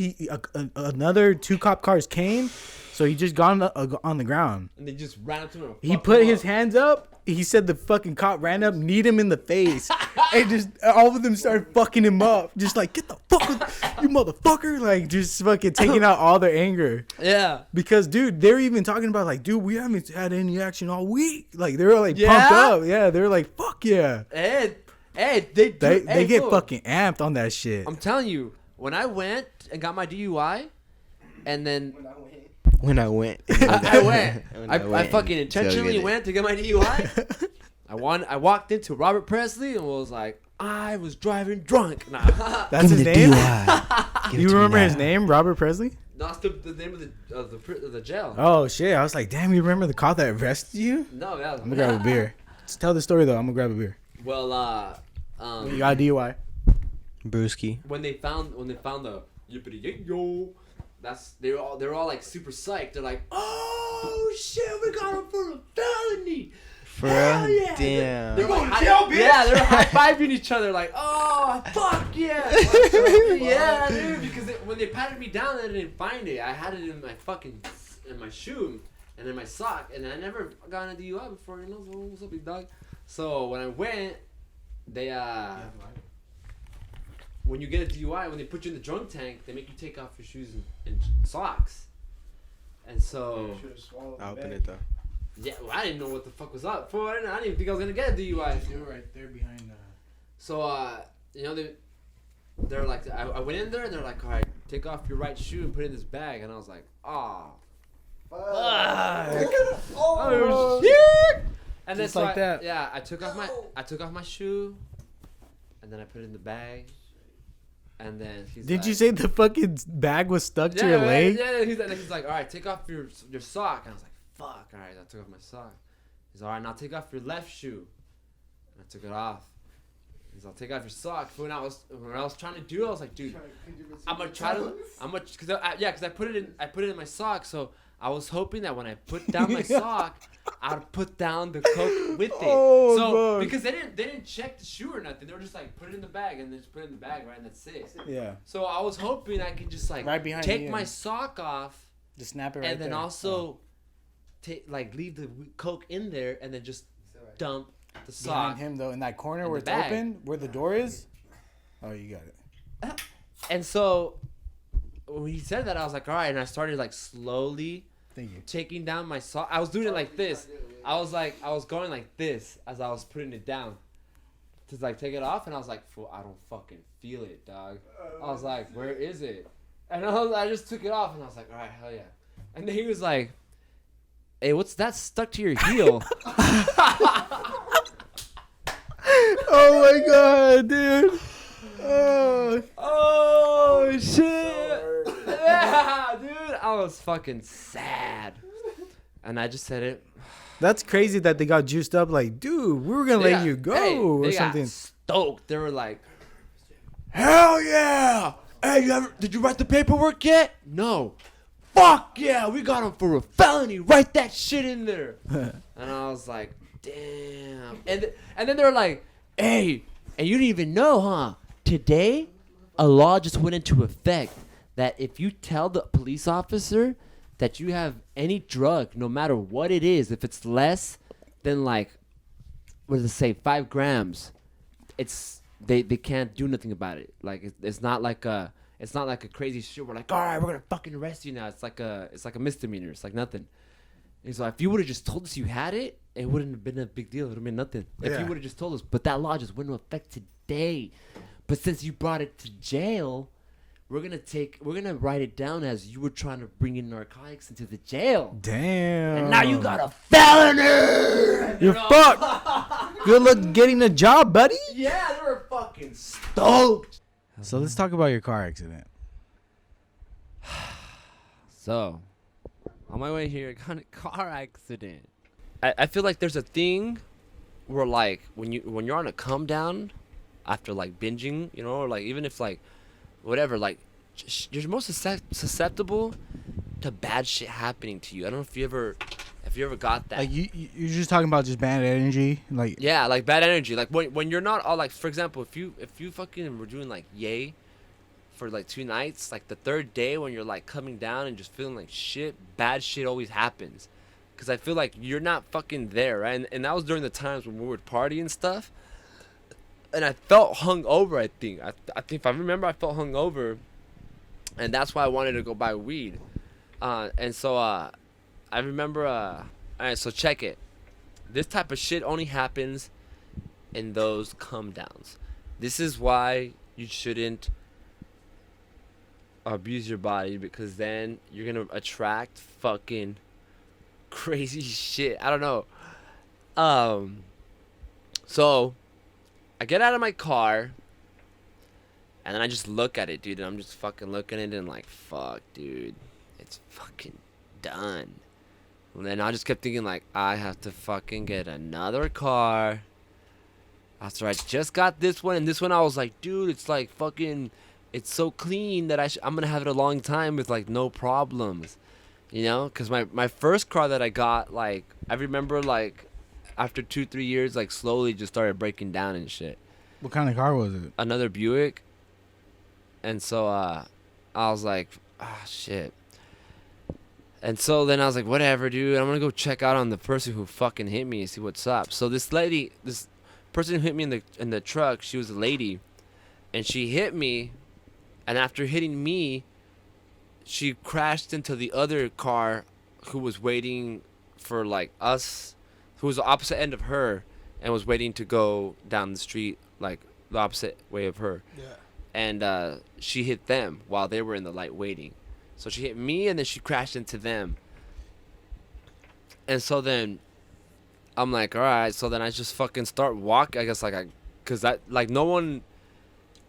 another 2 cop cars came. So he just got on the ground. And they just ran up to him. He put his hands up. He said the fucking cop ran up, kneed him in the face. And just all of them started fucking him up. Just like, get the fuck, you motherfucker. Like, just fucking taking out all their anger. Yeah. Because, dude, they're even talking about, like, dude, we haven't had any action all week. Like, they were, like, pumped up. Yeah, they were like, fuck yeah. Hey, they get fucking amped on that shit. I'm telling you, when I went and got my DUI, and then... When I went. I fucking intentionally went to get my DUI. I walked into Robert Presley and was like, I was driving drunk. Nah. That's his name? You remember his name, Robert Presley? No, that's the name of the jail. Oh, shit. I was like, damn, you remember the cop that arrested you? No, yeah. I'm going to grab a beer. Just tell the story, though. I'm going to grab a beer. Well, you got a DUI. Brewski. When they found the yippity yo, they were all like super psyched. They're like, oh shit, we got him for a felony. For real? Yeah. Damn. They're like, yeah, they're high-fiving each other like, oh fuck yeah, yeah, dude. Because when they patted me down, they didn't find it. I had it in my shoe and in my sock, and I never got a DUI before. You know, so what's up, big dog? So when I went, they when you get a DUI, when they put you in the drunk tank, they make you take off your shoes and socks. And so... I'll open it, though. Yeah, well, I didn't know what the fuck was up for. I didn't even think I was going to get a DUI. They were right there behind the... So, you know, they're like... I went in there, and they're like, all right, take off your right shoe and put it in this bag. And I was like, fuck. Oh, shit! And just then like that. Yeah, I took off my shoe... and then I put it in the bag. And then he's Did like, you say the fucking bag was stuck to your man, leg? Yeah, he's like, all right, take off your sock. And I was like, fuck. All right, I took off my sock. He's all right, now take off your left shoe. And I took it off. He's like, take off your sock. When I was trying to do it, I was like, dude, I'm gonna try to, because I put it in my sock. So I was hoping that when I put down my sock, I'd put down the coke with it. Oh, so God. because they didn't check the shoe or nothing. They were just like, put it in the bag and then just put it in the bag, right? And that's it. Yeah. So I was hoping I could just like Right behind take you. my sock off, Just snap it right and then there. also leave the coke in there, and then just dump the sock. Behind him though, in that corner in where the it's bag. open, where the door is. Oh, you got it. And so when he said that, I was like, all right. And I started like slowly taking down my sock. I was doing it like this. I was going like this as I was putting it down to like take it off. And I was like, fool, I don't fucking feel it, dog. I was like, where is it? And I just took it off, and I was like, all right, hell yeah. And then he was like, hey, what's that stuck to your heel? Oh my god, dude. Oh shit. Yeah, dude. I was fucking sad. And I just said it. That's crazy that they got juiced up. Like, dude, we were gonna let you go they or something. Got stoked. They were like, hell yeah. Hey, did you write the paperwork yet? No. Fuck yeah, we got him for a felony. Write that shit in there. And I was like, damn. And then they were like, hey, and you didn't even know, huh? Today, a law just went into effect that if you tell the police officer that you have any drug, no matter what it is, if it's less than like, what does it say, 5 grams, it's they can't do nothing about it. Like it's not like a crazy shit. We're like, all right, we're gonna fucking arrest you now. It's like a misdemeanor. It's like nothing. And so if you would have just told us you had it, it wouldn't have been a big deal. It would have been nothing. If you would have just told us. But that law just went into effect today. But since you brought it to jail, we're gonna write it down as you were trying to bring in narcotics into the jail. Damn. And now you got a felony. You're fucked. Good luck getting a job, buddy. Yeah, they were fucking stoked. So let's talk about your car accident. So, on my way here, I got a car accident. I feel like there's a thing where like when you're on a come down after like binging, you know, or like even if like whatever, like you're most susceptible to bad shit happening to you. I don't know if you ever got that. Like you're just talking about just bad energy, like yeah, like bad energy. Like when you're not all like, for example, if you fucking were doing like yay for like 2 nights, like the 3rd day when you're like coming down and just feeling like shit, bad shit always happens. Cause I feel like you're not fucking there, right? And that was during the times when we would party and stuff. And I felt hungover. I think if I remember, I felt hungover, and that's why I wanted to go buy weed. And so I remember. All right, so check it. This type of shit only happens in those come downs. This is why you shouldn't abuse your body, because then you're gonna attract fucking crazy shit. I don't know. So I get out of my car and then I just look at it, dude, and I'm just fucking looking at it and like, fuck, dude, it's fucking done. And then I just kept thinking like, I have to fucking get another car after I just got this one. And this one I was like, dude, it's like fucking, it's so clean that I'm gonna have it a long time with like no problems. You know, because my first car that I got, like, I remember, like, after 2-3 years, like, slowly just started breaking down and shit. What kind of car was it? Another Buick. And so, I was like, shit. And so then I was like, whatever, dude. I'm going to go check out on the person who fucking hit me and see what's up. So this person who hit me in the truck, she was a lady. And she hit me. And after hitting me, she crashed into the other car who was waiting for like us, who was the opposite end of her and was waiting to go down the street like the opposite way of her. Yeah. And she hit them while they were in the light waiting. So she hit me and then she crashed into them. And so then I'm like, all right. So then I just fucking start walking. I guess cause no one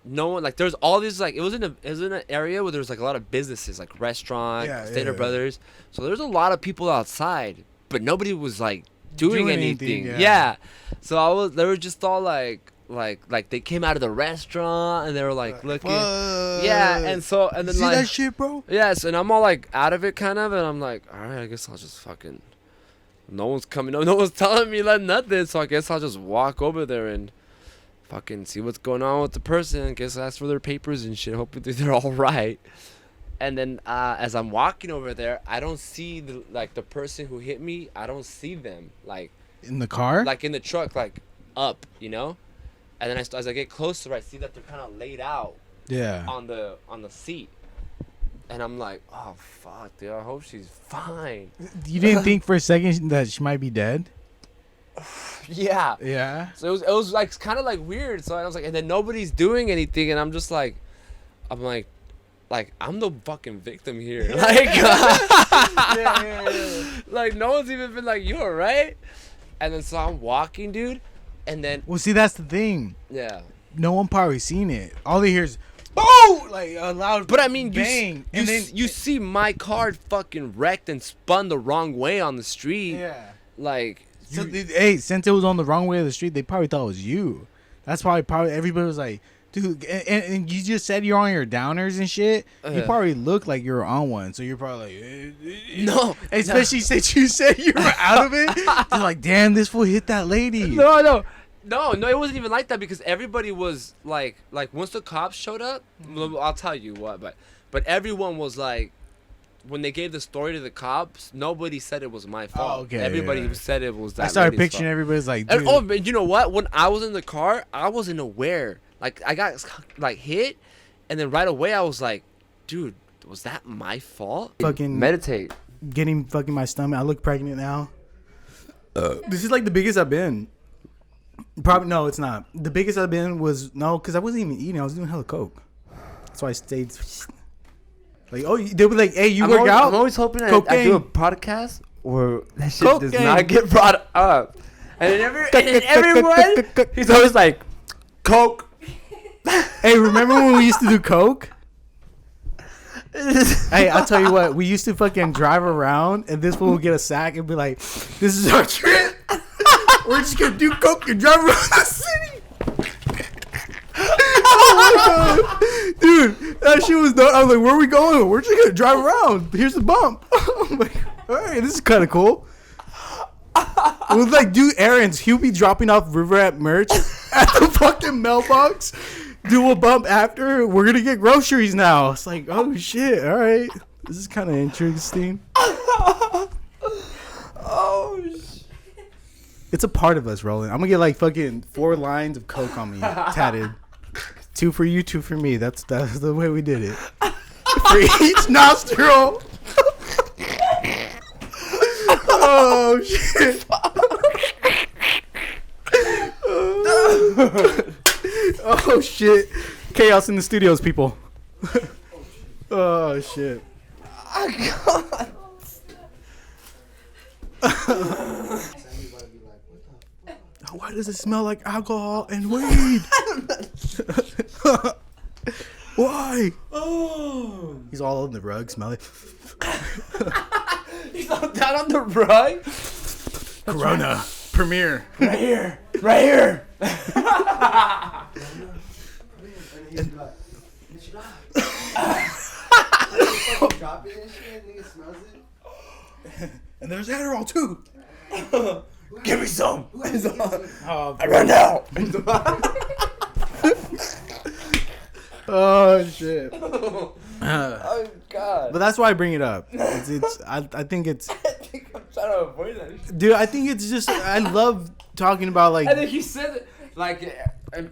no one, like, there's all these, like, it was in an area where there was, like, a lot of businesses, like restaurant, Stater Brothers. So there's a lot of people outside, but nobody was, like, doing anything. Yeah. So they were just all like they came out of the restaurant and they were like looking. Yeah, and then see like, that shit, bro? Yes, and I'm all like out of it kind of, and I'm like, all right, I guess I'll just fucking. No one's coming. No one's telling me like nothing, so I guess I'll just walk over there and fucking see what's going on with the person. I guess ask for their papers and shit. Hopefully they're all right. And then as I'm walking over there, I don't see the person who hit me. I don't see them like in the car, like in the truck, like up, you know. And then as I get closer, I see that they're kind of laid out. Yeah. On the seat, and I'm like, oh fuck, dude. I hope she's fine. You didn't think for a second that she might be dead? Yeah. Yeah. So it was like kind of like weird. So I was like, and then nobody's doing anything, and I'm just like, I'm like I'm the fucking victim here. Like, like no one's even been like, you alright? And then so I'm walking, dude, and then. Well, see, that's the thing. Yeah. No one probably seen it. All they hear is, oh, like a loud. But I mean, bang, and then you see my car fucking wrecked and spun the wrong way on the street. Yeah. Like. So hey, since it was on the wrong way of the street, they probably thought it was you. That's probably everybody was like, dude, and you just said you're on your downers and shit. You probably look like you're on one, so you're probably like, no. Especially since you said you were out of it. They're like, damn, this fool hit that lady. No, it wasn't even like that because everybody was like once the cops showed up, I'll tell you what, but everyone was like, when they gave the story to the cops, nobody said it was my fault. Okay, everybody said it was that. I started lady's picturing fault. everybody's like, and, dude. but you know what? When I was in the car, I wasn't aware. Like I got like hit, and then right away I was like, dude, was that my fault? Fucking meditate. Getting fucking my stomach. I look pregnant now. This is like the biggest I've been. Probably no, it's not. The biggest I've been was because I wasn't even eating. I was doing hella coke. That's why I stayed. Like, oh, they were like, hey, you work out? I'm always hoping I do a podcast where that shit Cocaine. does not get brought up. And then everyone, he's always like, coke. Hey, remember when we used to do coke? Hey, I'll tell you what. We used to fucking drive around, and this fool would get a sack and be like, this is our trip. We're just going to do coke and drive around the city. Oh my God. Dude, that shit was done. I was like, where are we going? We're just going to drive around. Here's the bump. I'm like, all right, this is kind of cool. We'll like do errands. He'll be dropping off River at merch at the fucking mailbox. Do a bump after. We're going to get groceries now. It's like, oh shit. All right. This is kind of interesting. Oh shit. It's a part of us, Roland. I'm going to get like fucking 4 lines of coke on me tatted. 2 for you, 2 for me. That's the way we did it. For each nostril. Oh shit. Oh shit. Chaos in the studios, people. Oh shit. Why does it smell like alcohol and weed? Why? Oh. He's all on the rug, smelling. He's all down on the rug. Corona premiere. Right here. Right here. And there's Adderall too. Give me some. I run out. Oh shit. Oh God. But that's why I bring it up. I think it's. I think I'm trying to avoid that. Dude, I think it's just I love talking about like. And then he said like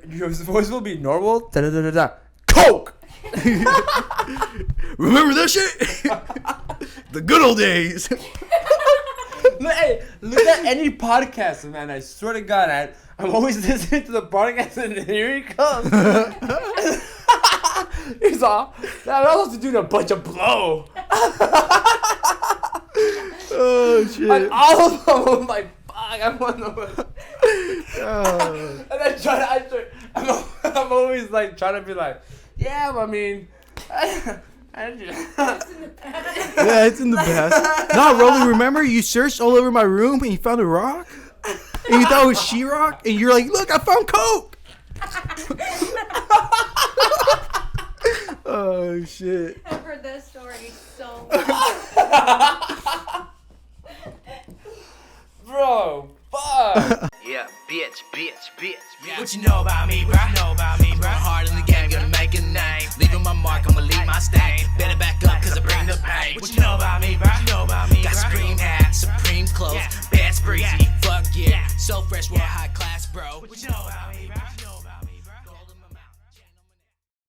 your voice will be normal. Da da da da da. Coke. Remember that shit? The good old days. Hey, look at any podcast, man. I swear to God, I'm always listening to the podcast, and here he comes. He's all, I'm supposed to do a bunch of blow. Oh shit! Like all of them, I'm like, fuck, I want to. And then I'm I'm always like trying to be like, yeah, I mean, Yeah, it's in the past. No, Rolly, remember you searched all over my room and you found a rock? And you thought it was sheetrock? And you're like, look, I found coke! Oh, shit. I've heard that story so bro, fuck. Yeah, bitch. What you know about me, bro?